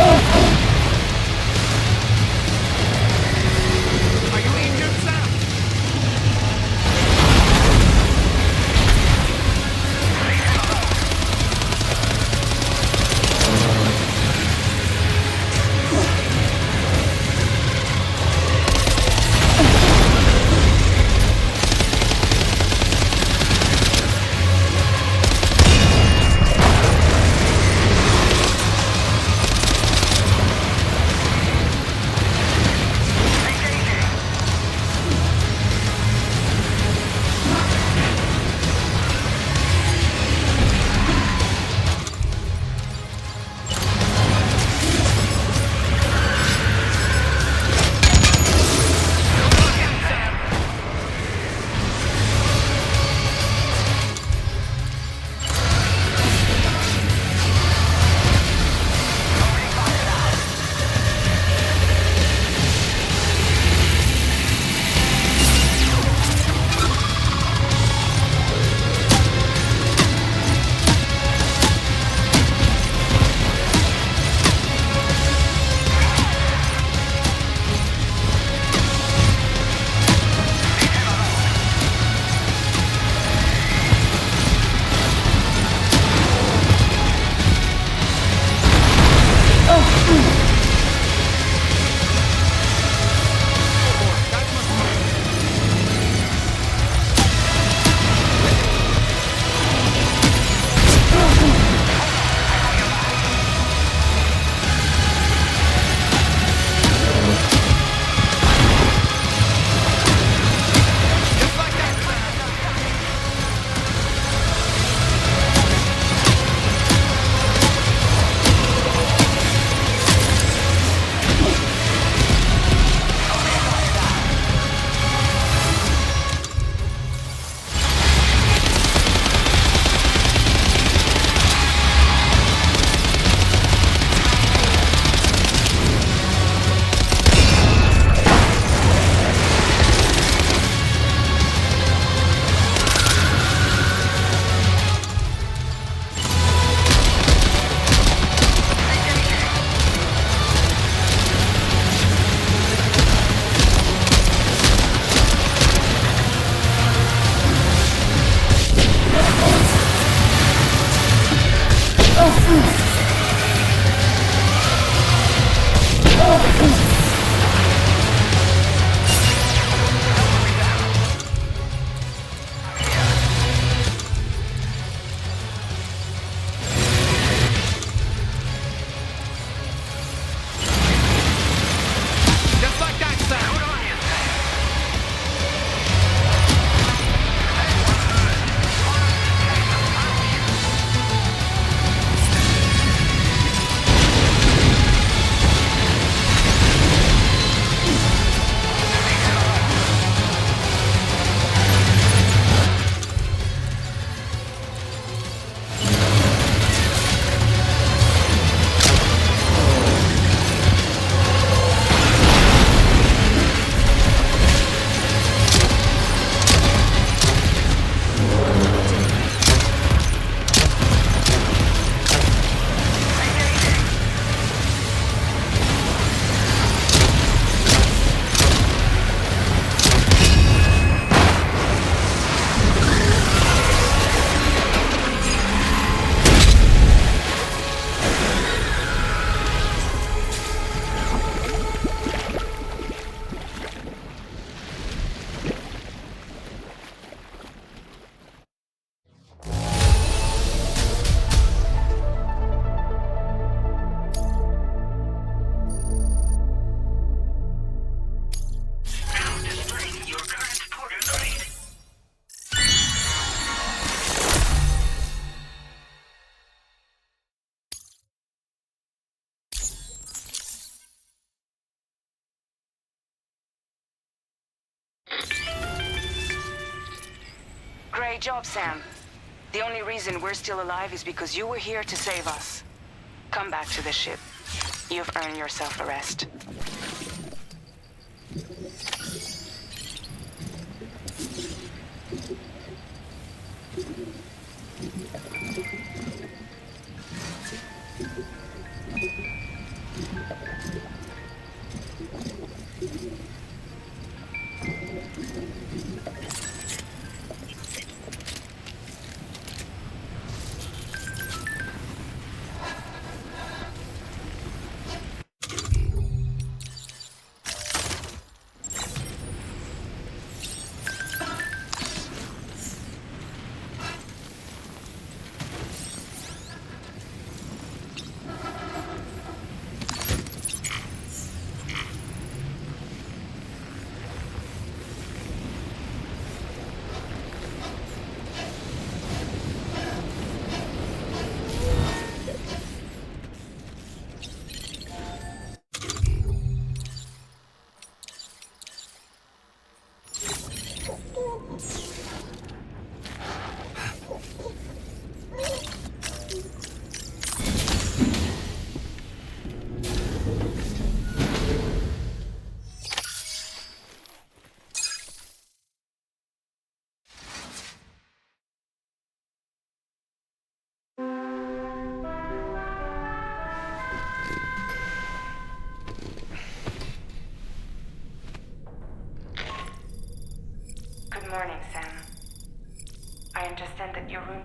Are you injured, Sam? Great job, Sam. The only reason we're still alive is because you were here to save us. Come back to the ship. You've earned yourself a rest.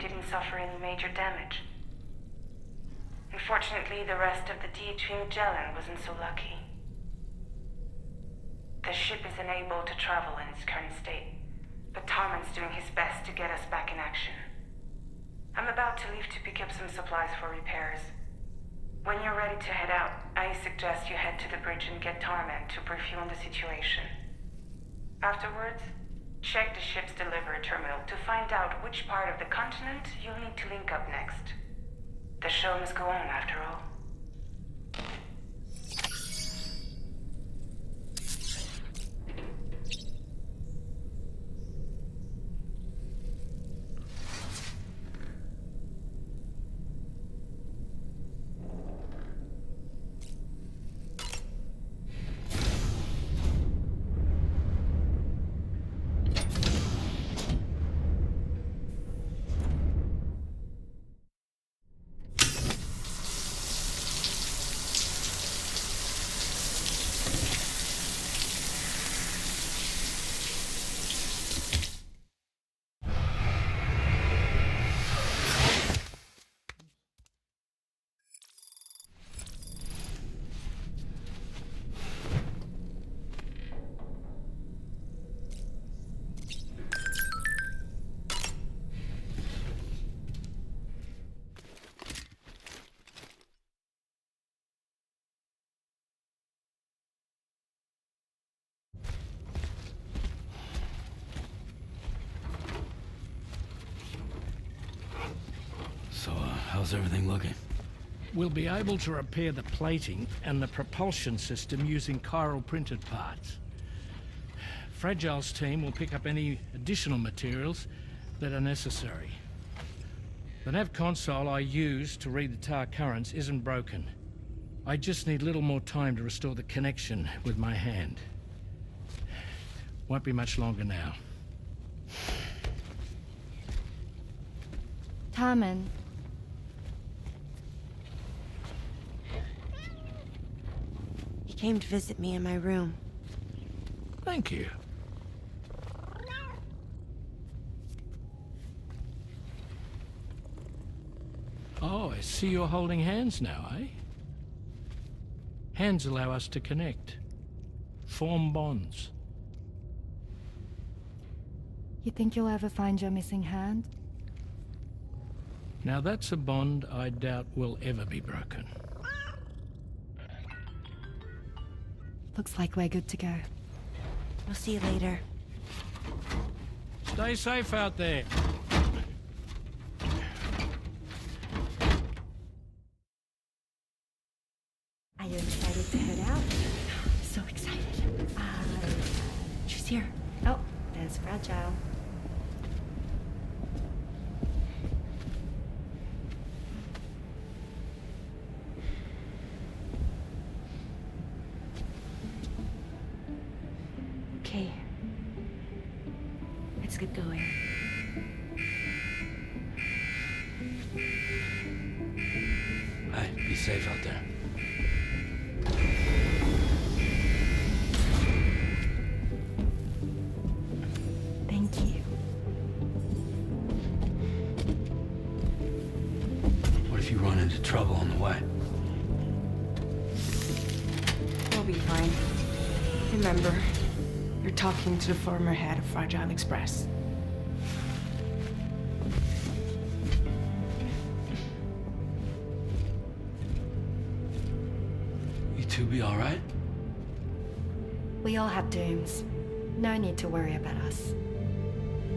didn't suffer any major damage. Unfortunately, the rest of the DHV Magellan wasn't so lucky. The ship is unable to travel in its current state, but Tarman's doing his best to get us back in action. I'm about to leave to pick up some supplies for repairs. When you're ready to head out, I suggest you head to the bridge and get Tarman to brief you on the situation. Afterwards, check the ship's delivery terminal to find out which part of the continent you'll need to link up next. The show must go on, after all. So, how's everything looking? We'll be able to repair the plating and the propulsion system using chiral printed parts. Fragile's team will pick up any additional materials that are necessary. The nav console I use to read the tar currents isn't broken. I just need a little more time to restore the connection with my hand. Won't be much longer now. Tarman. He came to visit me in my room. Thank you. Oh, I see you're holding hands now, eh? Hands allow us to connect. Form bonds. You think you'll ever find your missing hand? Now that's a bond I doubt will ever be broken. Looks like we're good to go. We'll see you later. Stay safe out there. Are you excited to head out? So excited. She's here. Oh, there's Fragile. Okay. Let's get going. Hey, be safe out there. Thank you. What if you run into trouble on the way? We'll be fine. Remember, you're talking to the former head of Fragile Express. You two be all right? We all have dooms. No need to worry about us.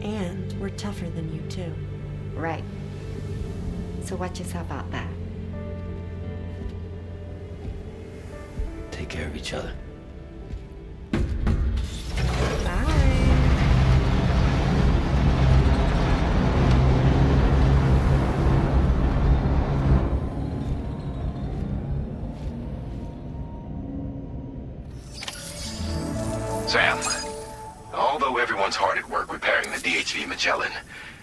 And we're tougher than you, too. Right. So watch yourself out there. Take care of each other. Sam, although everyone's hard at work repairing the DHV Magellan,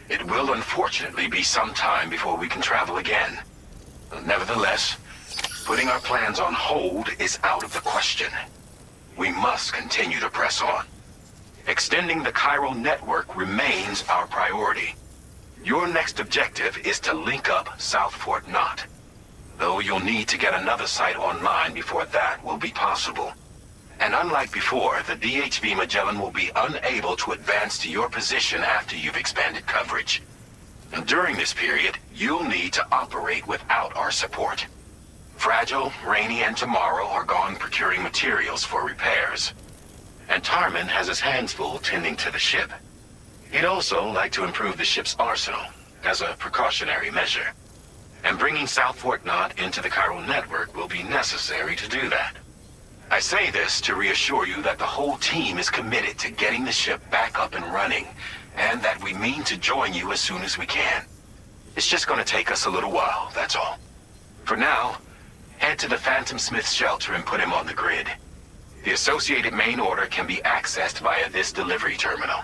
it will unfortunately be some time before we can travel again. Nevertheless, putting our plans on hold is out of the question. We must continue to press on. Extending the chiral network remains our priority. Your next objective is to link up South Fort Knot. Though you'll need to get another site online before that will be possible. And unlike before, the DHV Magellan will be unable to advance to your position after you've expanded coverage. And during this period, you'll need to operate without our support. Fragile, Rainy, and Tomorrow are gone procuring materials for repairs. And Tarman has his hands full tending to the ship. He'd also like to improve the ship's arsenal, as a precautionary measure. And bringing South Fort Knot into the chiral network will be necessary to do that. I say this to reassure you that the whole team is committed to getting the ship back up and running, and that we mean to join you as soon as we can. It's just gonna take us a little while, that's all. For now, head to the Phantom Smith shelter and put him on the grid. The associated main order can be accessed via this delivery terminal.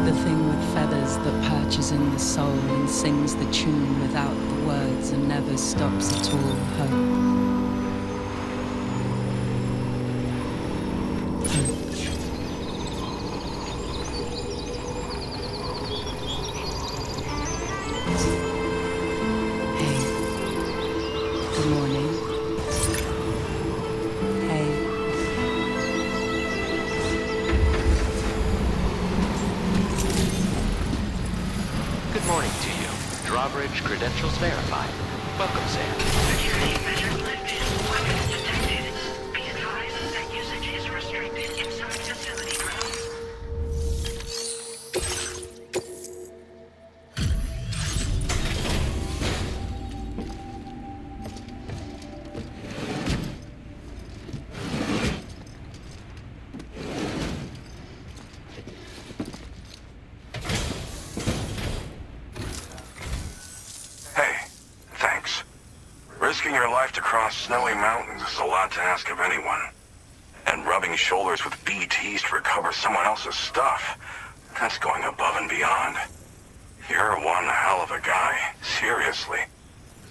the thing with feathers that perches in the soul and sings the tune without the words and never stops at all. Hope. Credentials verified. Welcome, Sam. Security measures lifted. Weapons detected. Be advised that usage is restricted inside facility grounds. Risking your life to cross snowy mountains is a lot to ask of anyone. And rubbing shoulders with BTs to recover someone else's stuff, that's going above and beyond. You're one hell of a guy, seriously.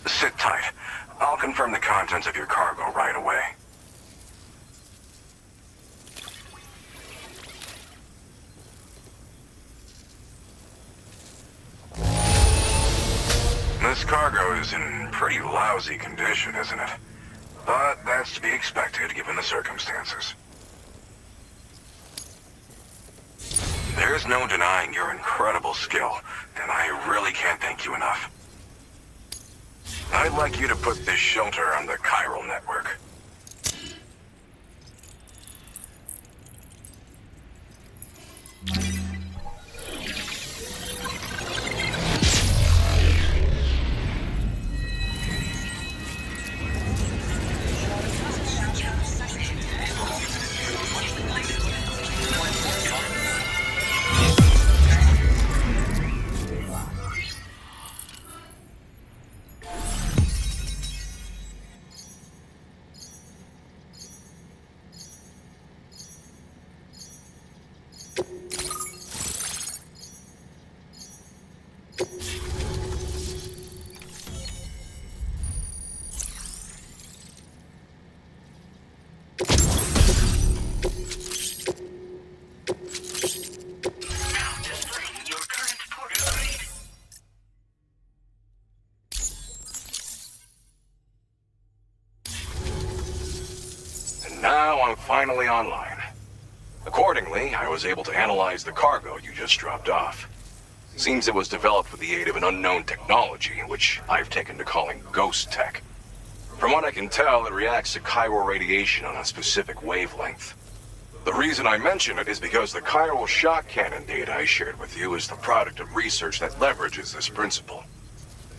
Sit tight. I'll confirm the contents of your cargo right away. This cargo is in pretty lousy condition, isn't it? But that's to be expected given the circumstances. There's no denying your incredible skill, and I really can't thank you enough. I'd like you to put this shelter on the chiral network. Now I'm finally online. Accordingly, I was able to analyze the cargo you just dropped off. Seems it was developed with the aid of an unknown technology, which I've taken to calling ghost tech. From what I can tell, it reacts to chiral radiation on a specific wavelength. The reason I mention it is because the chiral shock cannon data I shared with you is the product of research that leverages this principle.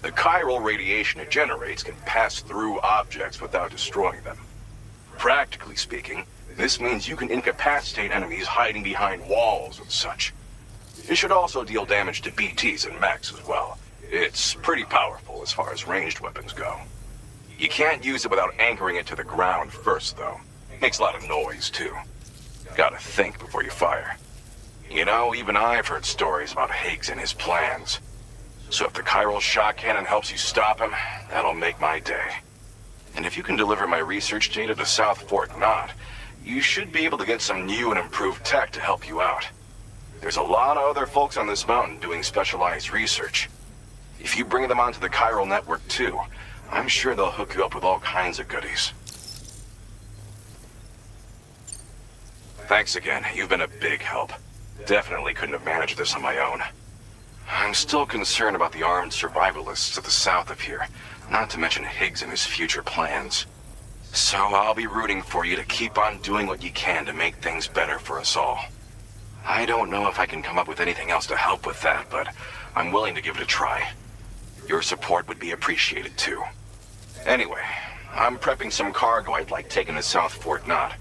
The chiral radiation it generates can pass through objects without destroying them. Practically speaking, this means you can incapacitate enemies hiding behind walls and such. It should also deal damage to BTs and mechs as well. It's pretty powerful as far as ranged weapons go. You can't use it without anchoring it to the ground first, though. Makes a lot of noise, too. Gotta think before you fire. You know, even I've heard stories about Higgs and his plans. So if the chiral shock cannon helps you stop him, that'll make my day. And if you can deliver my research data to South Fort Knott, you should be able to get some new and improved tech to help you out. There's a lot of other folks on this mountain doing specialized research. If you bring them onto the chiral network too, I'm sure they'll hook you up with all kinds of goodies. Thanks again. You've been a big help. Definitely couldn't have managed this on my own. I'm still concerned about the armed survivalists to the south of here, not to mention Higgs and his future plans. So I'll be rooting for you to keep on doing what you can to make things better for us all. I don't know if I can come up with anything else to help with that, but I'm willing to give it a try. Your support would be appreciated too. Anyway, I'm prepping some cargo I'd like taken to South Fort Knott.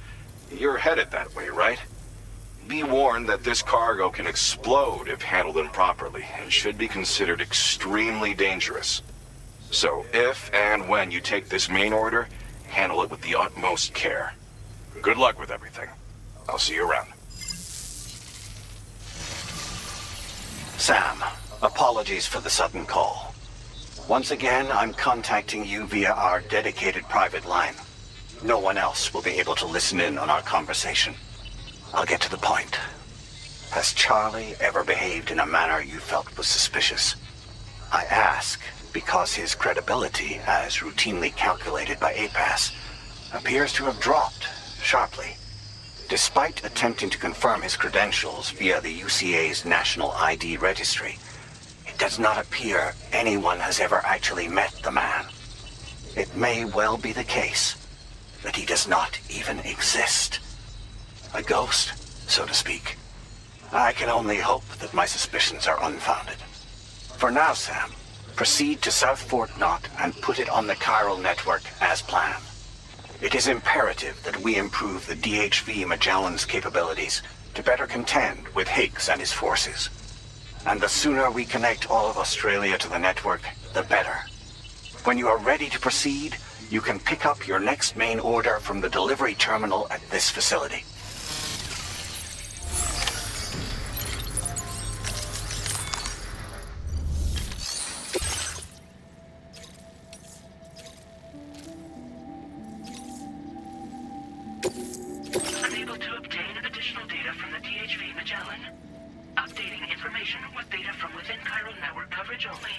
You're headed that way, right? Be warned that this cargo can explode if handled improperly, and should be considered extremely dangerous. So if and when you take this main order, handle it with the utmost care. Good luck with everything. I'll see you around. Sam, apologies for the sudden call. Once again, I'm contacting you via our dedicated private line. No one else will be able to listen in on our conversation. I'll get to the point. Has Charlie ever behaved in a manner you felt was suspicious? I ask because his credibility, as routinely calculated by APAS, appears to have dropped sharply. Despite attempting to confirm his credentials via the UCA's National ID Registry, it does not appear anyone has ever actually met the man. It may well be the case that he does not even exist. A ghost, so to speak. I can only hope that my suspicions are unfounded. For now, Sam, proceed to South Fort Knot and put it on the chiral network as planned. It is imperative that we improve the DHV Magellan's capabilities to better contend with Higgs and his forces. And the sooner we connect all of Australia to the network, the better. When you are ready to proceed, you can pick up your next main order from the delivery terminal at this facility. Unable to obtain additional data from the DHV Magellan. Updating information with data from within chiral network coverage only.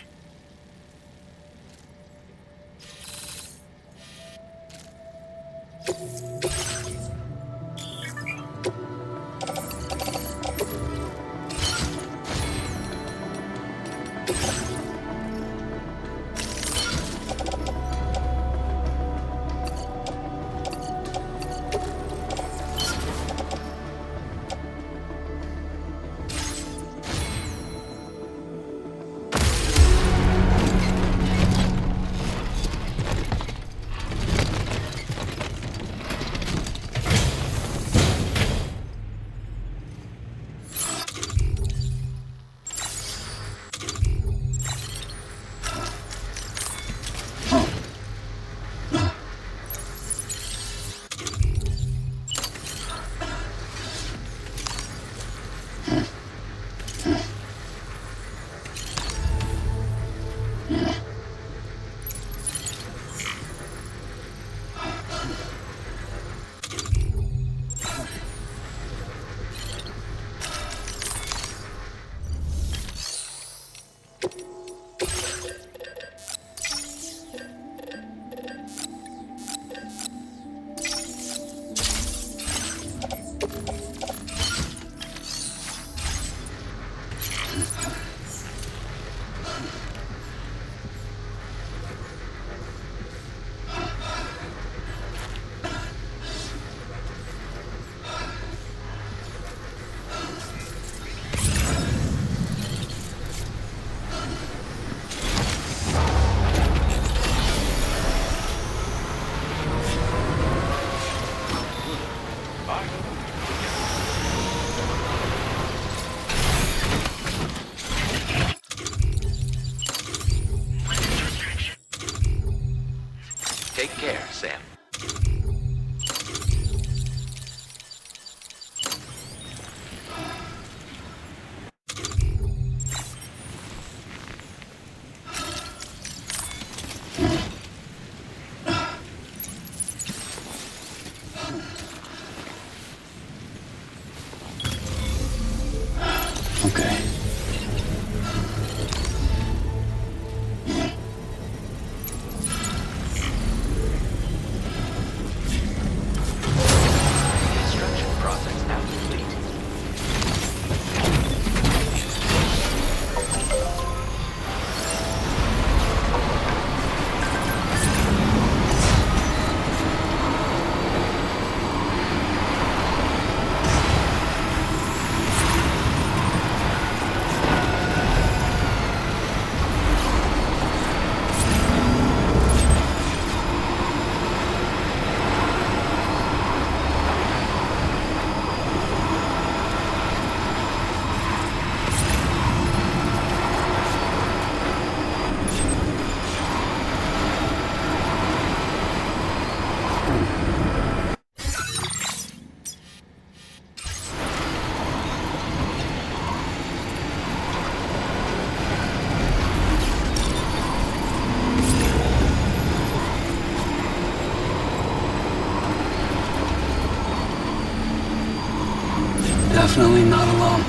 definitely not alone.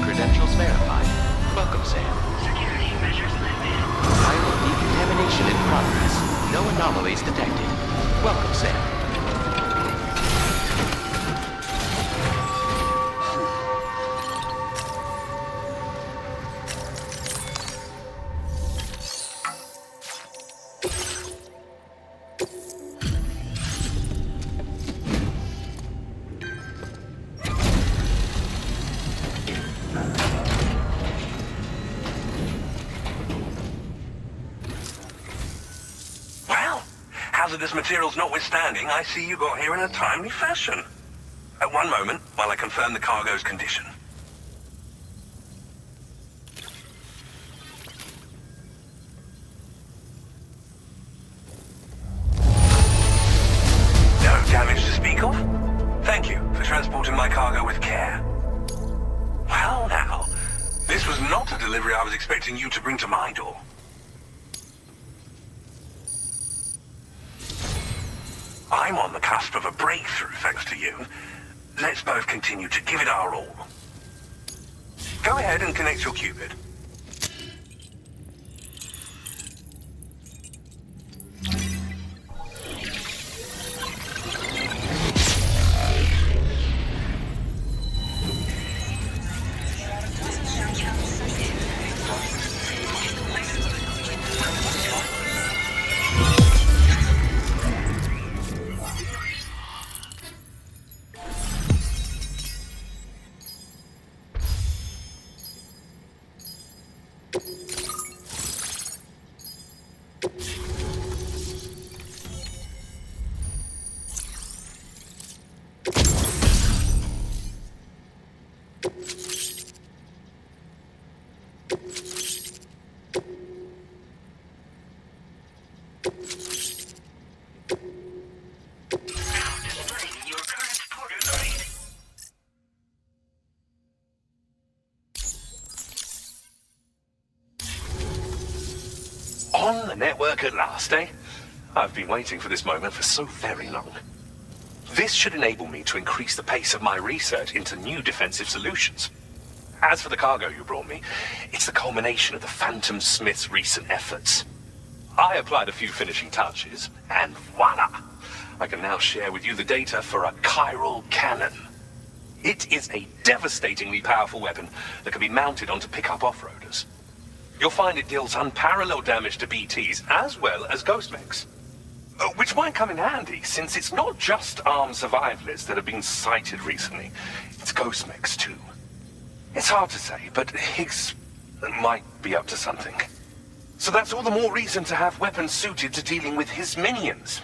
Credentials verified. Welcome, Sam. Security measures lifted. Viral decontamination in progress. No anomalies detected. Welcome, Sam. Hazardous materials notwithstanding, I see you got here in a timely fashion. At one moment, while I confirm the cargo's condition. No damage to speak of? Thank you for transporting my cargo with care. Well now, this was not a delivery I was expecting you to bring to my door. I'm on the cusp of a breakthrough, thanks to you. Let's both continue to give it our all. Go ahead and connect your Cupid. On the network at last, eh? I've been waiting for this moment for so very long. This should enable me to increase the pace of my research into new defensive solutions. As for the cargo you brought me, it's the culmination of the Phantom Smith's recent efforts. I applied a few finishing touches, and voila! I can now share with you the data for a chiral cannon. It is a devastatingly powerful weapon that can be mounted onto pickup off-roaders. You'll find it deals unparalleled damage to BTs as well as ghost mechs. Which might come in handy, since it's not just armed survivalists that have been sighted recently. It's ghost mechs too. It's hard to say, but Higgs might be up to something. So that's all the more reason to have weapons suited to dealing with his minions.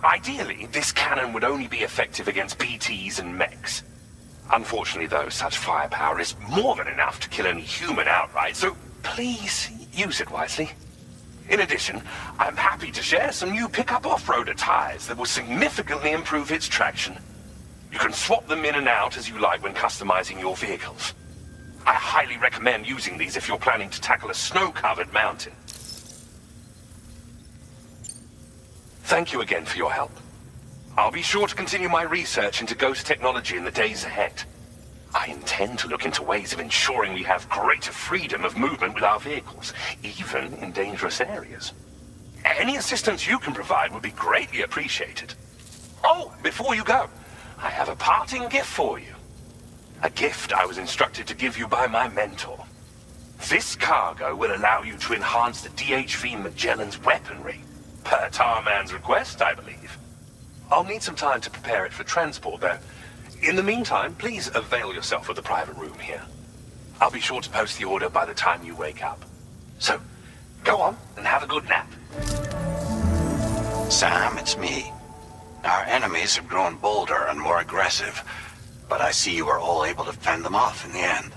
Ideally, this cannon would only be effective against BTs and mechs. Unfortunately, though, such firepower is more than enough to kill any human outright, so please use it wisely. In addition, I'm happy to share some new pickup off-roader tires that will significantly improve its traction. You can swap them in and out as you like when customizing your vehicles. I highly recommend using these if you're planning to tackle a snow-covered mountain. Thank you again for your help. I'll be sure to continue my research into ghost technology in the days ahead. I intend to look into ways of ensuring we have greater freedom of movement with our vehicles, even in dangerous areas. Any assistance you can provide would be greatly appreciated. Oh, before you go, I have a parting gift for you. A gift I was instructed to give you by my mentor. This cargo will allow you to enhance the DHV Magellan's weaponry, per Tarman's request, I believe. I'll need some time to prepare it for transport, though. In the meantime, please avail yourself of the private room here. I'll be sure to post the order by the time you wake up. So, go on and have a good nap. Sam, it's me. Our enemies have grown bolder and more aggressive, but I see you were all able to fend them off in the end.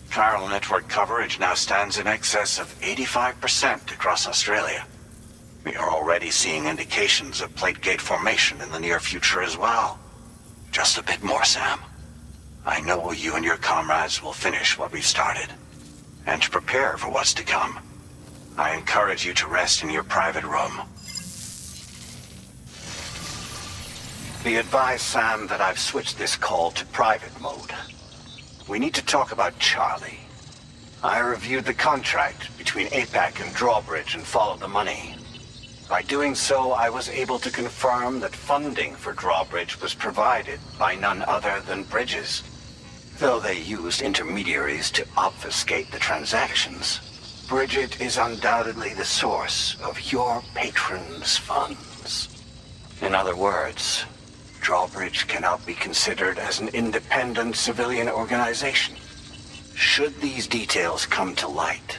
Chiral network coverage now stands in excess of 85% across Australia. We are already seeing indications of plate gate formation in the near future as well. Just a bit more, Sam. I know you and your comrades will finish what we've started. And to prepare for what's to come, I encourage you to rest in your private room. Be advised, Sam, that I've switched this call to private mode. We need to talk about Charlie. I reviewed the contract between APAC and Drawbridge and followed the money. By doing so, I was able to confirm that funding for Drawbridge was provided by none other than Bridges. Though they used intermediaries to obfuscate the transactions, Bridget is undoubtedly the source of your patron's funds. In other words, Drawbridge cannot be considered as an independent civilian organization. Should these details come to light,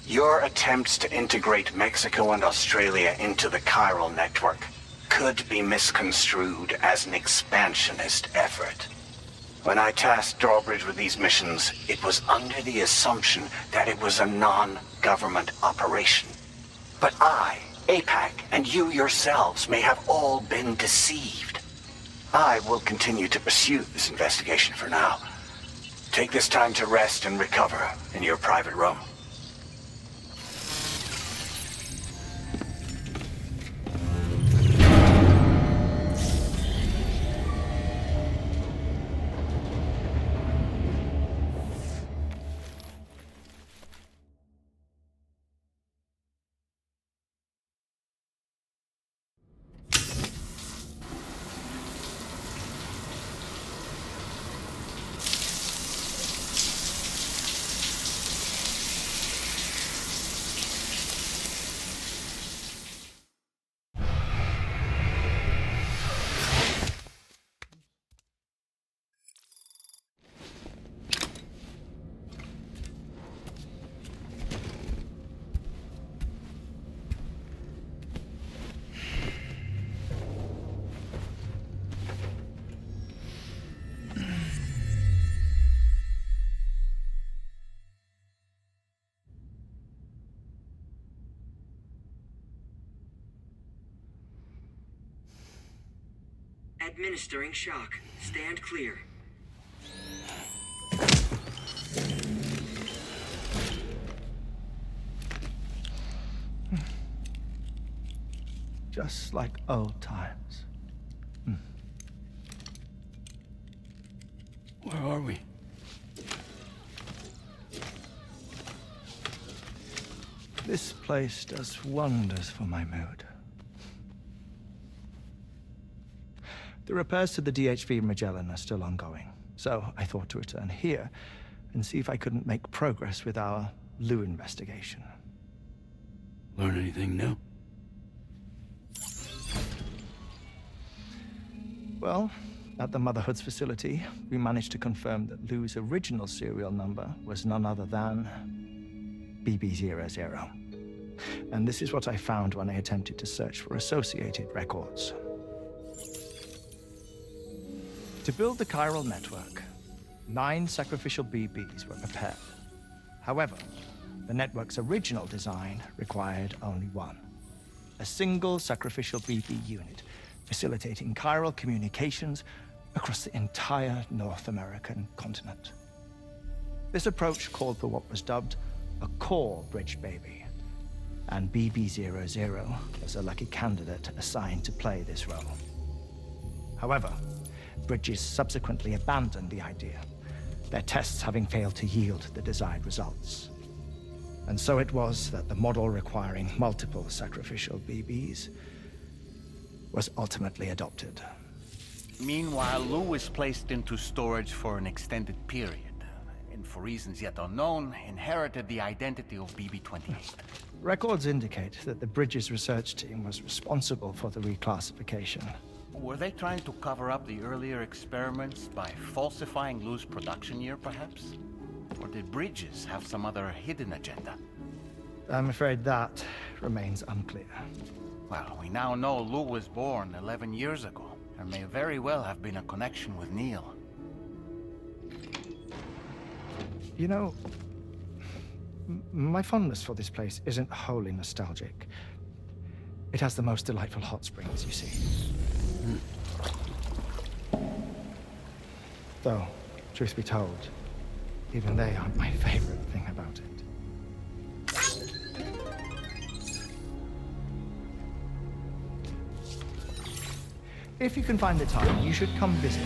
your attempts to integrate Mexico and Australia into the chiral network could be misconstrued as an expansionist effort. When I tasked Drawbridge with these missions, it was under the assumption that it was a non-government operation. But I, APAC, and you yourselves may have all been deceived. I will continue to pursue this investigation for now. Take this time to rest and recover in your private room. Administering shock. Stand clear. Just like old times. Where are we? This place does wonders for my mood. The repairs to the DHV Magellan are still ongoing, so I thought to return here and see if I couldn't make progress with our Lou investigation. Learn anything new? Well, at the Motherhood's facility, we managed to confirm that Lou's original serial number was none other than BB00. And this is what I found when I attempted to search for associated records. To build the chiral network, 9 sacrificial BBs were prepared. However, the network's original design required only 1. A single sacrificial BB unit, facilitating chiral communications across the entire North American continent. This approach called for what was dubbed a core bridge baby, and BB00 was a lucky candidate assigned to play this role. However, Bridges subsequently abandoned the idea, their tests having failed to yield the desired results. And so it was that the model requiring multiple sacrificial BBs was ultimately adopted. Meanwhile, Lou was placed into storage for an extended period, and for reasons yet unknown, inherited the identity of BB-28. Records indicate that the Bridges research team was responsible for the reclassification. Were they trying to cover up the earlier experiments by falsifying Lou's production year, perhaps? Or did Bridges have some other hidden agenda? I'm afraid that remains unclear. Well, we now know Lou was born 11 years ago. There may very well have been a connection with Neil. You know, my fondness for this place isn't wholly nostalgic. It has the most delightful hot springs, you see. Though, truth be told, even they aren't my favorite thing about it. If you can find the time, you should come visit.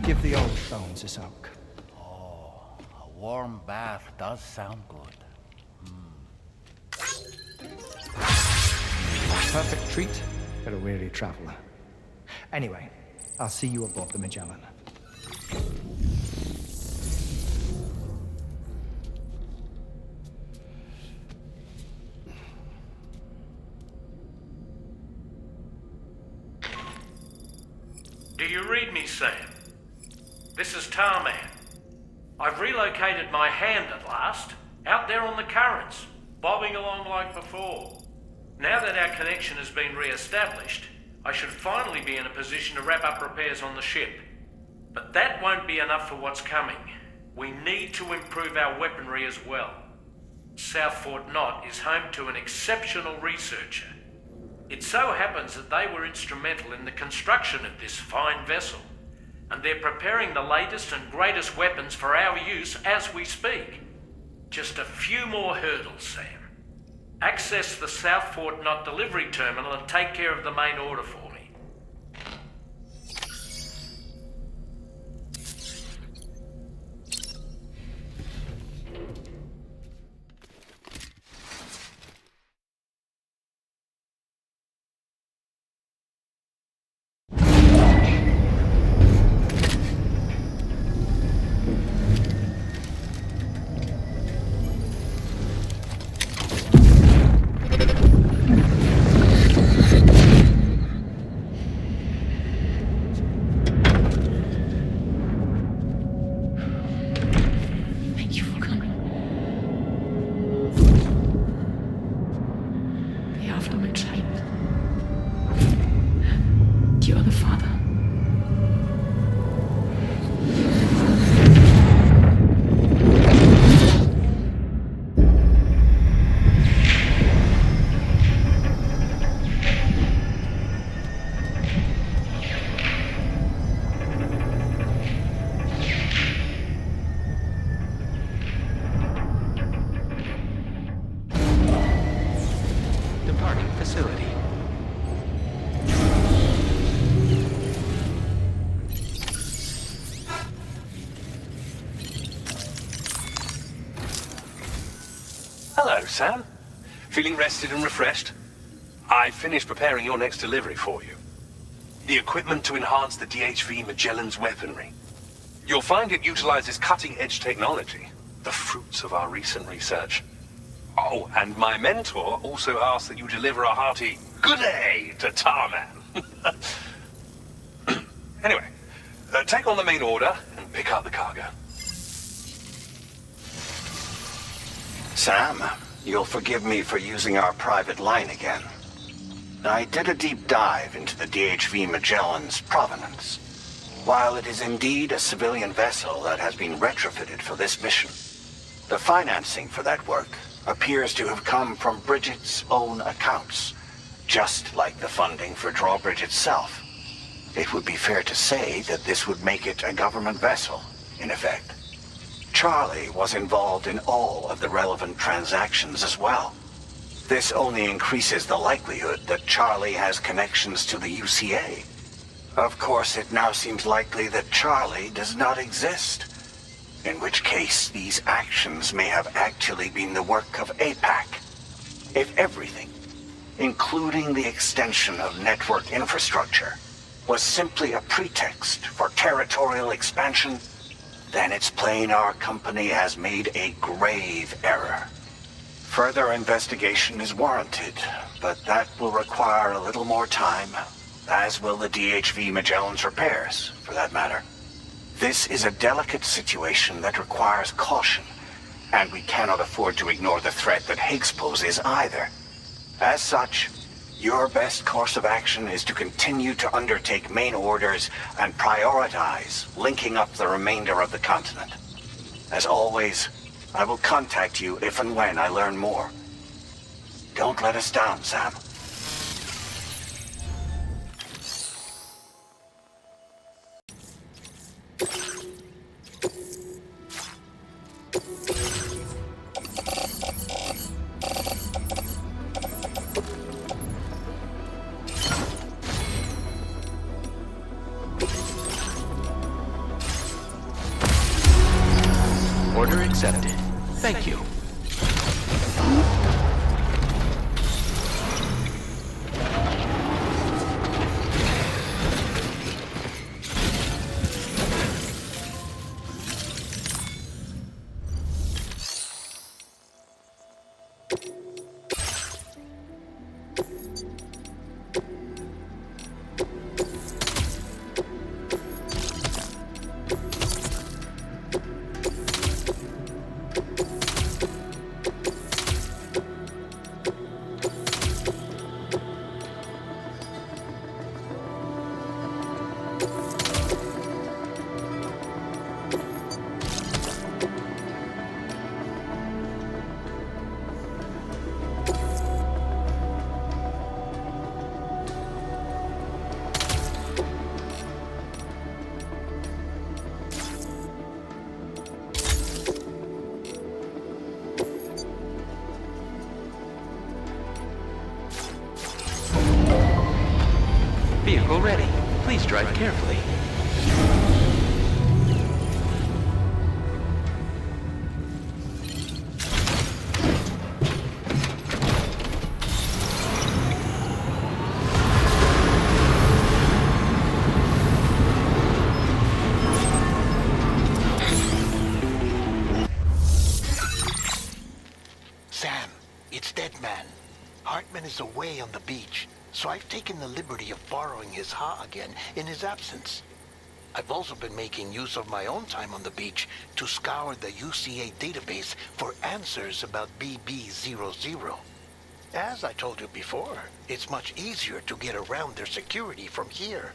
Give the old bones a soak. Oh, a warm bath does sound good. Perfect treat for a weary traveler. Anyway, I'll see you aboard the Magellan. Do you read me, Sam? This is Tarman. I've relocated my hand at last, out there on the currents, bobbing along like before. Now that our connection has been re-established, I should finally be in a position to wrap up repairs on the ship. But that won't be enough for what's coming. We need to improve our weaponry as well. South Fort Knott is home to an exceptional researcher. It so happens that they were instrumental in the construction of this fine vessel, and they're preparing the latest and greatest weapons for our use as we speak. Just a few more hurdles, Sam. Access the South Fort Knott delivery terminal and take care of the main order for me. Hello, Sam. Feeling rested and refreshed? I finished preparing your next delivery for you. The equipment to enhance the DHV Magellan's weaponry. You'll find it utilizes cutting-edge technology, the fruits of our recent research. Oh, and my mentor also asked that you deliver a hearty good day to Tarman. Anyway, take on the main order and pick up the cargo. Sam, you'll forgive me for using our private line again. I did a deep dive into the DHV Magellan's provenance. While it is indeed a civilian vessel that has been retrofitted for this mission, the financing for that work appears to have come from Bridget's own accounts, just like the funding for Drawbridge itself. It would be fair to say that this would make it a government vessel, in effect. Charlie was involved in all of the relevant transactions as well. This only increases the likelihood that Charlie has connections to the UCA. Of course, it now seems likely that Charlie does not exist, in which case these actions may have actually been the work of APAC. If everything, including the extension of network infrastructure, was simply a pretext for territorial expansion, then it's plain our company has made a grave error. Further investigation is warranted, but that will require a little more time, as will the DHV Magellan's repairs, for that matter. This is a delicate situation that requires caution, and we cannot afford to ignore the threat that Higgs poses either. As such, your best course of action is to continue to undertake main orders and prioritize linking up the remainder of the continent. As always, I will contact you if and when I learn more. Don't let us down, Sam. Order accepted. Thank you. Vehicle ready. Please drive carefully. Sam, it's Deadman. Hartman is away on the beach, so I've taken the liberty of borrowing his Ha again in his absence. I've also been making use of my own time on the beach to scour the UCA database for answers about BB-00. As I told you before, it's much easier to get around their security from here.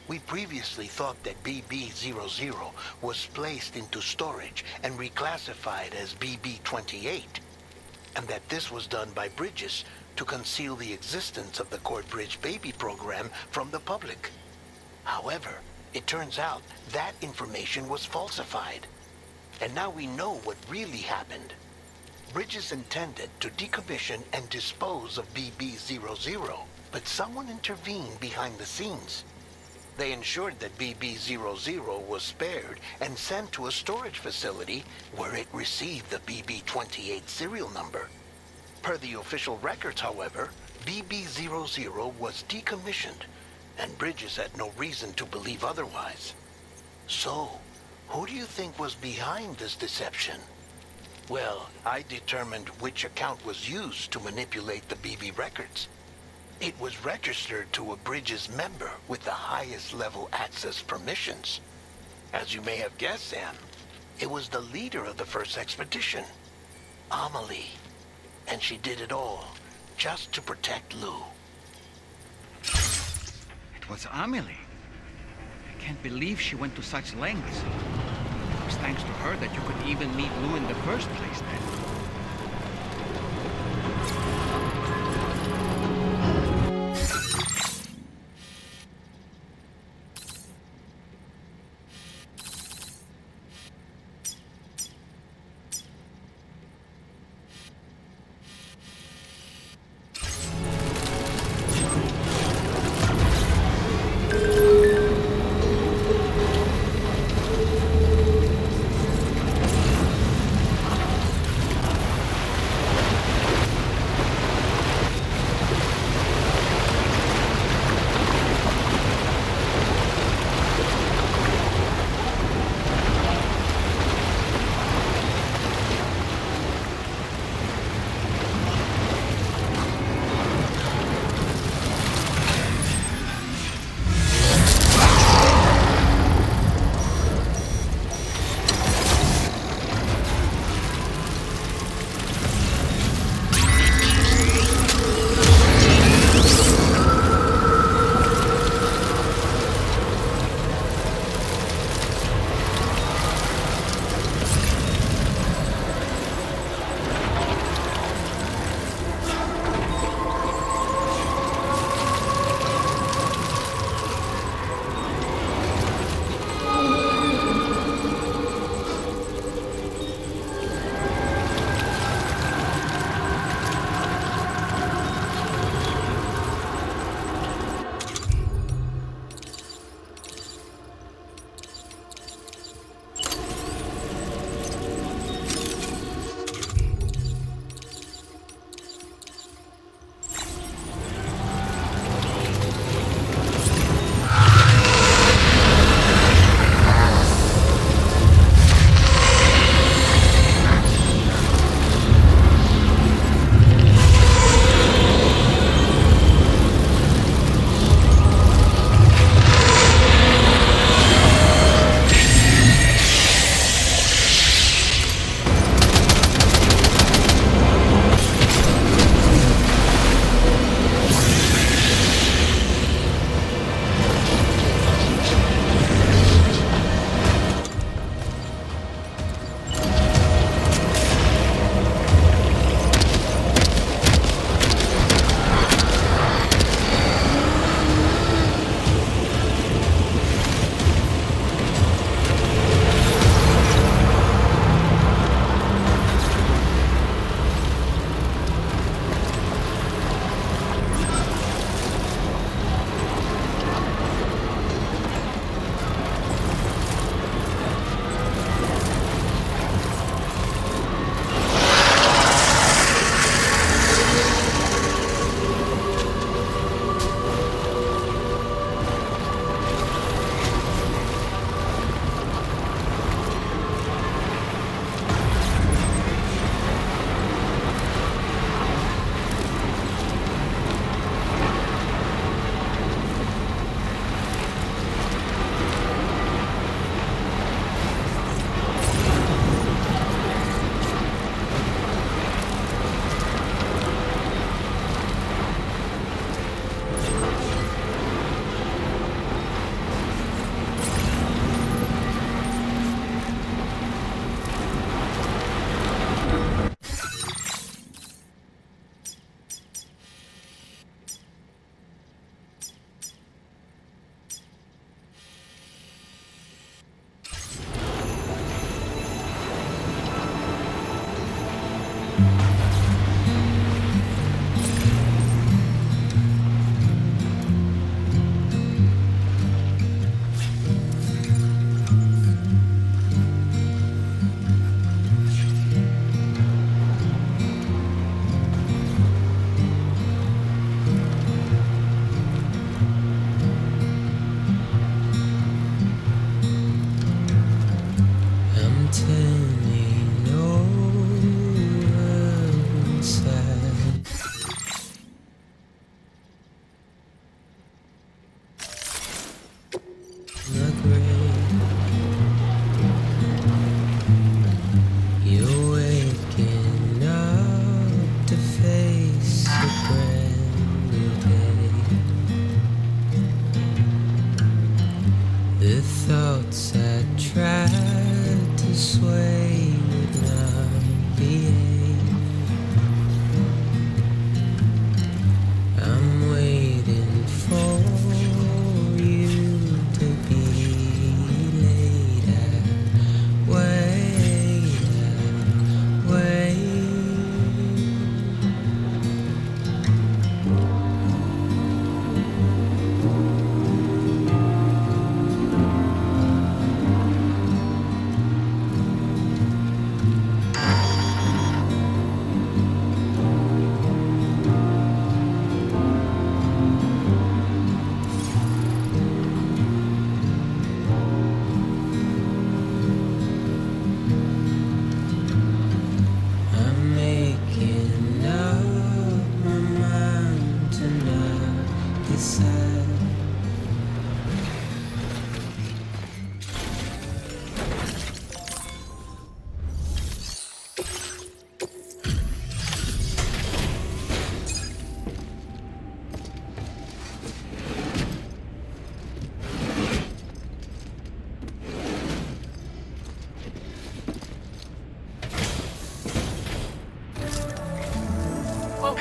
We previously thought that BB-00 was placed into storage and reclassified as BB-28, and that this was done by Bridges to conceal the existence of the Corbridge baby program from the public. However, it turns out that information was falsified. And now we know what really happened. Bridges intended to decommission and dispose of BB-00, but someone intervened behind the scenes. They ensured that BB-00 was spared and sent to a storage facility where it received the BB-28 serial number. Per the official records, however, BB-00 was decommissioned, and Bridges had no reason to believe otherwise. So, who do you think was behind this deception? Well, I determined which account was used to manipulate the BB records. It was registered to a Bridges member with the highest level access permissions. As you may have guessed, Sam, it was the leader of the first expedition, Amelie. And she did it all just to protect Lou. It was Amelie. I can't believe she went to such lengths. It was thanks to her that you could even meet Lou in the first place then.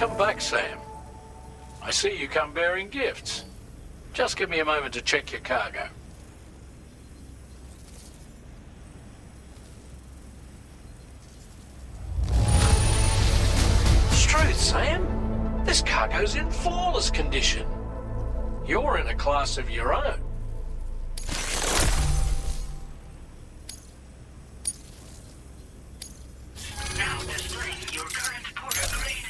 Welcome back, Sam. I see you come bearing gifts. Just give me a moment to check your cargo. Truth, Sam. This cargo's in flawless condition. You're in a class of your own. Now displaying your current porter grade.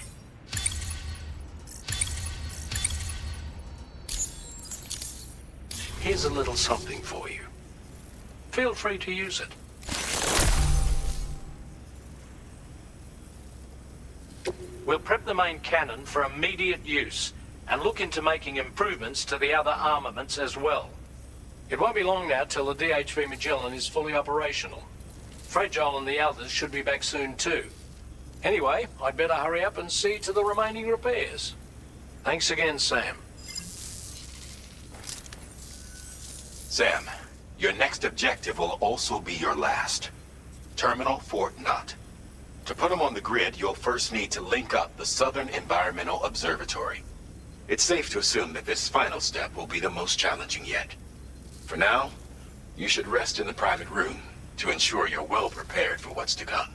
Here's a little something for you. Feel free to use it. We'll prep the main cannon for immediate use and look into making improvements to the other armaments as well. It won't be long now till the DHV Magellan is fully operational. Fragile and the others should be back soon too. Anyway, I'd better hurry up and see to the remaining repairs. Thanks again, Sam. Sam, your next objective will also be your last. Terminal Fort Knott. To put them on the grid, you'll first need to link up the Southern Environmental Observatory. It's safe to assume that this final step will be the most challenging yet. For now, you should rest in the private room to ensure you're well prepared for what's to come.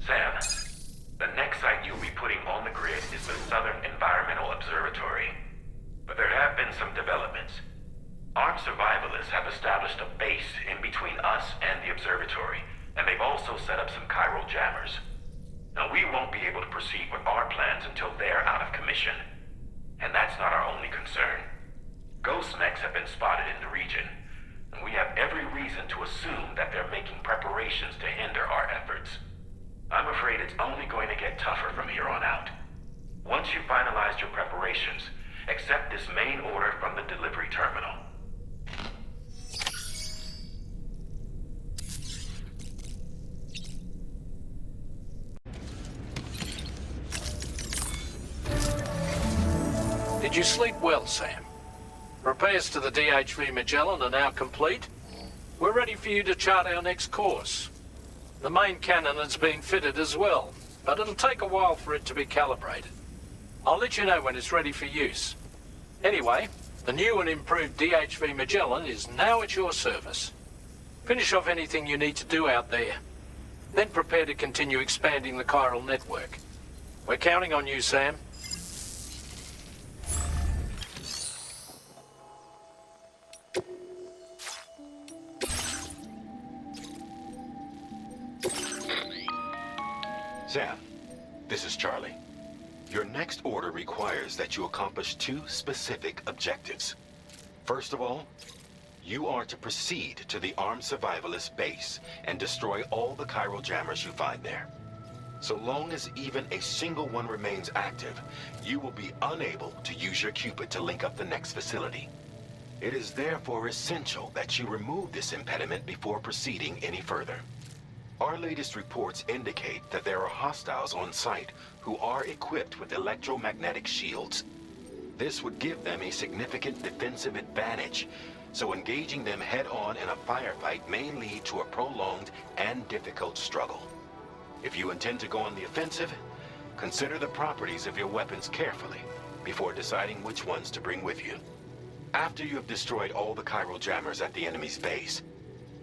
Sam, the next site you'll be putting on the grid is the Southern Environmental Observatory. But there have been some developments. Armed survivalists have established a base in between us and the observatory, and they've also set up some chiral jammers. Now, we won't be able to proceed with our plans until they're out of commission. And that's not our only concern. Ghost mechs have been spotted in the region, and we have every reason to assume that they're making preparations to hinder our efforts. I'm afraid it's only going to get tougher from here on out. Once you've finalized your preparations, accept this main order from the delivery terminal. Did you sleep well, Sam? Repairs to the DHV Magellan are now complete. We're ready for you to chart our next course. The main cannon is being fitted as well, but it'll take a while for it to be calibrated. I'll let you know when it's ready for use. Anyway, the new and improved DHV Magellan is now at your service. Finish off anything you need to do out there. Then prepare to continue expanding the chiral network. We're counting on you, Sam. Sam, this is Charlie. Your next order requires that you accomplish two specific objectives. First of all, you are to proceed to the armed survivalist base and destroy all the chiral jammers you find there. So long as even a single one remains active, you will be unable to use your Cupid to link up the next facility. It is therefore essential that you remove this impediment before proceeding any further. Our latest reports indicate that there are hostiles on site who are equipped with electromagnetic shields. This would give them a significant defensive advantage, so engaging them head-on in a firefight may lead to a prolonged and difficult struggle. If you intend to go on the offensive, consider the properties of your weapons carefully before deciding which ones to bring with you. After you have destroyed all the chiral jammers at the enemy's base,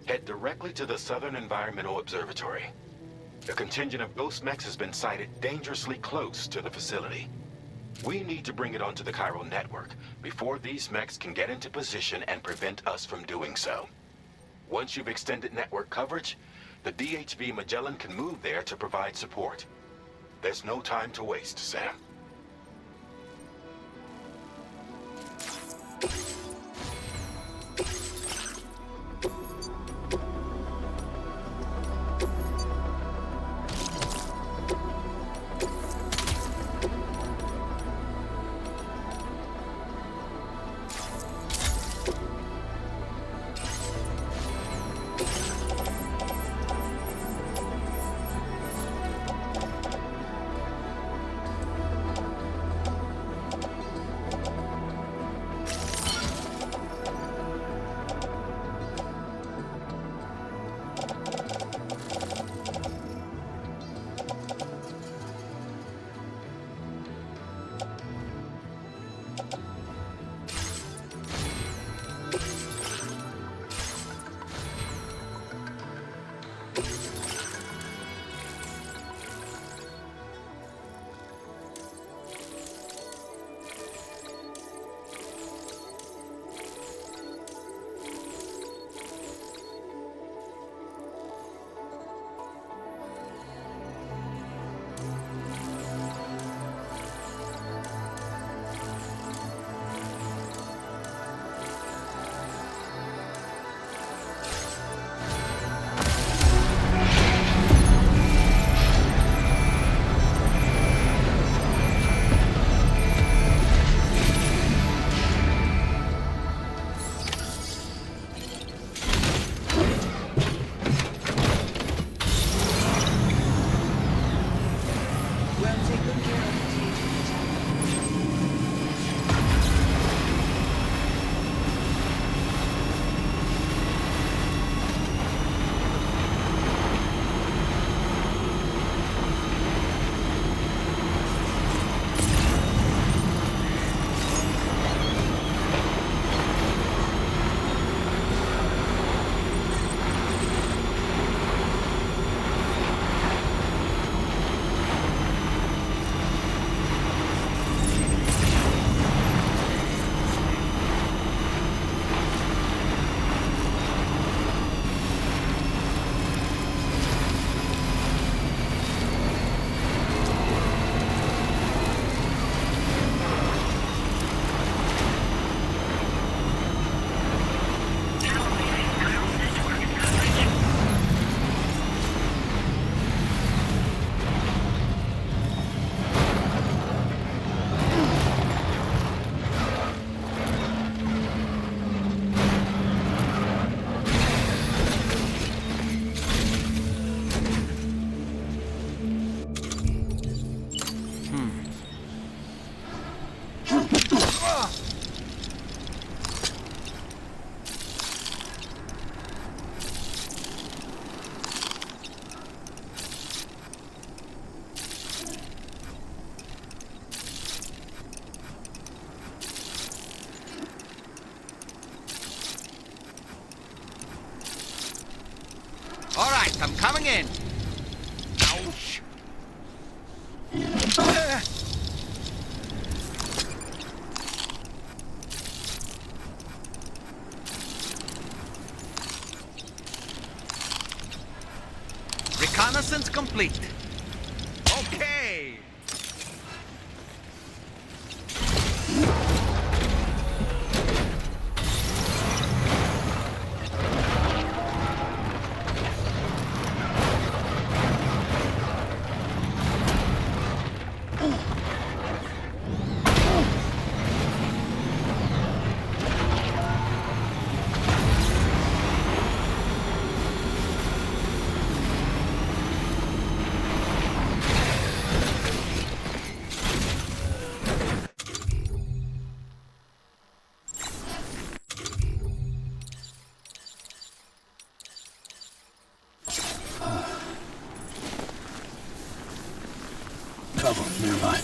head directly to the Southern Environmental Observatory. A contingent of ghost mechs has been sighted dangerously close to the facility. We need to bring it onto the chiral network before these mechs can get into position and prevent us from doing so. Once you've extended network coverage, the DHV Magellan can move there to provide support. There's no time to waste, Sam. All right, I'm coming in. Ouch. Reconnaissance complete. Okay. of them nearby.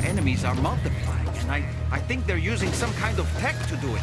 Enemies are multiplying, and I think they're using some kind of tech to do it.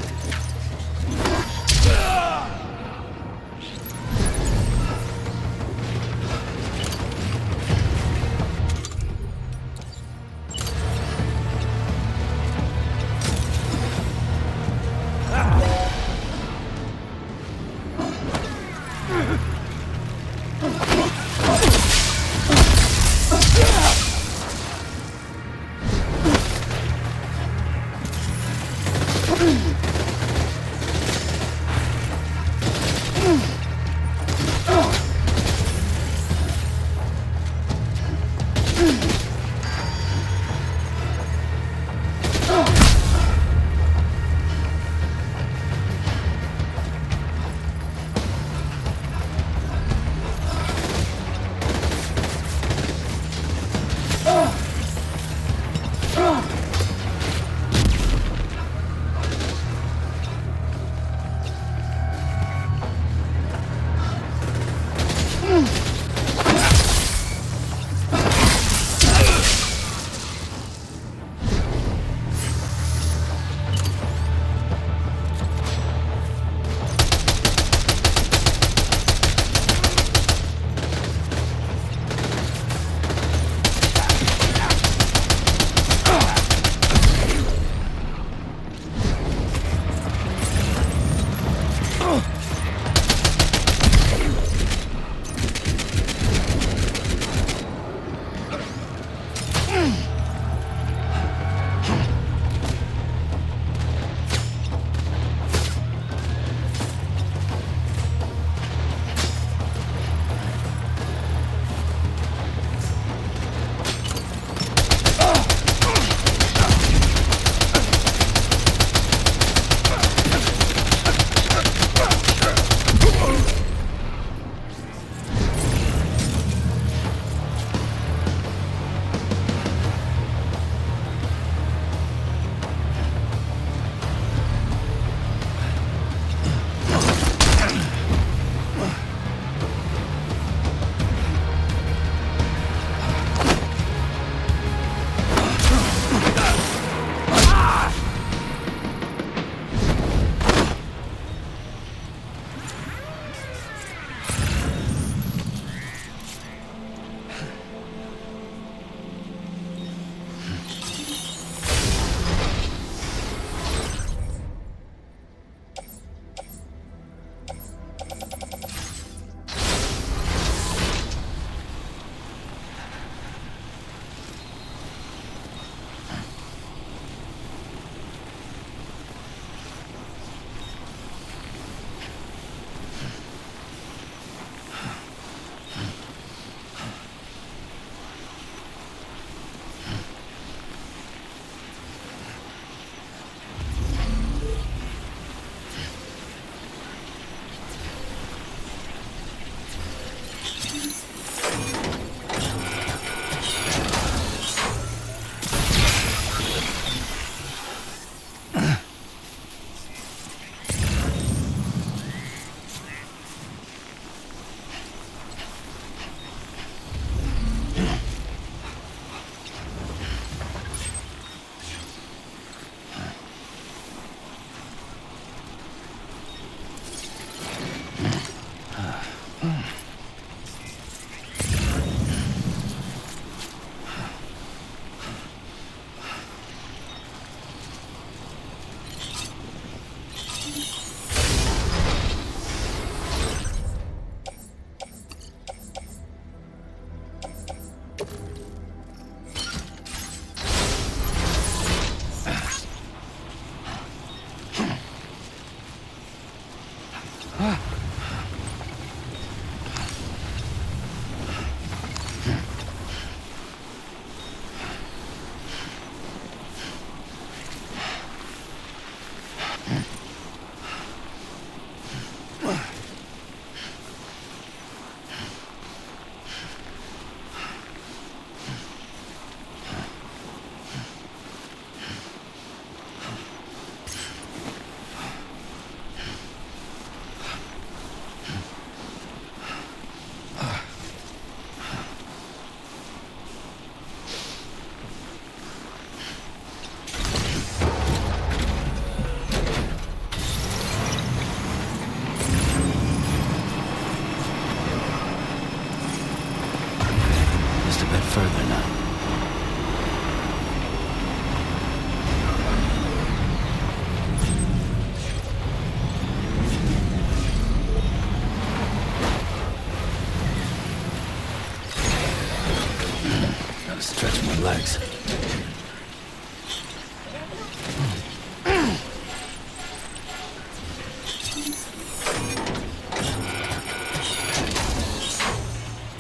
Gotta stretch my legs.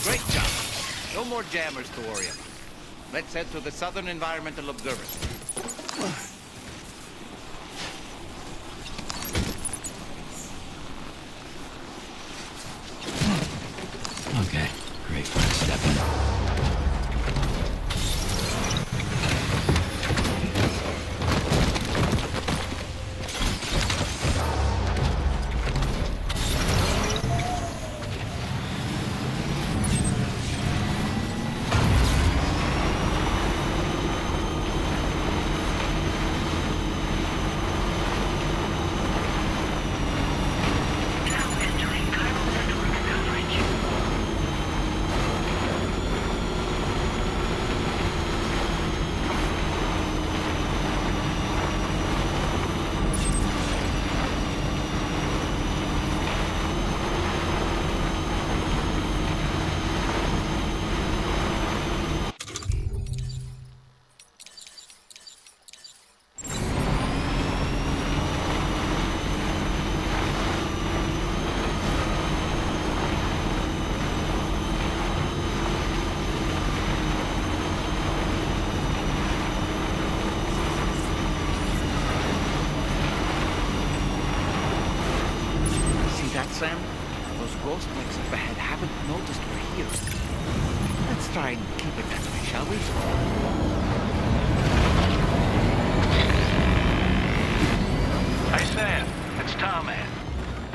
Great job. No more jammers to worry about. Let's head to the Southern Environmental Observatory. Okay, great. Step in. Sam, those ghost mechs up ahead haven't noticed we're here. Let's try and keep it that way, shall we? Hey Sam, it's Tarman.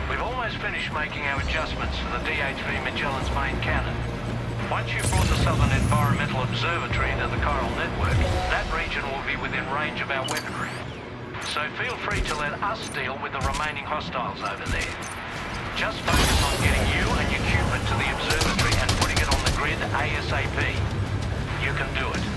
We've almost finished making our adjustments to the DHV Magellan's main cannon. Once you've brought the Southern Environmental Observatory to the chiral network, that region will be within range of our weaponry. So feel free to let us deal with the remaining hostiles over there. Just focus on getting you and your Cupid to the observatory and putting it on the grid ASAP. You can do it.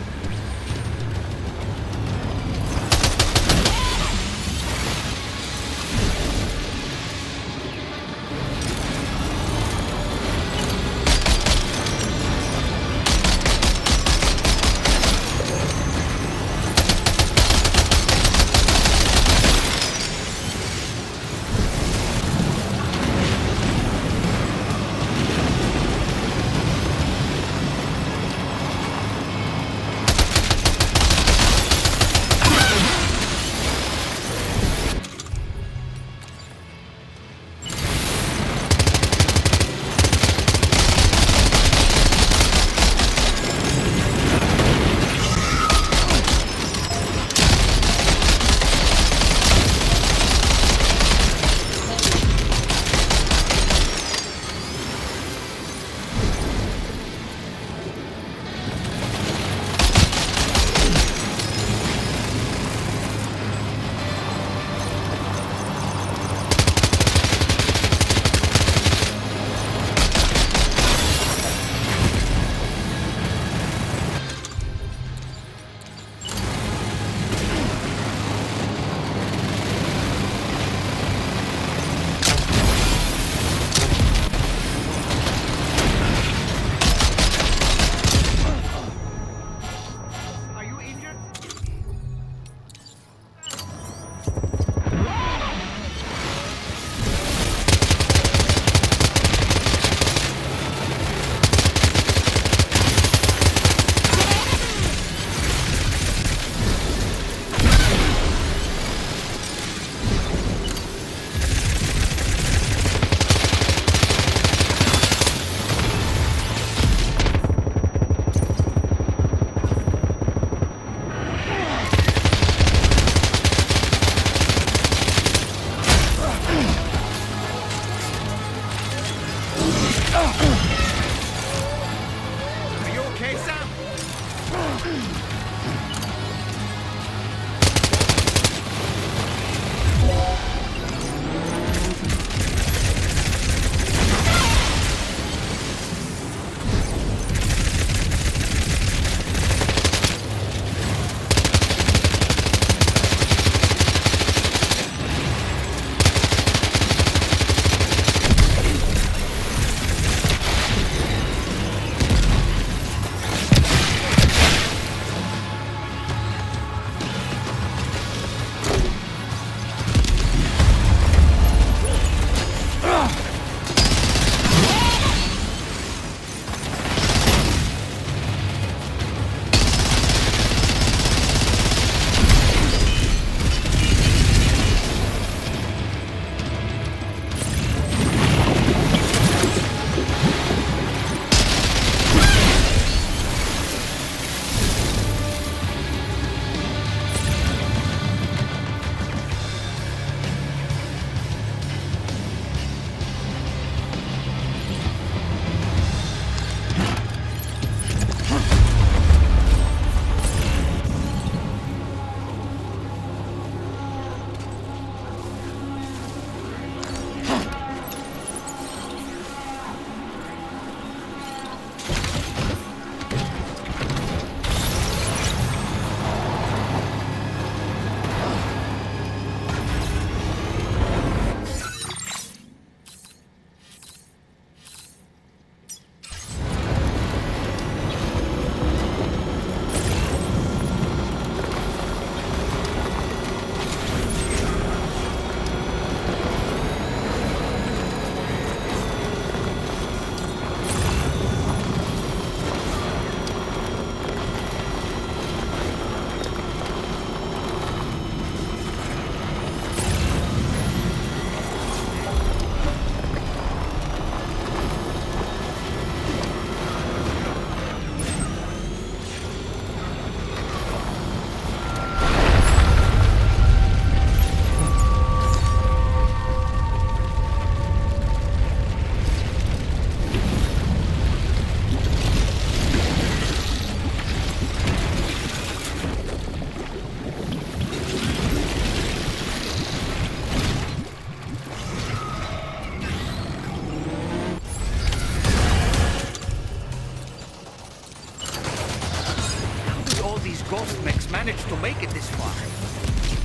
managed to make it this far.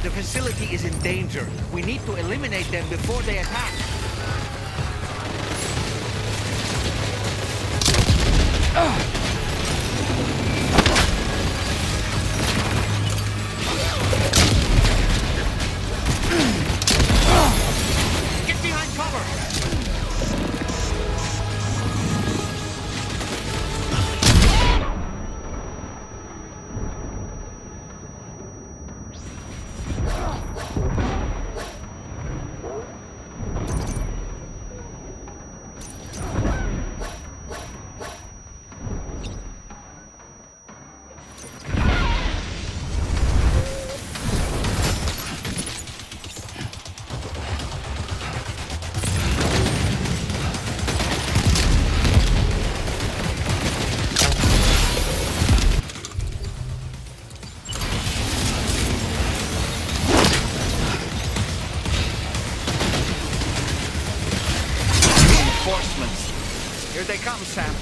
The facility is in danger. We need to eliminate them before they attack. Get behind cover! Reinforcements. Here they come, Sam.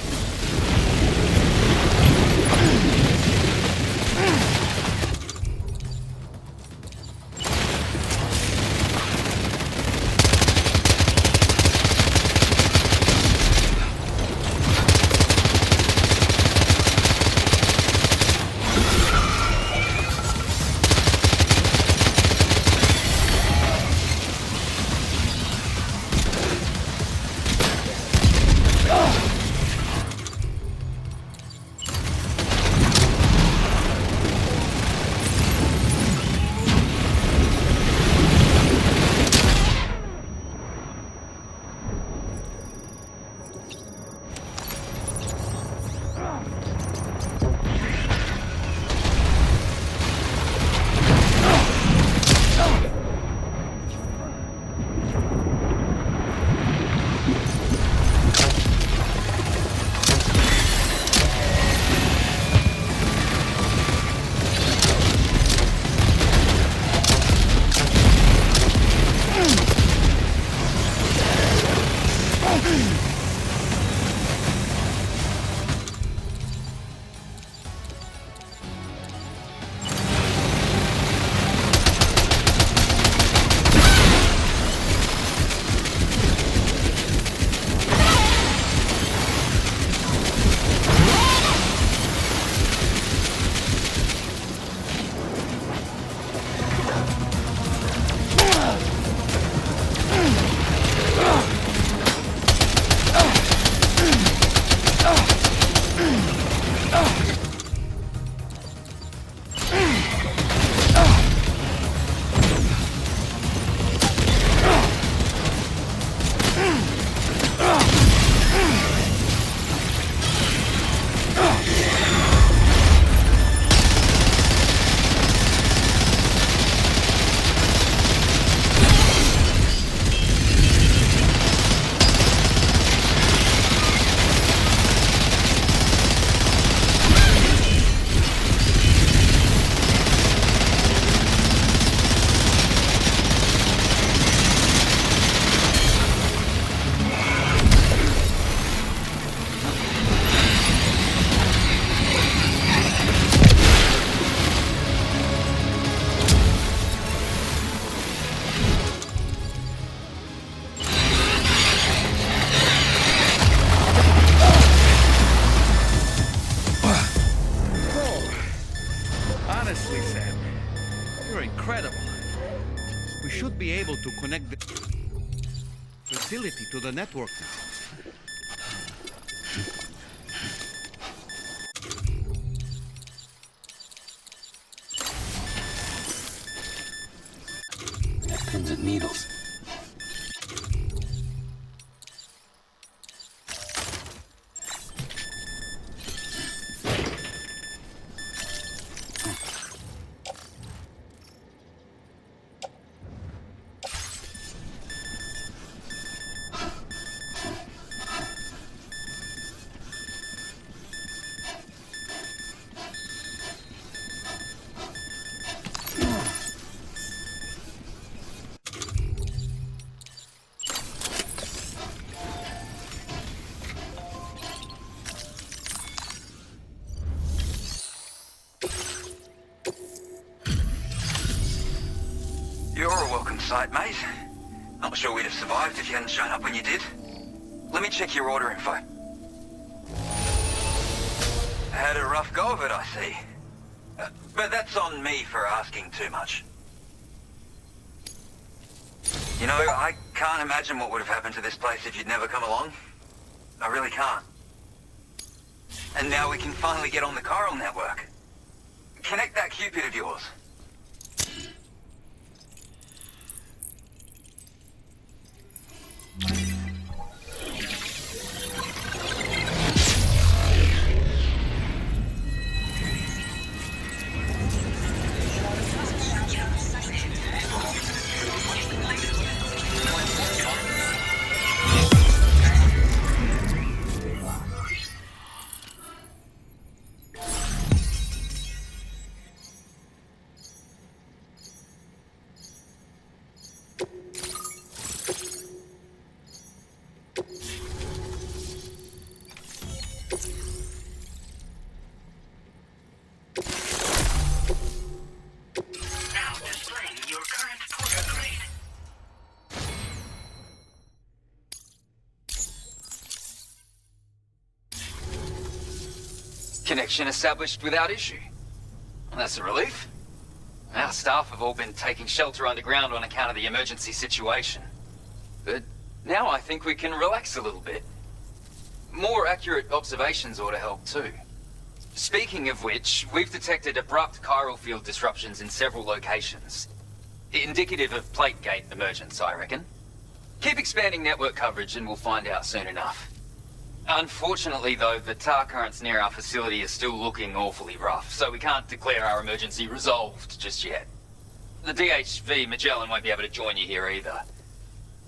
Honestly, Sam, you're incredible. We should be able to connect the facility to the network now. Pins and needles. sight, mate. Not sure we'd have survived if you hadn't shown up when you did. Let me check your order info. Had a rough go of it, I see. But that's on me for asking too much. You know, I can't imagine what would have happened to this place if you'd never come along. I really can't. And now we can finally get on the Chiral network. Connect that Cupid of yours. Connection established without issue. Well, that's a relief. Our staff have all been taking shelter underground on account of the emergency situation. But now I think we can relax a little bit. More accurate observations ought to help too. Speaking of which, we've detected abrupt chiral field disruptions in several locations. Indicative of plate gate emergence, I reckon. Keep expanding network coverage and we'll find out soon enough. Unfortunately, though, the tar currents near our facility are still looking awfully rough, so we can't declare our emergency resolved just yet. The DHV Magellan won't be able to join you here either.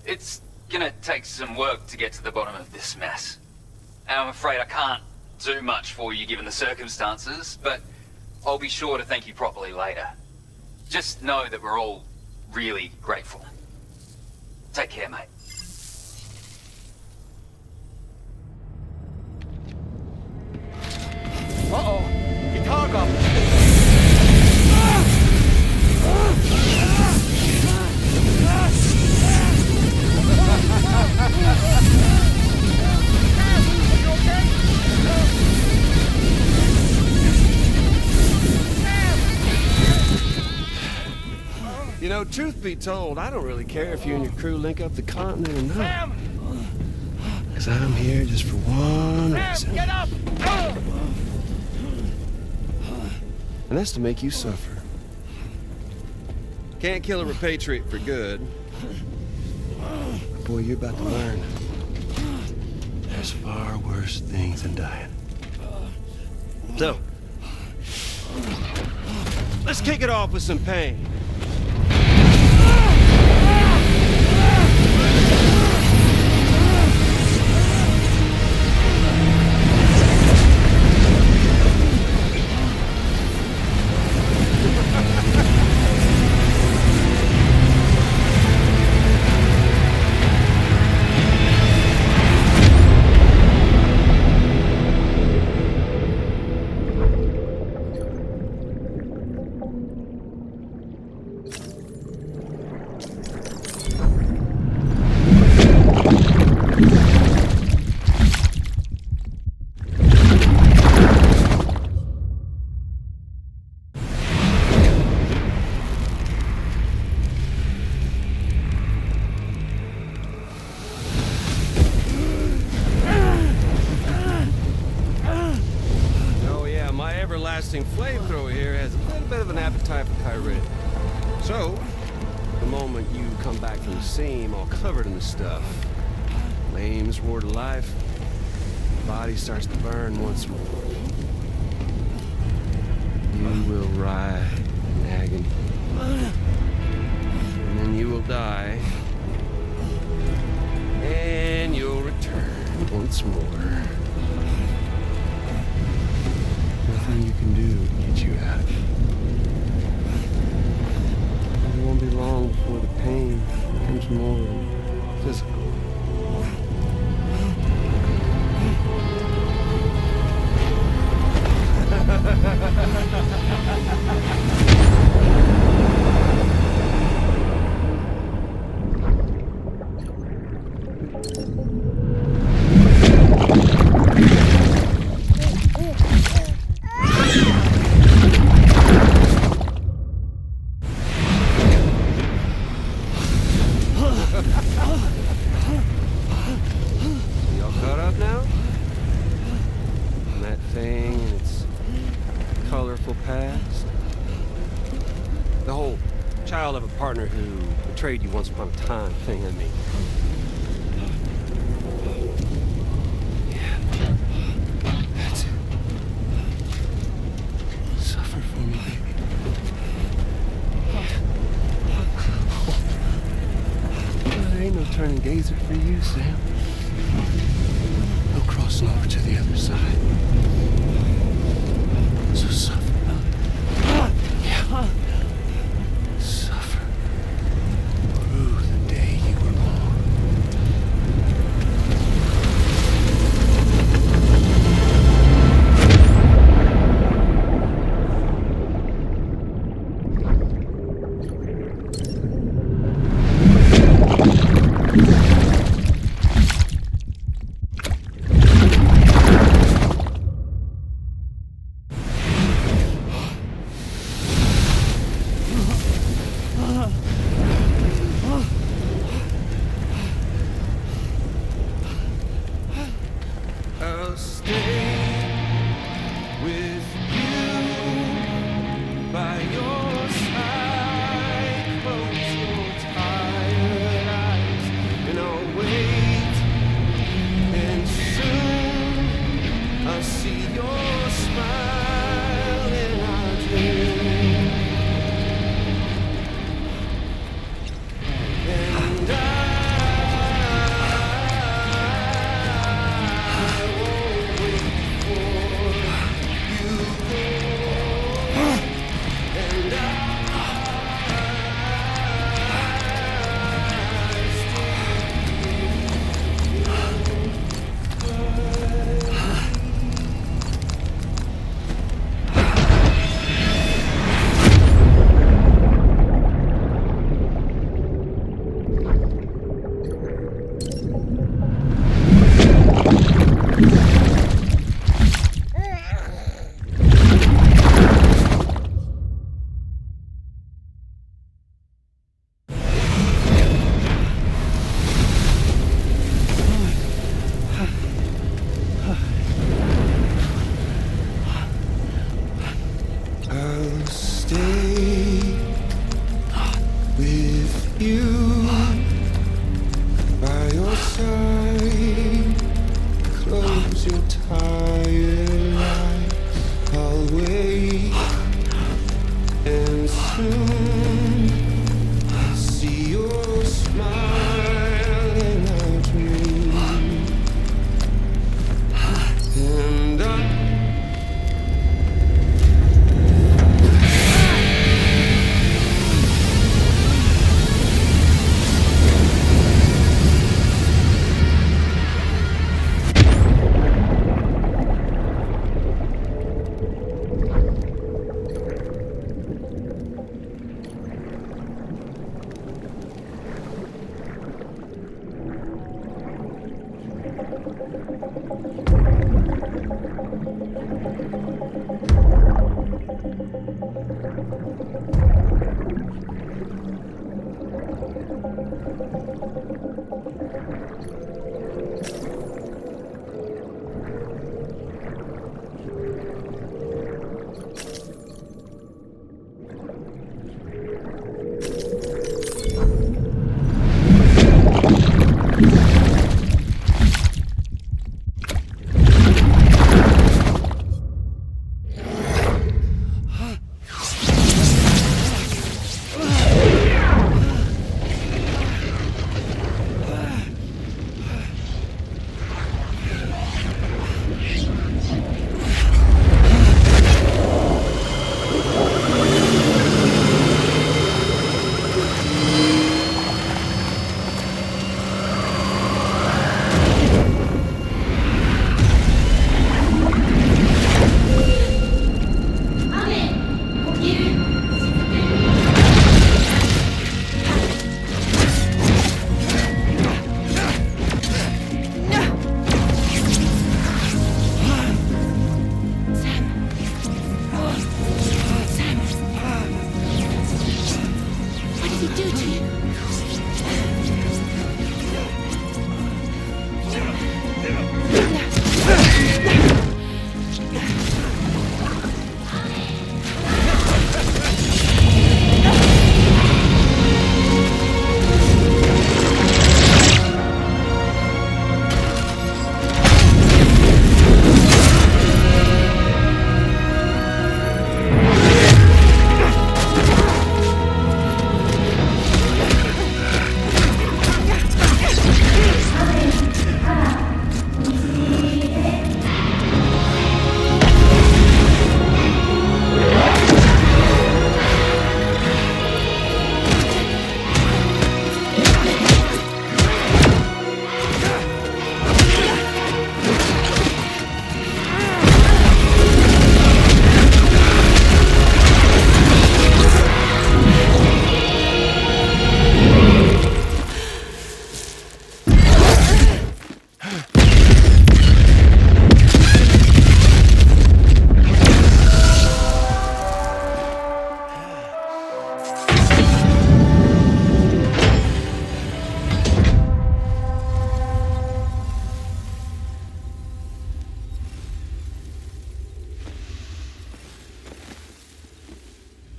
It's gonna take some work to get to the bottom of this mess. And I'm afraid I can't do much for you given the circumstances, but I'll be sure to thank you properly later. Just know that we're all really grateful. Take care, mate. Uh-oh! Get cargo! You know, truth be told, I don't really care if you and your crew link up the continent or not. Because I'm here just for one reason. Get up! And that's to make you suffer. Can't kill a repatriate for good. But boy, you're about to learn. There's far worse things than dying. So, let's kick it off with some pain. Flamethrower here has a little bit of an appetite for Kyrid. So, the moment you come back from the seam all covered in the stuff, flames roar to life, the body starts to burn once more. You will writhe in agony. And then you will die. And you'll return once more. Nothing you can do to get you out. It won't be long before the pain becomes more physical. troubled past? The whole child of a partner who betrayed you once upon a time thing, I mean. Yeah. That's it. Suffer for me, baby. There ain't no turning gazer for you, Sam. No crossing over to the other side. So suffer. Yeah. Suffer. Through the day you were born. I'll stay with you by your side. Close your tired eyes, and I'll wait. And soon I'll see your smile in our dream. And I'll stay with you by your side. Close your tired eyes. I'll wait, and soon I'll see your smile in our dream. And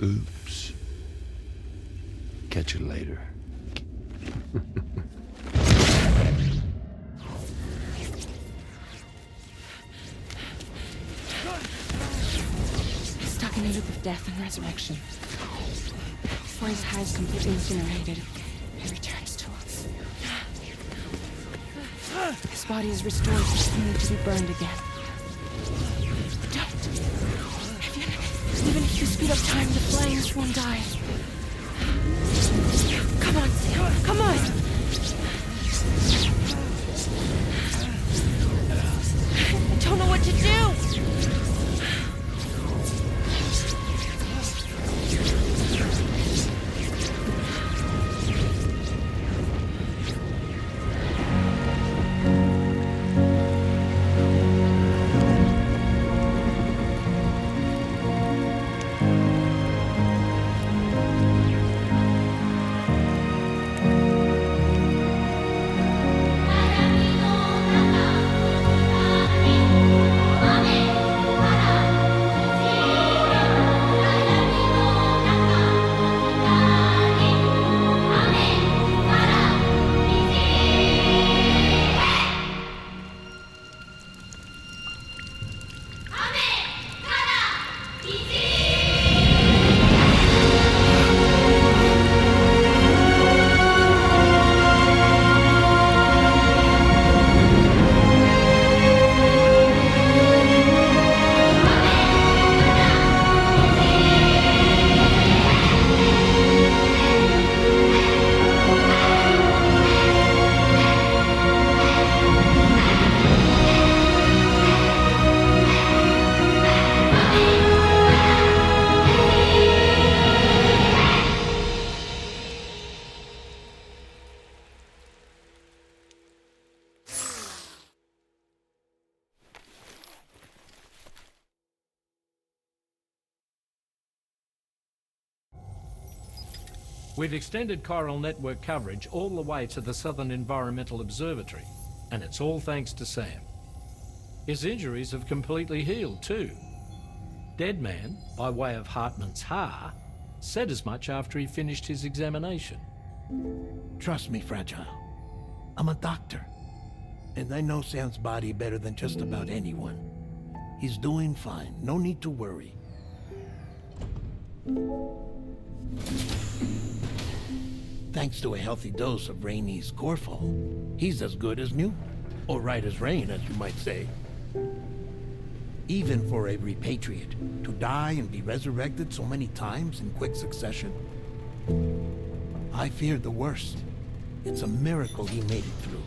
Oops. Catch you later. He's stuck in a loop of death and resurrection. Before his hair is completely incinerated, he returns to us. His body is restored, only to be burned again. Don't! Even if you speed up time, the flames won't die. Come on, Sam, come on! I don't know what to do! We've extended chiral network coverage all the way to the Southern Environmental Observatory, and it's all thanks to Sam. His injuries have completely healed too. Deadman, by way of Hartman's Ha, said as much after he finished his examination. Trust me, Fragile. I'm a doctor, and I know Sam's body better than just about anyone. He's doing fine. No need to worry. Thanks to a healthy dose of Rainey's Corfol, he's as good as new. Or right as rain, as you might say. Even for a repatriate, to die and be resurrected so many times in quick succession. I feared the worst. It's a miracle he made it through.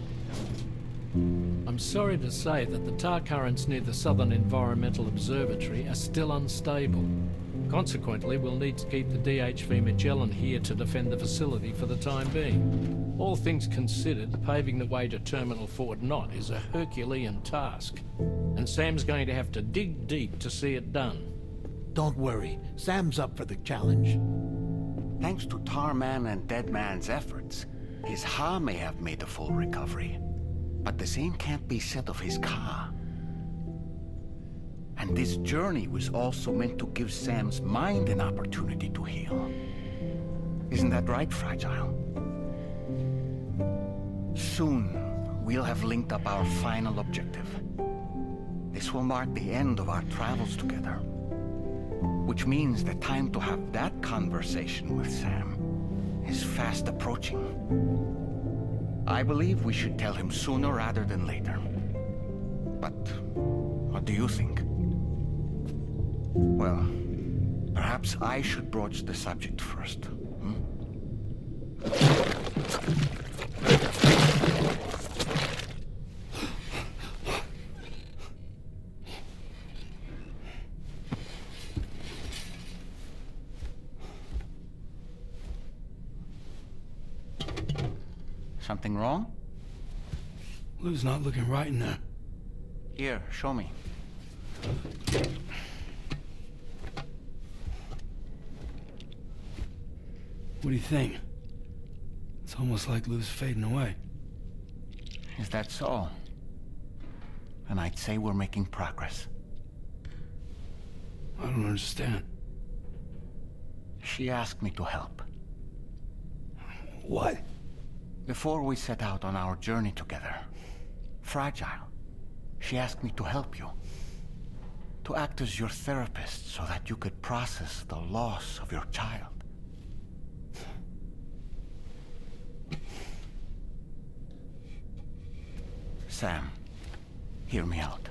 I'm sorry to say that the tar currents near the Southern Environmental Observatory are still unstable. Consequently, we'll need to keep the DHV Magellan here to defend the facility for the time being. All things considered, paving the way to Terminal Fort Knott is a Herculean task, and Sam's going to have to dig deep to see it done. Don't worry, Sam's up for the challenge. Thanks to Tarman and Deadman's efforts, his Ha may have made a full recovery. But the same can't be said of his Ka. And this journey was also meant to give Sam's mind an opportunity to heal. Isn't that right, Fragile? Soon, we'll have linked up our final objective. This will mark the end of our travels together. Which means the time to have that conversation with Sam is fast approaching. I believe we should tell him sooner rather than later. But what do you think? Well, perhaps I should broach the subject first. Something wrong? Lou's not looking right in there. Here, show me. What do you think? It's almost like Lou's fading away. Is that so? And I'd say we're making progress. I don't understand. She asked me to help. What? Before we set out on our journey together, Fragile, she asked me to help you. To act as your therapist so that you could process the loss of your child. Sam, hear me out.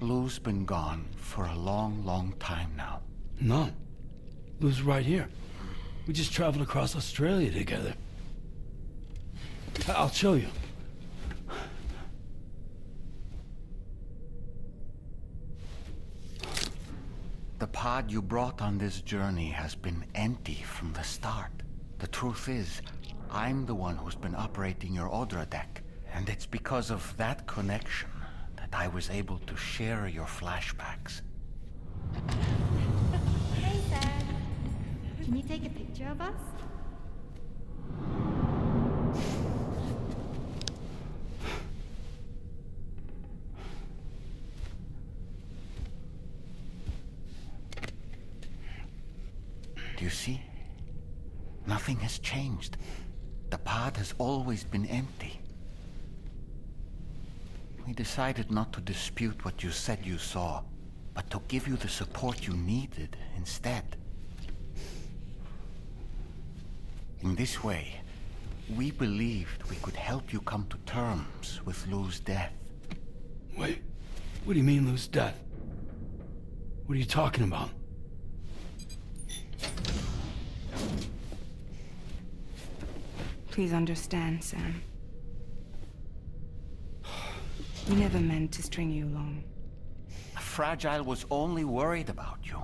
Lou's been gone for a long, long time now. No. Lou's right here. We just traveled across Australia together. I'll show you. The pod you brought on this journey has been empty from the start. The truth is, I'm the one who's been operating your Odra deck, and it's because of that connection that I was able to share your flashbacks. Hey, Sam. Can you take a picture of us? Do you see? Nothing has changed. The pod has always been empty. We decided not to dispute what you said you saw, but to give you the support you needed instead. In this way, we believed we could help you come to terms with Lou's death. Wait, what do you mean Lou's death? What are you talking about? Please understand, Sam. We never meant to string you along. Fragile was only worried about you.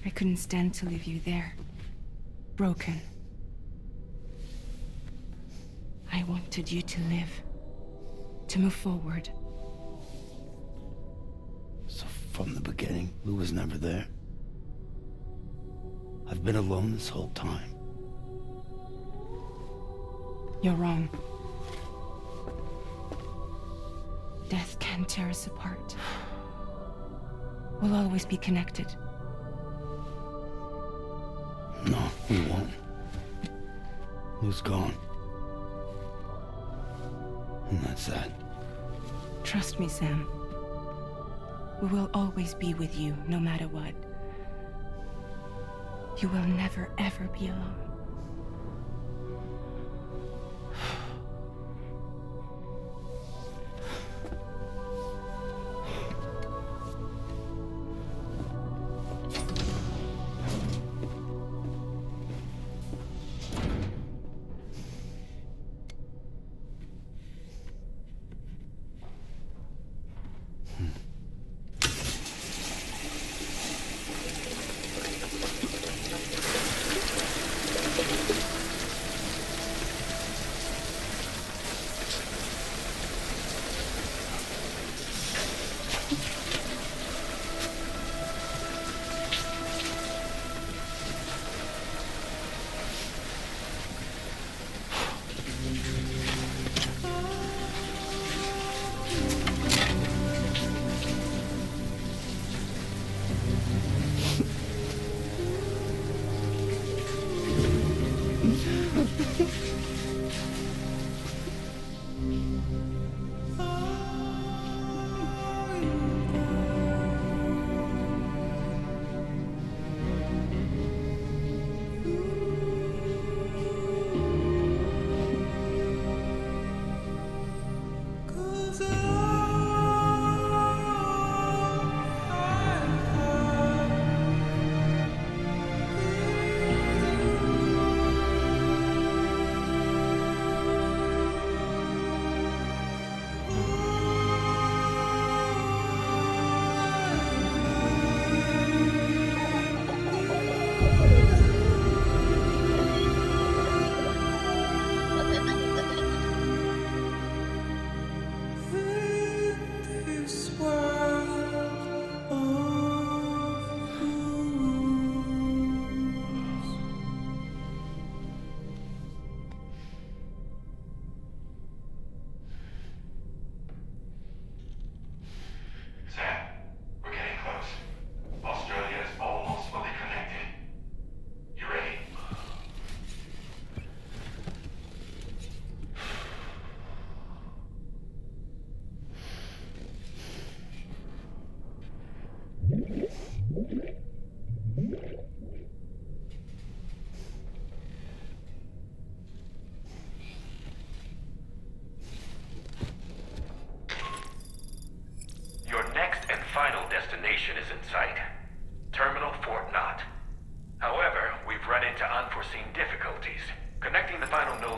I couldn't stand to leave you there, broken. I wanted you to live, to move forward. So from the beginning, Lou was never there. I've been alone this whole time. You're wrong. Death can tear us apart. We'll always be connected. No, we won't. Lou's gone. And that's that. Trust me, Sam. We will always be with you, no matter what. You will never, ever be alone.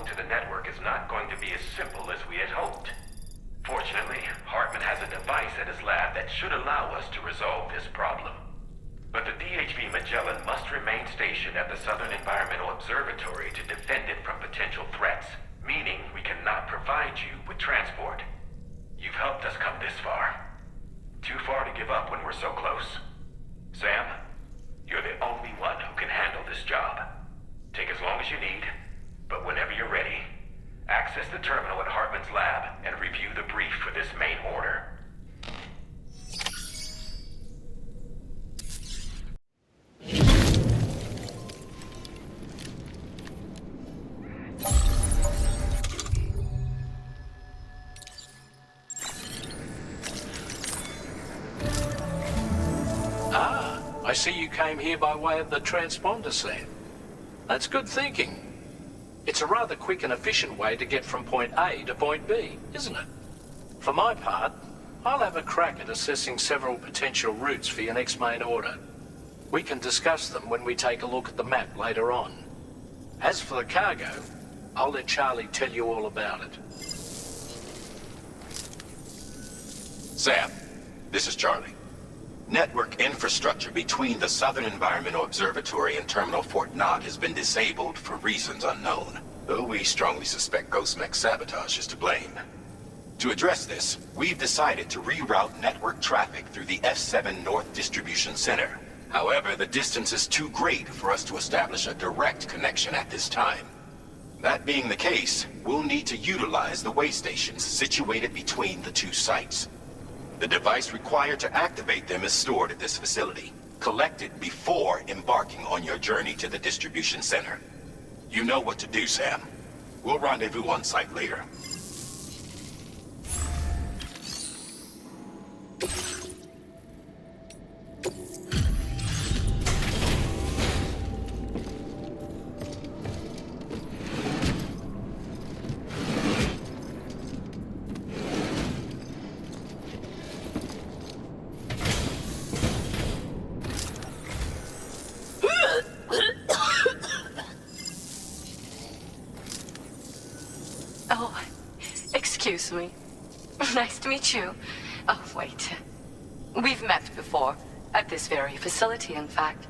to the network is not going to be as simple as we had hoped. Fortunately, Hartman has a device at his lab that should allow us to resolve this problem. But the DHV Magellan must remain stationed at the Southern Environmental Observatory to defend it from potential threats, meaning we cannot provide you with transport. You've helped us come this far. Too far to give up when we're so close. Sam, you're the only one who can handle this job. Take as long as you need, but whenever you're ready, access the terminal at Hartman's lab and review the brief for this main order. I see you came here by way of the transponder, Sam. That's good thinking. It's a rather quick and efficient way to get from point A to point B, isn't it? For my part, I'll have a crack at assessing several potential routes for your next main order. We can discuss them when we take a look at the map later on. As for the cargo, I'll let Charlie tell you all about it. Sam, this is Charlie. Network infrastructure between the Southern Environmental Observatory and Terminal Fort Knott has been disabled for reasons unknown, though we strongly suspect Ghostmech's sabotage is to blame. To address this, we've decided to reroute network traffic through the F7 North Distribution Center. However, the distance is too great for us to establish a direct connection at this time. That being the case, we'll need to utilize the way stations situated between the two sites. The device required to activate them is stored at this facility. Collect it before embarking on your journey to the distribution center. You know what to do, Sam. We'll rendezvous on site later. Oh, excuse me. Nice to meet you. Oh, wait. We've met before. At this very facility, in fact.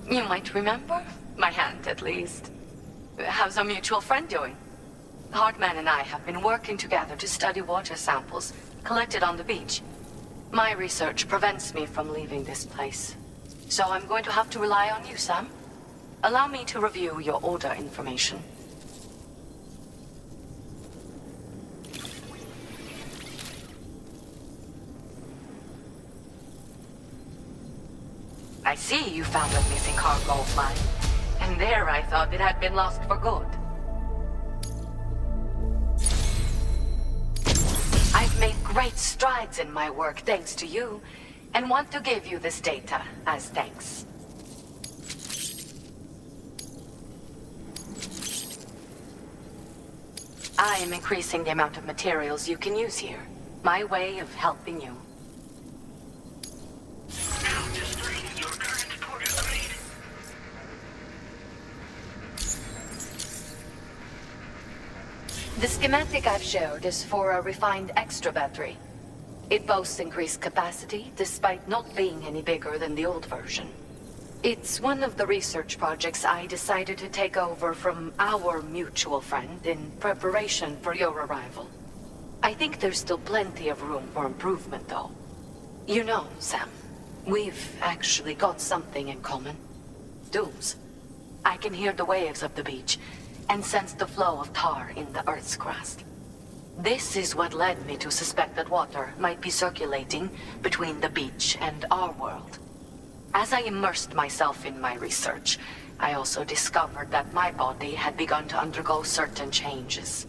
You might remember? My hand, at least. How's our mutual friend doing? Hartman and I have been working together to study water samples collected on the beach. My research prevents me from leaving this place. So I'm going to have to rely on you, Sam. Allow me to review your order information. I see you found a missing cargo of mine. And there I thought it had been lost for good. I've made great strides in my work thanks to you, and want to give you this data as thanks. I am increasing the amount of materials you can use here. My way of helping you. The schematic I've shared is for a refined extra battery. It boasts increased capacity, despite not being any bigger than the old version. It's one of the research projects I decided to take over from our mutual friend in preparation for your arrival. I think there's still plenty of room for improvement, though. You know, Sam, we've actually got something in common. Dooms. I can hear the waves of the beach, and sense the flow of tar in the Earth's crust. This is what led me to suspect that water might be circulating between the beach and our world. As I immersed myself in my research, I also discovered that my body had begun to undergo certain changes.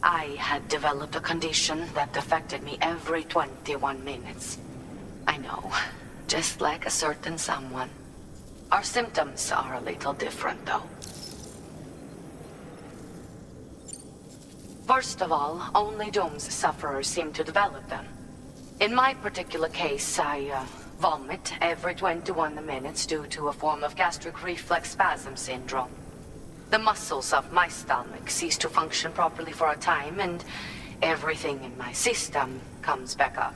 I had developed a condition that affected me every 21 minutes. I know, just like a certain someone. Our symptoms are a little different, though. First of all, only Doom's sufferers seem to develop them. In my particular case, I vomit every 21 minutes due to a form of gastric reflex spasm syndrome. The muscles of my stomach cease to function properly for a time, and everything in my system comes back up.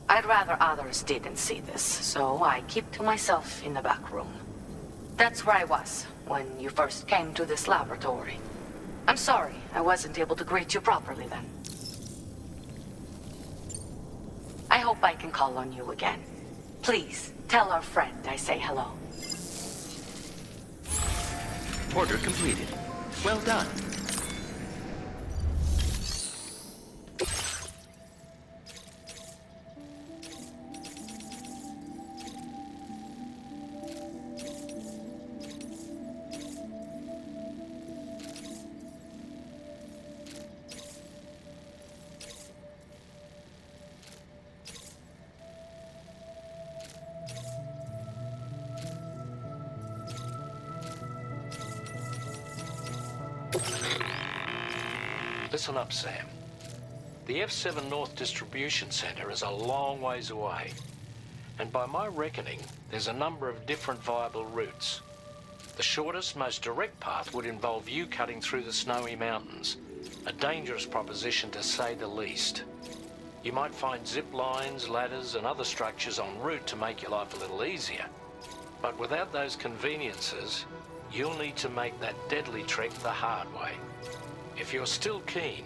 I'd rather others didn't see this, so I keep to myself in the back room. That's where I was when you first came to this laboratory. I'm sorry I wasn't able to greet you properly then. I hope I can call on you again. Please, tell our friend I say hello. Order completed. Well done. Listen up, Sam. The F7 North Distribution Center is a long ways away, and by my reckoning, there's a number of different viable routes. The shortest, most direct path would involve you cutting through the snowy mountains, a dangerous proposition to say the least. You might find zip lines, ladders, and other structures en route to make your life a little easier. But without those conveniences, you'll need to make that deadly trek the hard way. If you're still keen,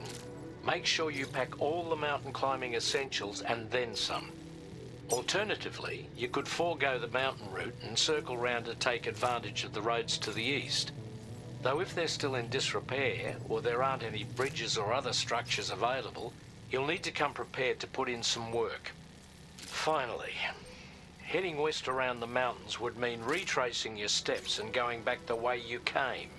make sure you pack all the mountain climbing essentials and then some. Alternatively, you could forego the mountain route and circle round to take advantage of the roads to the east. Though if they're still in disrepair, or there aren't any bridges or other structures available, you'll need to come prepared to put in some work. Finally, heading west around the mountains would mean retracing your steps and going back the way you came.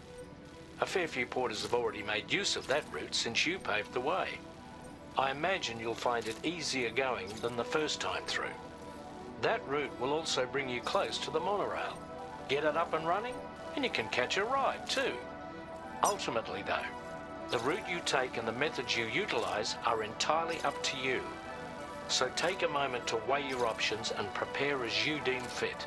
A fair few porters have already made use of that route since you paved the way. I imagine you'll find it easier going than the first time through. That route will also bring you close to the monorail. Get it up and running, and you can catch a ride too. Ultimately though, the route you take and the methods you utilize are entirely up to you. So take a moment to weigh your options and prepare as you deem fit.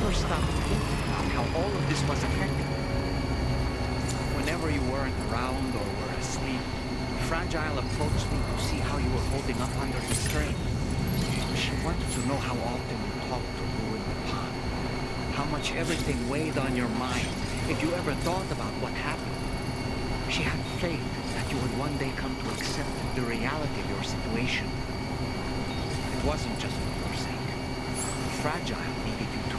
ever stop thinking about how all of this was affecting you? Whenever you weren't around or were asleep, Fragile approached me to see how you were holding up under the strain. She wanted to know how often you talked to Lou in the pond, how much everything weighed on your mind, if you ever thought about what happened. She had faith that you would one day come to accept the reality of your situation. It wasn't just for your sake. Fragile needed you too.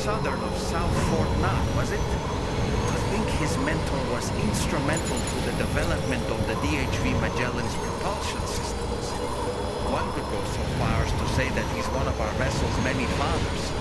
southern of South Fort Knott, was it? To think his mentor was instrumental to the development of the DHV Magellan's propulsion systems. One could go so far as to say that he's one of our vessel's many fathers.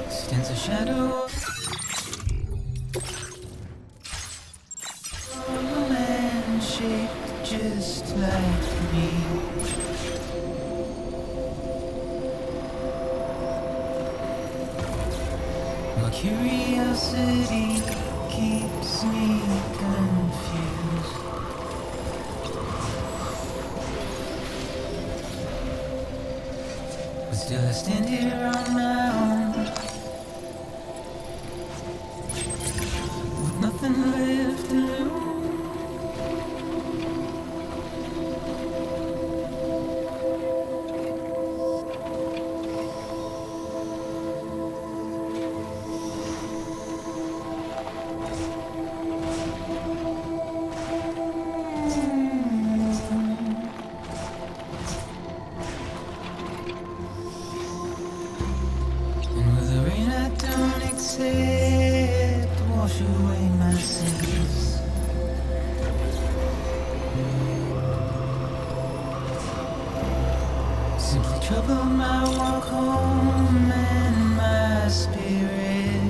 Stands a shadow of a man shaped just like me. My curiosity keeps me confused. But still I stand here on my own, with nothing left to lose. punctuate my sentence. Simply trouble my walk home and my spirit.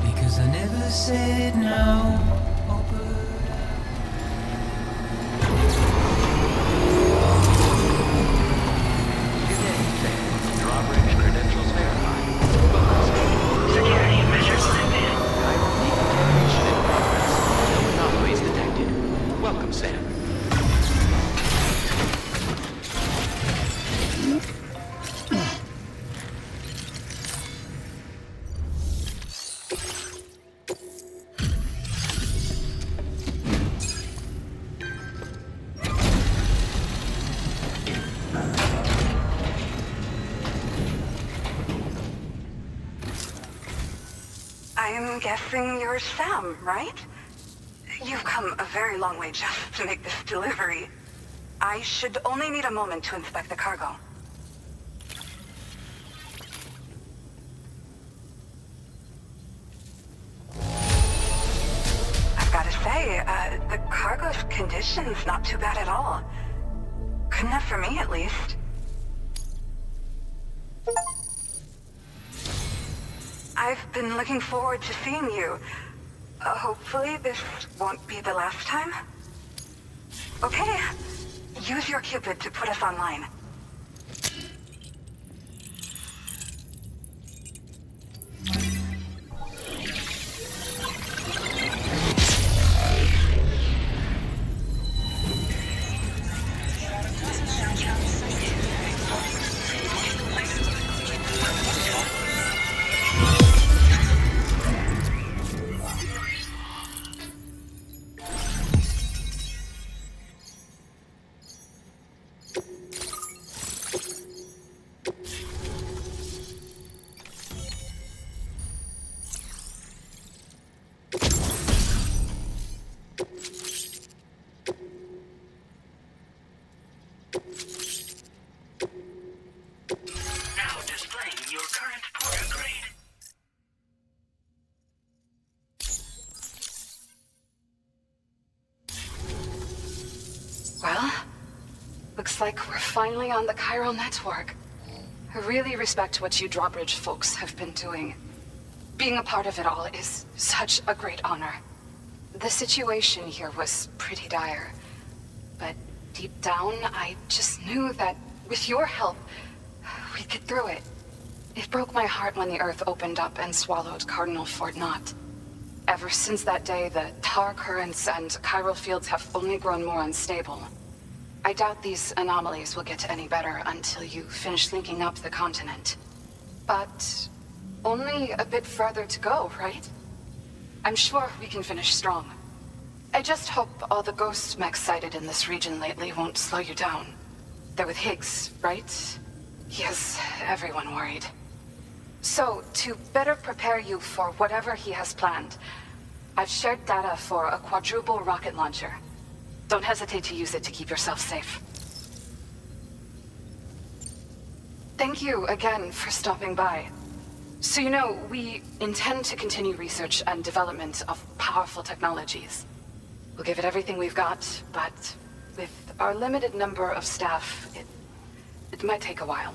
Because I never said no. Drawbridge credentials verified. Welcome, Sam. Security measures lifted. Chiral decontamination in progress. No anomalies detected. Welcome, Sam. I'm guessing you're Sam, right? You've come a very long way just to make this delivery. I should only need a moment to inspect the cargo. I've got to say, the cargo's condition's not too bad at all. Good enough for me, at least. I've been looking forward to seeing you. Hopefully this won't be the last time. Okay, use your Cupid to put us online. Now displaying your current porter grade. Well, looks like we're finally on the chiral network. I really respect what you Drawbridge folks have been doing. Being a part of it all is such a great honor. The situation here was pretty dire, but deep down, I just knew that with your help, we'd get through it. It broke my heart when the Earth opened up and swallowed Cardinal Fort Knott. Ever since that day, the tar currents and chiral fields have only grown more unstable. I doubt these anomalies will get any better until you finish linking up the continent. But only a bit further to go, right? I'm sure we can finish strong. I just hope all the ghost mechs sighted in this region lately won't slow you down. They're with Higgs, right? He has everyone worried. So, to better prepare you for whatever he has planned, I've shared data for a quadruple rocket launcher. Don't hesitate to use it to keep yourself safe. Thank you again for stopping by. So you know, we intend to continue research and development of powerful technologies. We'll give it everything we've got, but with our limited number of staff, it might take a while.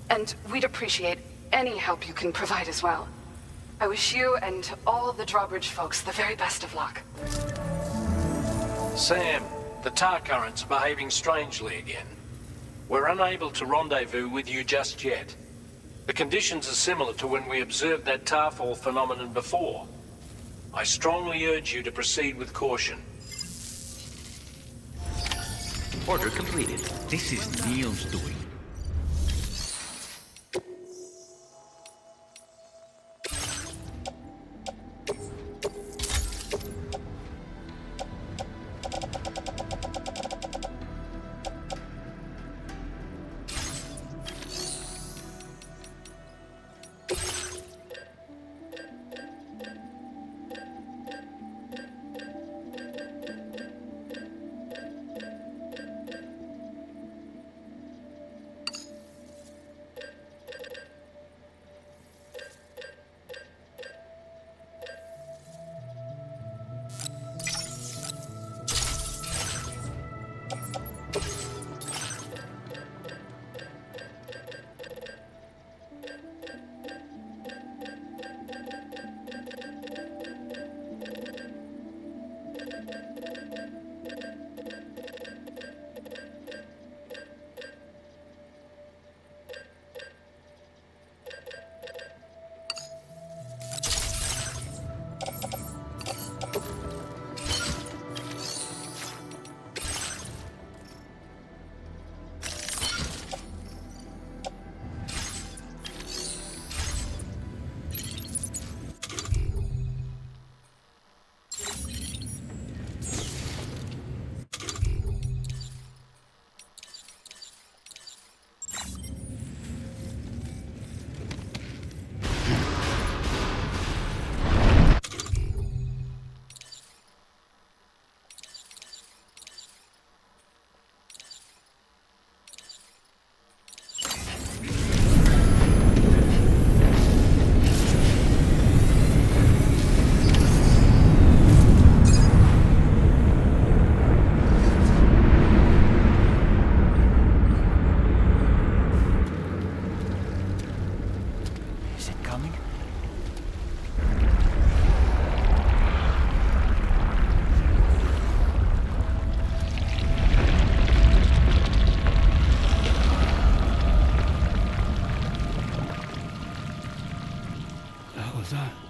And we'd appreciate any help you can provide as well. I wish you and all the Drawbridge folks the very best of luck. Sam, the tar currents are behaving strangely again. We're unable to rendezvous with you just yet. The conditions are similar to when we observed that tarfall phenomenon before. I strongly urge you to proceed with caution. Order completed. This is Neil's doing. sir.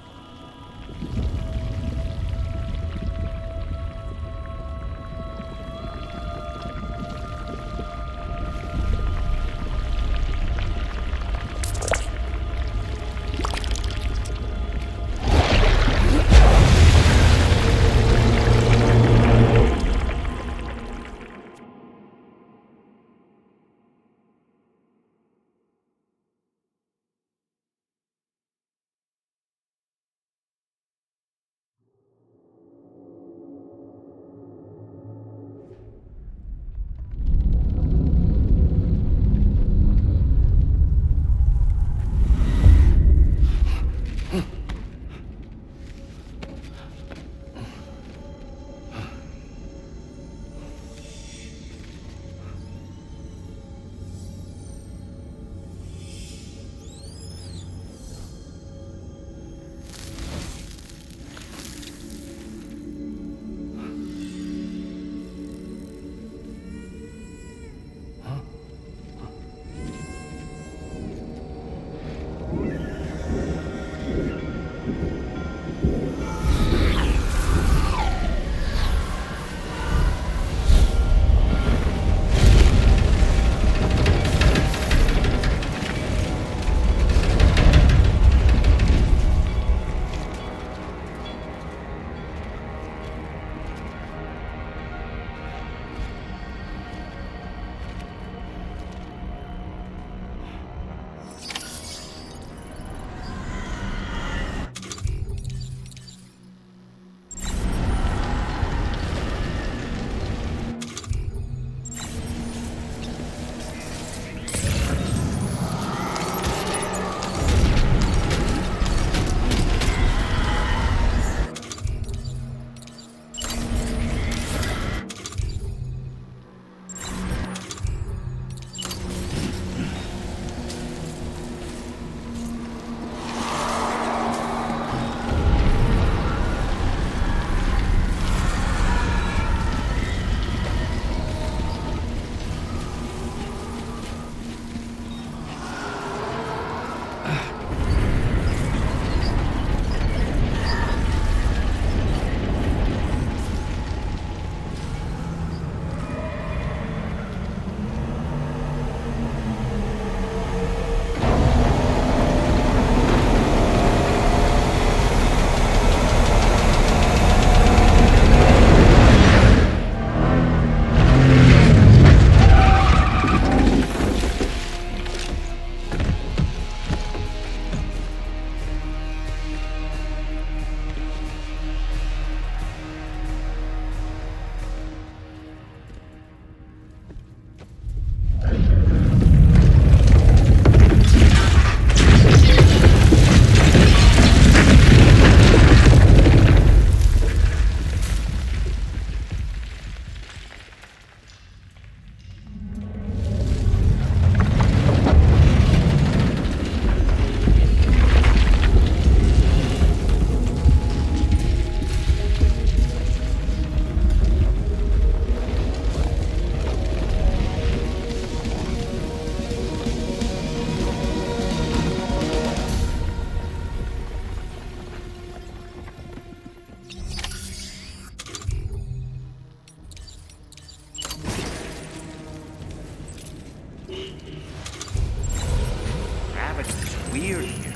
Gravity's weird here.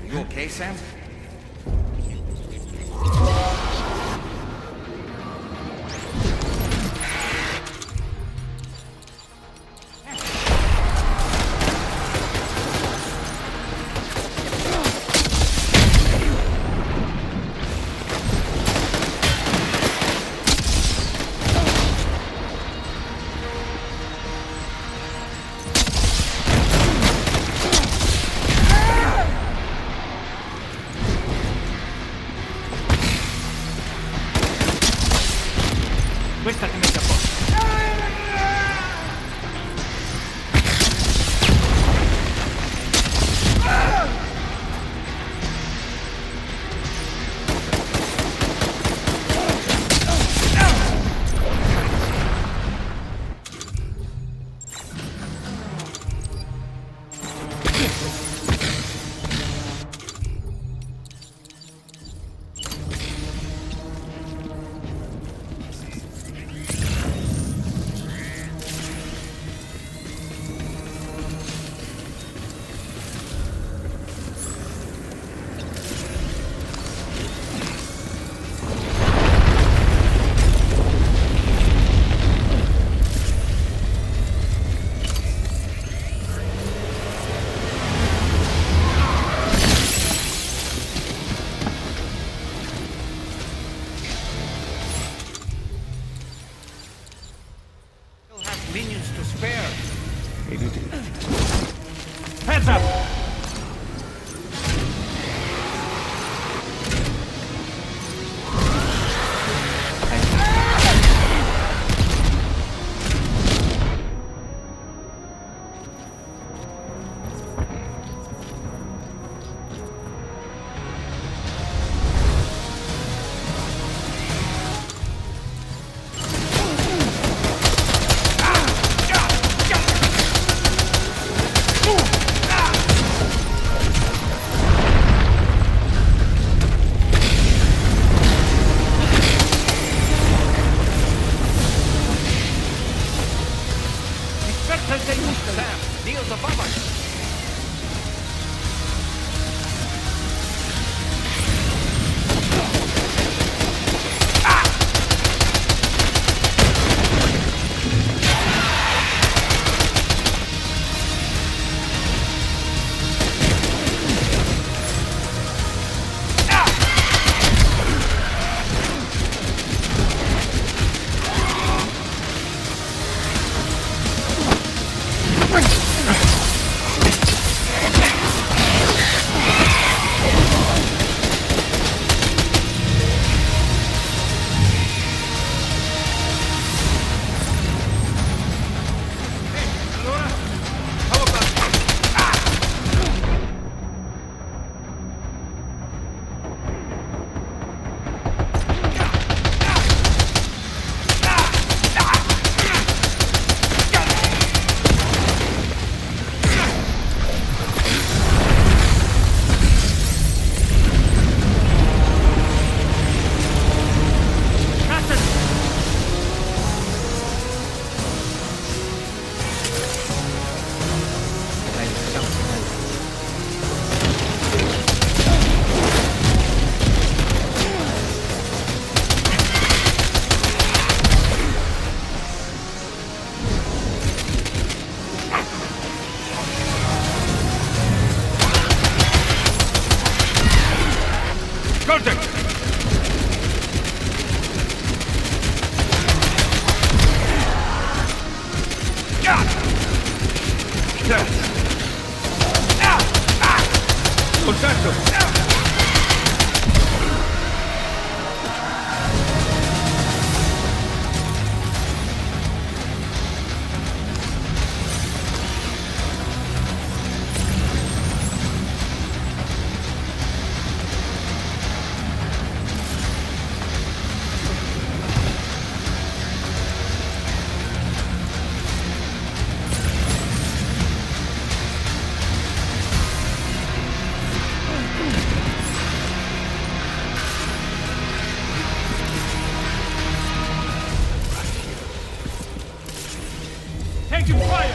Are you okay, Sam? Questa ti mette a posto. Sam! Sam, deals above us. Taking fire!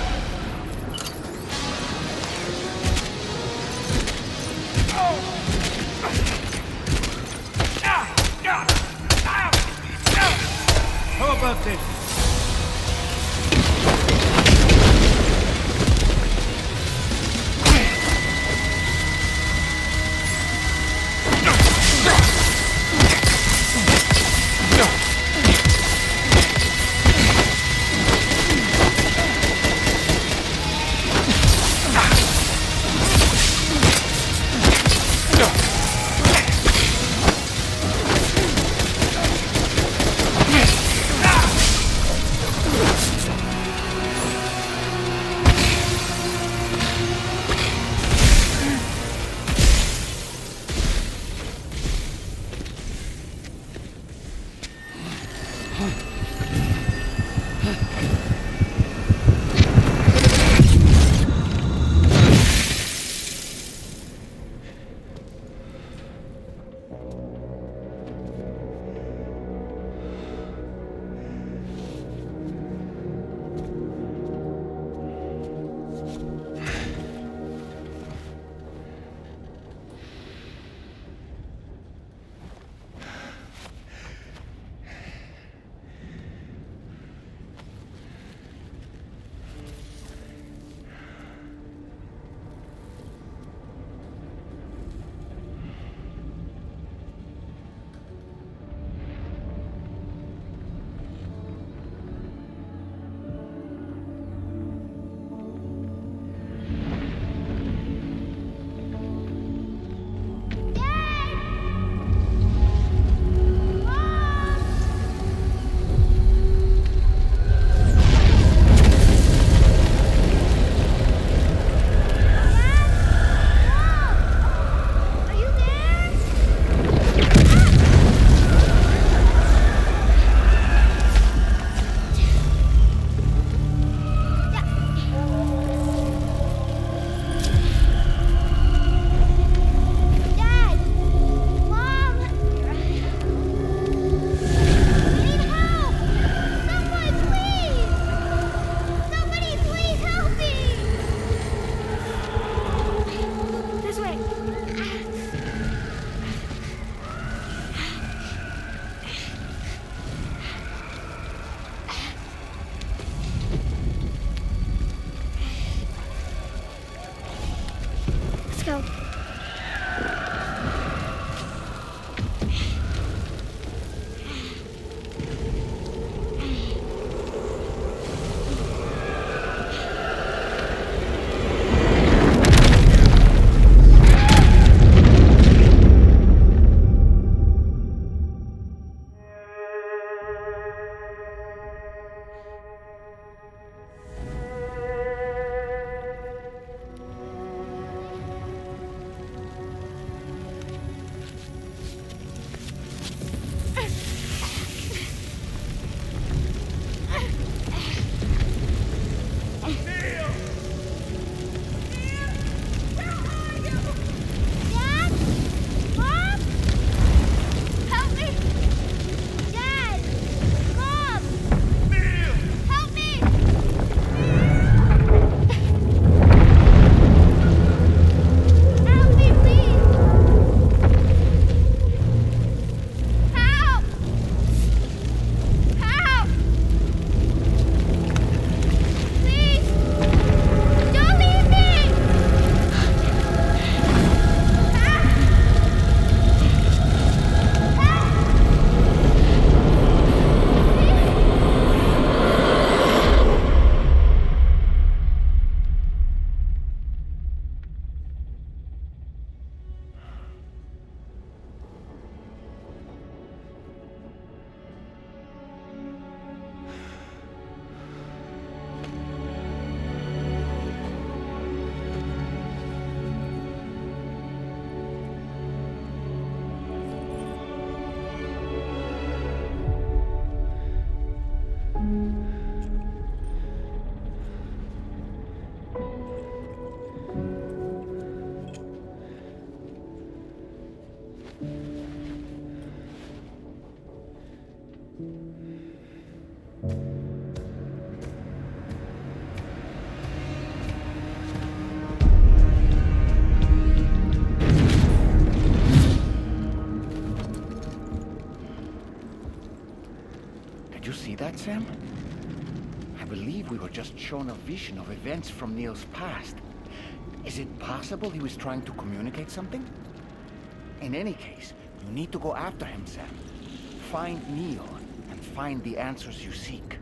How about this? Let's go. Did you see that, Sam? I believe we were just shown a vision of events from Neil's past. Is it possible he was trying to communicate something? In any case, you need to go after him, Sam. Find Neil, and find the answers you seek.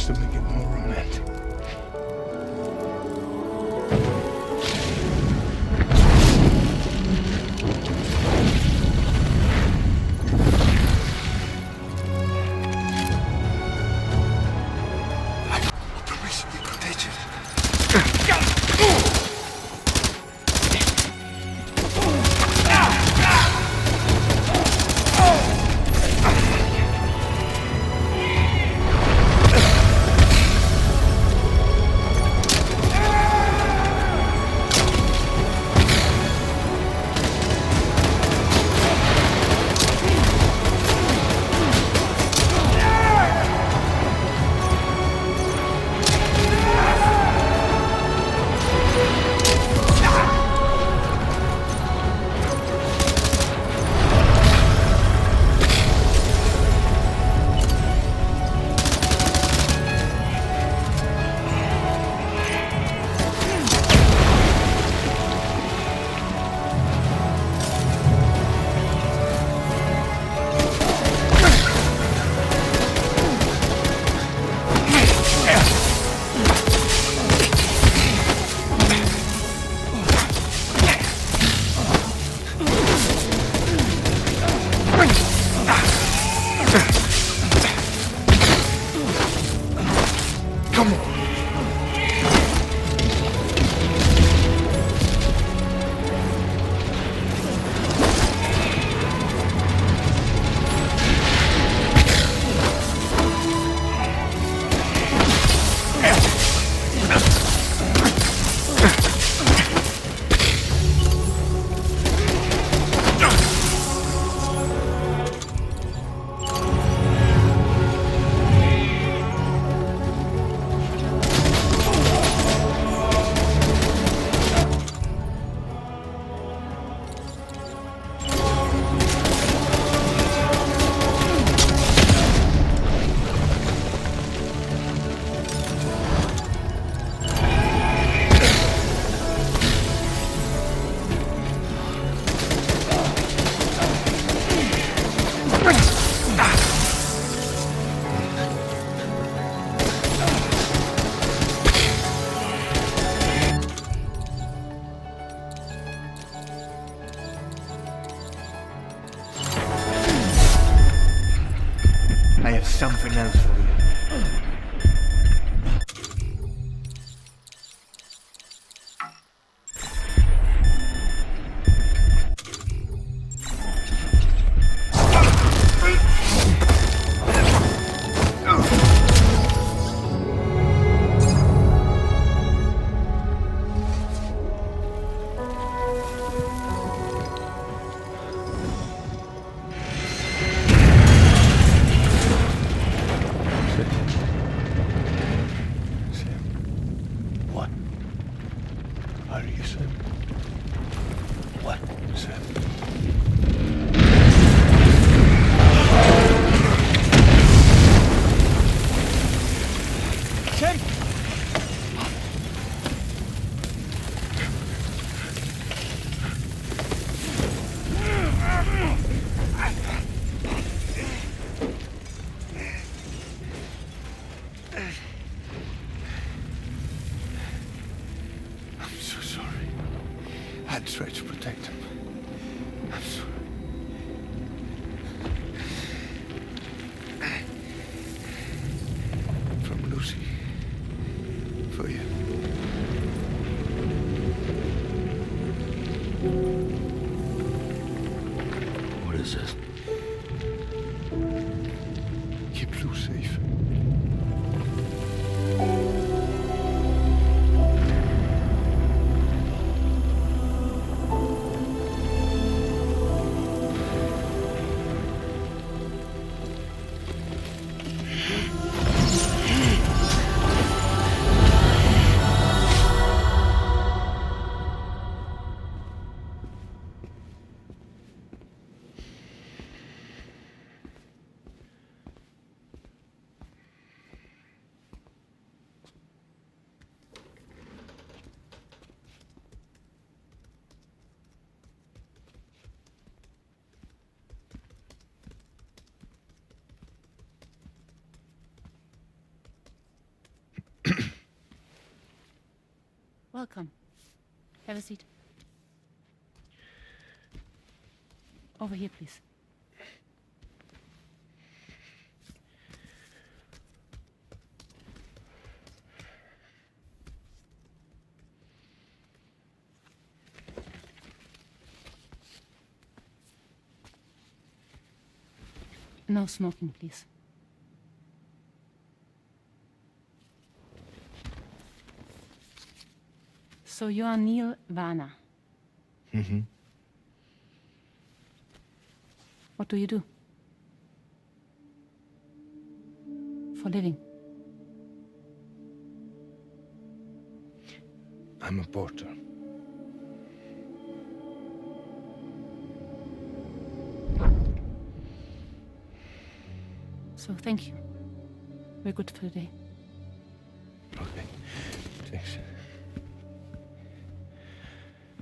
just to make it more romantic. I have something else for you. What? Are you Sam? What, Sam? Sam! I'm so sorry. I tried to protect him. I'm sorry. From Lucy. For you. What is this? Keep Lou safe. Welcome. Have a seat. Over here, please. No smoking, please. So you are Neil Varner. Mm-hmm. What do you do? For living? I'm a porter. So thank you. We're good for the day. Okay. Thanks.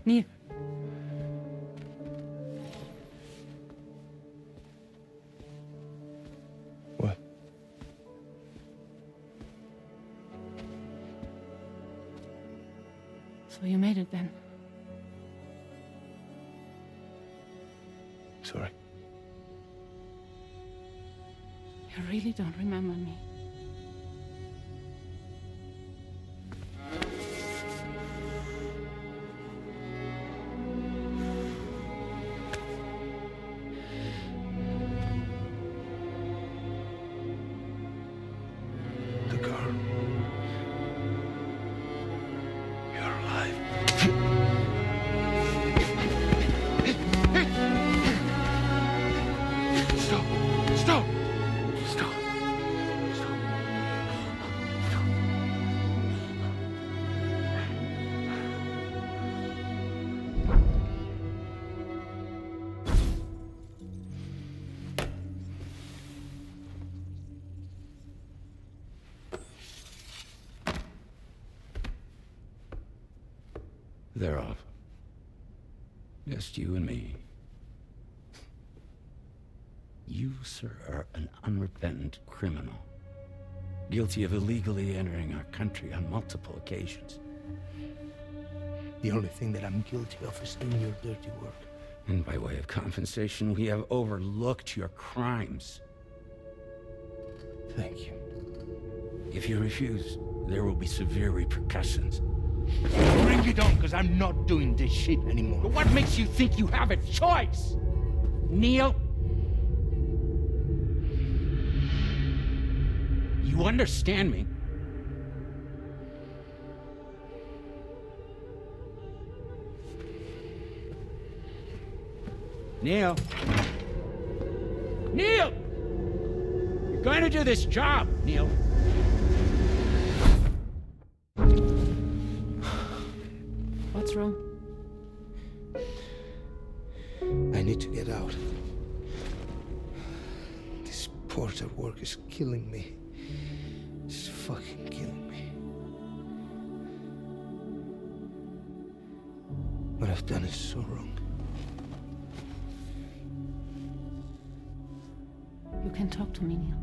Neil. What? So you made it then? Sorry. You really don't remember me. The girl. You're alive. Stop! Stop! Stop! They're off. Just you and me. You, sir, are an unrepentant criminal. Guilty of illegally entering our country on multiple occasions. The only thing that I'm guilty of is doing your dirty work. And by way of compensation, we have overlooked your crimes. Thank you. If you refuse, there will be severe repercussions. Bring it on, because I'm not doing this shit anymore. But what makes you think you have a choice? Neil? You understand me? Neil? Neil! You're going to do this job, Neil. What's wrong? I need to get out. This porter work is killing me. It's fucking killing me. What I've done is so wrong. You can talk to me, Neil.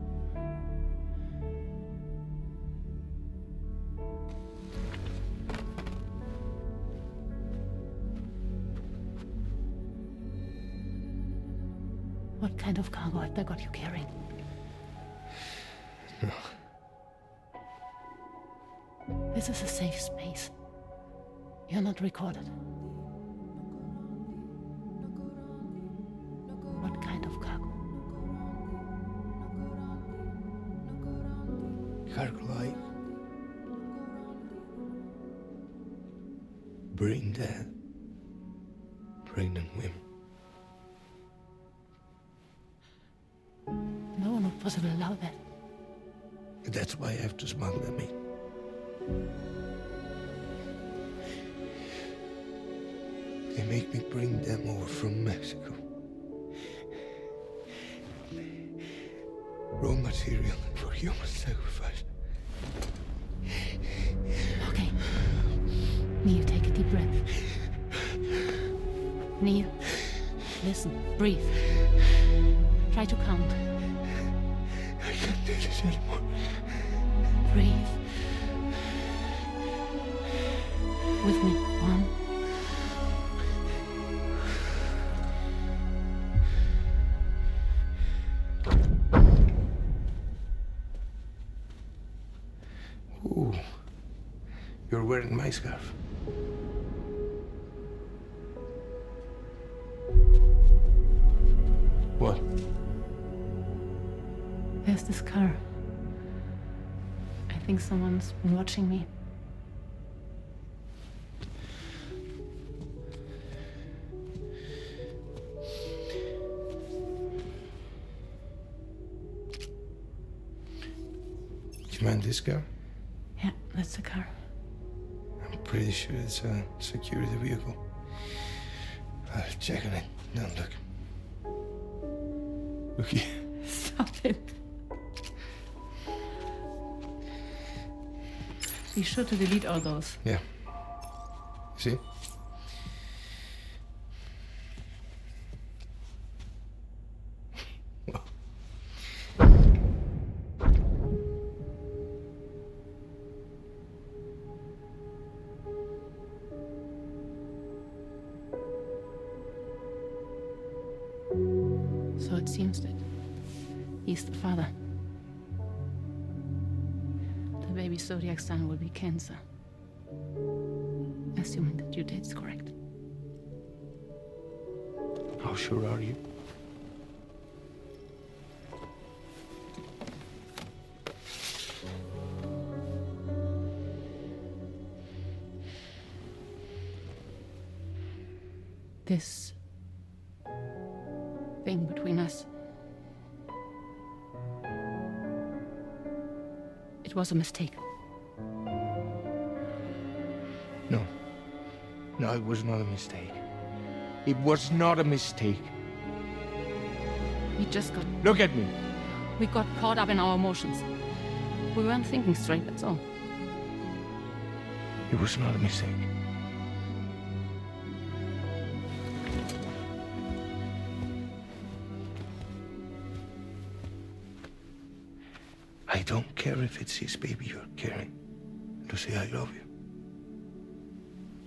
What kind of cargo have they got you carrying? No. This is a safe space. You're not recorded. What kind of cargo? Cargo like brain dead, pregnant women. No one would possibly allow that. That's why I have to smuggle them in. They make me bring them over from Mexico. Raw material for human sacrifice. Okay. Neil, take a deep breath. Neil, listen, breathe. Try to count. I can't do this anymore. Breathe. with me, Juan. Ooh, you're wearing my scarf. What? There's this car. I think someone's been watching me. Do you mind this car? Yeah, that's the car. I'm pretty sure it's a security vehicle. I'll check on it. Now look. Look here. Stop it. Be sure to delete all those. Yeah. See? So it seems that he's the father. The baby's zodiac sign will be Cancer. Assuming the due date's correct. How sure are you? This thing between us. It was a mistake. No. No, it was not a mistake. It was not a mistake. We just got... Look at me. We got caught up in our emotions. We weren't thinking straight, that's all. It was not a mistake. I don't care if it's his baby you're carrying. Lucy, I love you.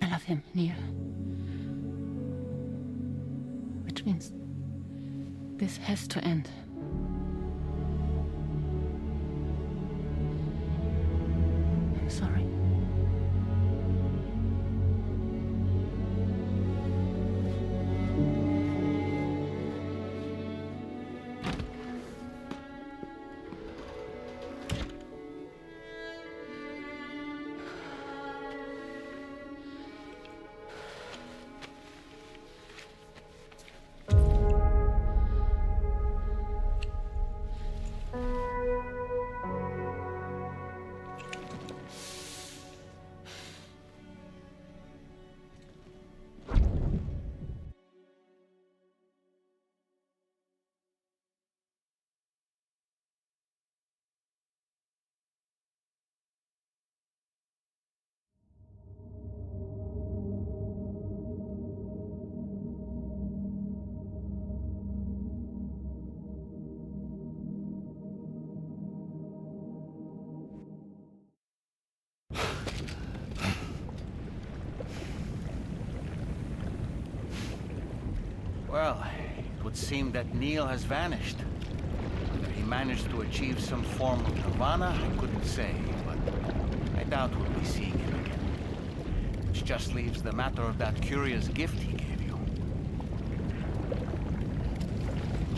I love him, Neil. Which means this has to end. I'm sorry. Well, it would seem that Neil has vanished. Whether he managed to achieve some form of nirvana, I couldn't say, but I doubt we'll be seeing him again. Which just leaves the matter of that curious gift he gave you.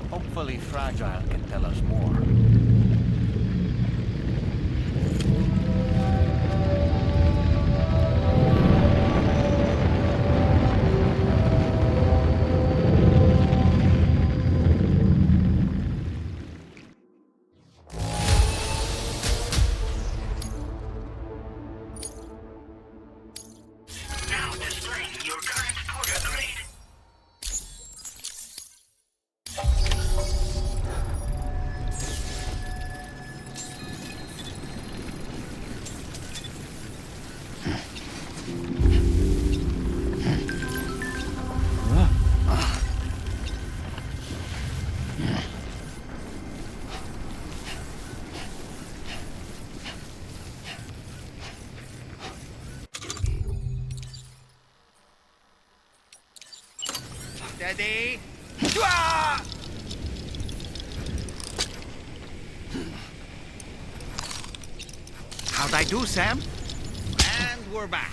Hopefully Fragile can tell us more. Steady. Ah! How'd I do, Sam? And we're back.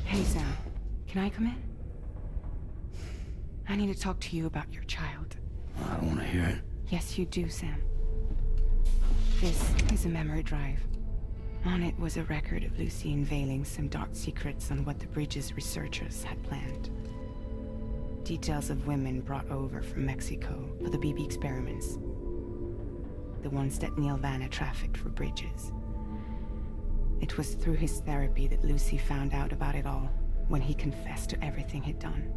Hey, Sam. Can I come in? I need to talk to you about your child. I don't want to hear it. Yes, you do, Sam. This is a memory drive. On it was a record of Lucy unveiling some dark secrets on what the Bridges researchers had planned. Details of women brought over from Mexico for the BB experiments. The ones that Neil Vanna trafficked for Bridges. It was through his therapy that Lucy found out about it all, when he confessed to everything he'd done.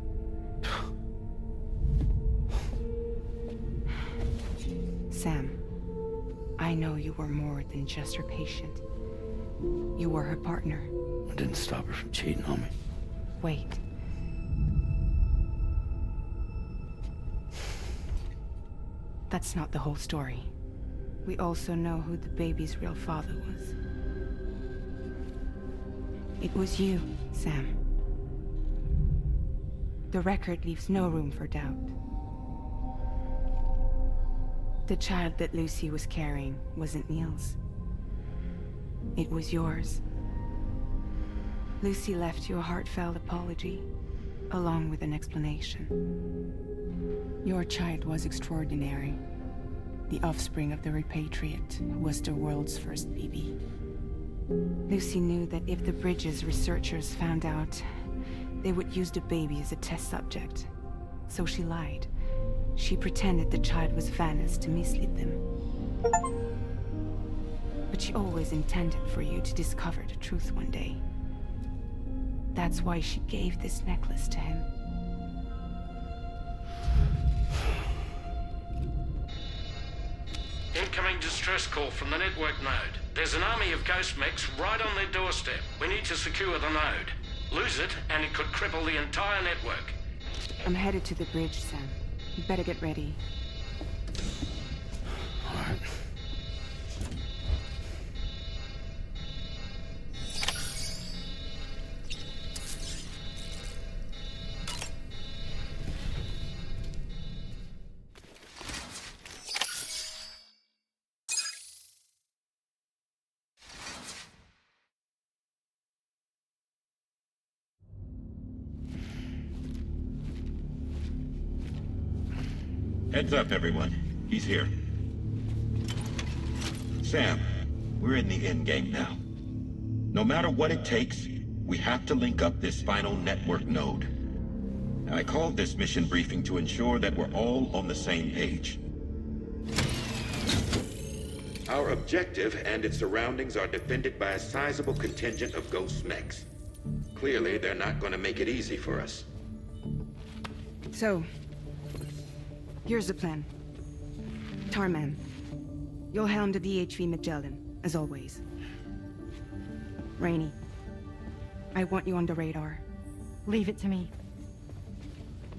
Sam, I know you were more than just her patient. You were her partner. I didn't stop her from cheating on me. Wait. That's not the whole story. We also know who the baby's real father was. It was you, Sam. The record leaves no room for doubt. The child that Lucy was carrying wasn't Neil's. It was yours. Lucy left you a heartfelt apology, along with an explanation. Your child was extraordinary. The offspring of the repatriate who was the world's first BB. Lucy knew that if the Bridges researchers found out, they would use the baby as a test subject. So she lied. She pretended the child was Vanna's to mislead them. But she always intended for you to discover the truth one day. That's why she gave this necklace to him. Incoming distress call from the network node. There's an army of ghost mechs right on their doorstep. We need to secure the node. Lose it, and it could cripple the entire network. I'm headed to the bridge, Sam. You better get ready. All right. Heads up, everyone. He's here. Sam, we're in the end game now. No matter what it takes, we have to link up this final network node. I called this mission briefing to ensure that we're all on the same page. Our objective and its surroundings are defended by a sizable contingent of ghost mechs. Clearly, they're not going to make it easy for us. So, here's the plan. Tarman, you'll helm the DHV Magellan, as always. Rainey, I want you on the radar. Leave it to me.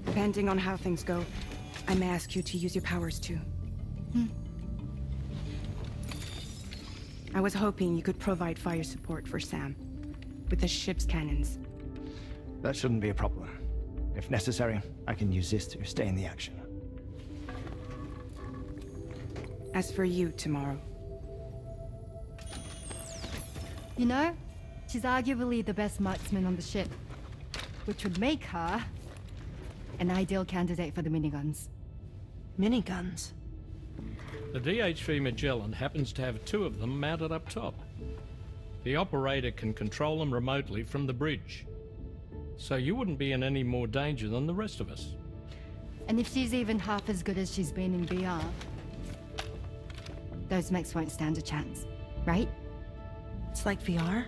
Depending on how things go, I may ask you to use your powers too. I was hoping you could provide fire support for Sam, with the ship's cannons. That shouldn't be a problem. If necessary, I can use this to stay in the action. As for you, tomorrow. You know, she's arguably the best marksman on the ship, which would make her an ideal candidate for the miniguns. Miniguns? The DHV Magellan happens to have 2 of them mounted up top. The operator can control them remotely from the bridge. So you wouldn't be in any more danger than the rest of us. And if she's even half as good as she's been in VR, those mechs won't stand a chance, right? It's like VR?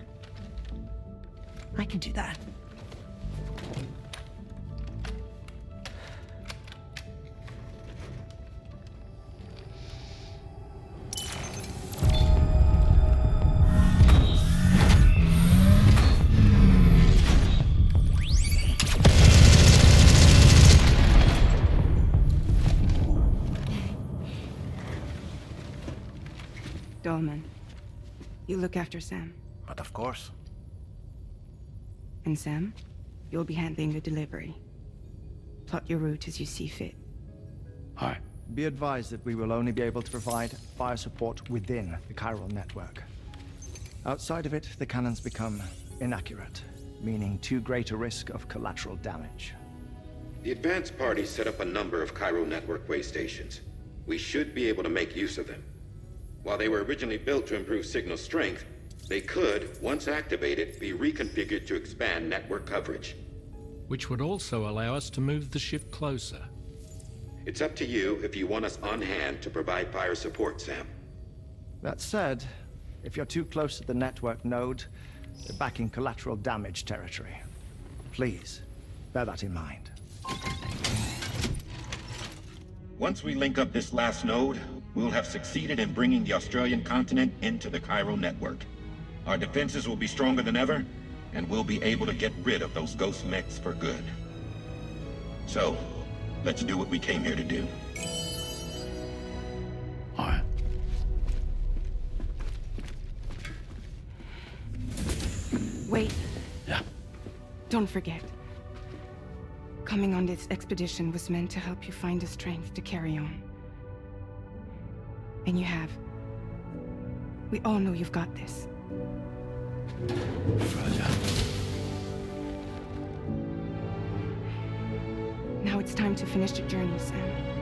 I can do that. Dolman, you look after Sam. But of course. And Sam, you'll be handling the delivery. Plot your route as you see fit. Hi. Be advised that we will only be able to provide fire support within the chiral network. Outside of it, the cannons become inaccurate, meaning too great a risk of collateral damage. The advanced party set up a number of chiral network way stations. We should be able to make use of them. While they were originally built to improve signal strength, they could, once activated, be reconfigured to expand network coverage. Which would also allow us to move the ship closer. It's up to you if you want us on hand to provide fire support, Sam. That said, if you're too close to the network node, you're back in collateral damage territory. Please, bear that in mind. Once we link up this last node, we'll have succeeded in bringing the Australian continent into the chiral network. Our defenses will be stronger than ever, and we'll be able to get rid of those ghost mechs for good. So, let's do what we came here to do. All right. Wait. Yeah. Don't forget. Coming on this expedition was meant to help you find the strength to carry on. And you have. We all know you've got this. Roger. Now it's time to finish the journey, Sam.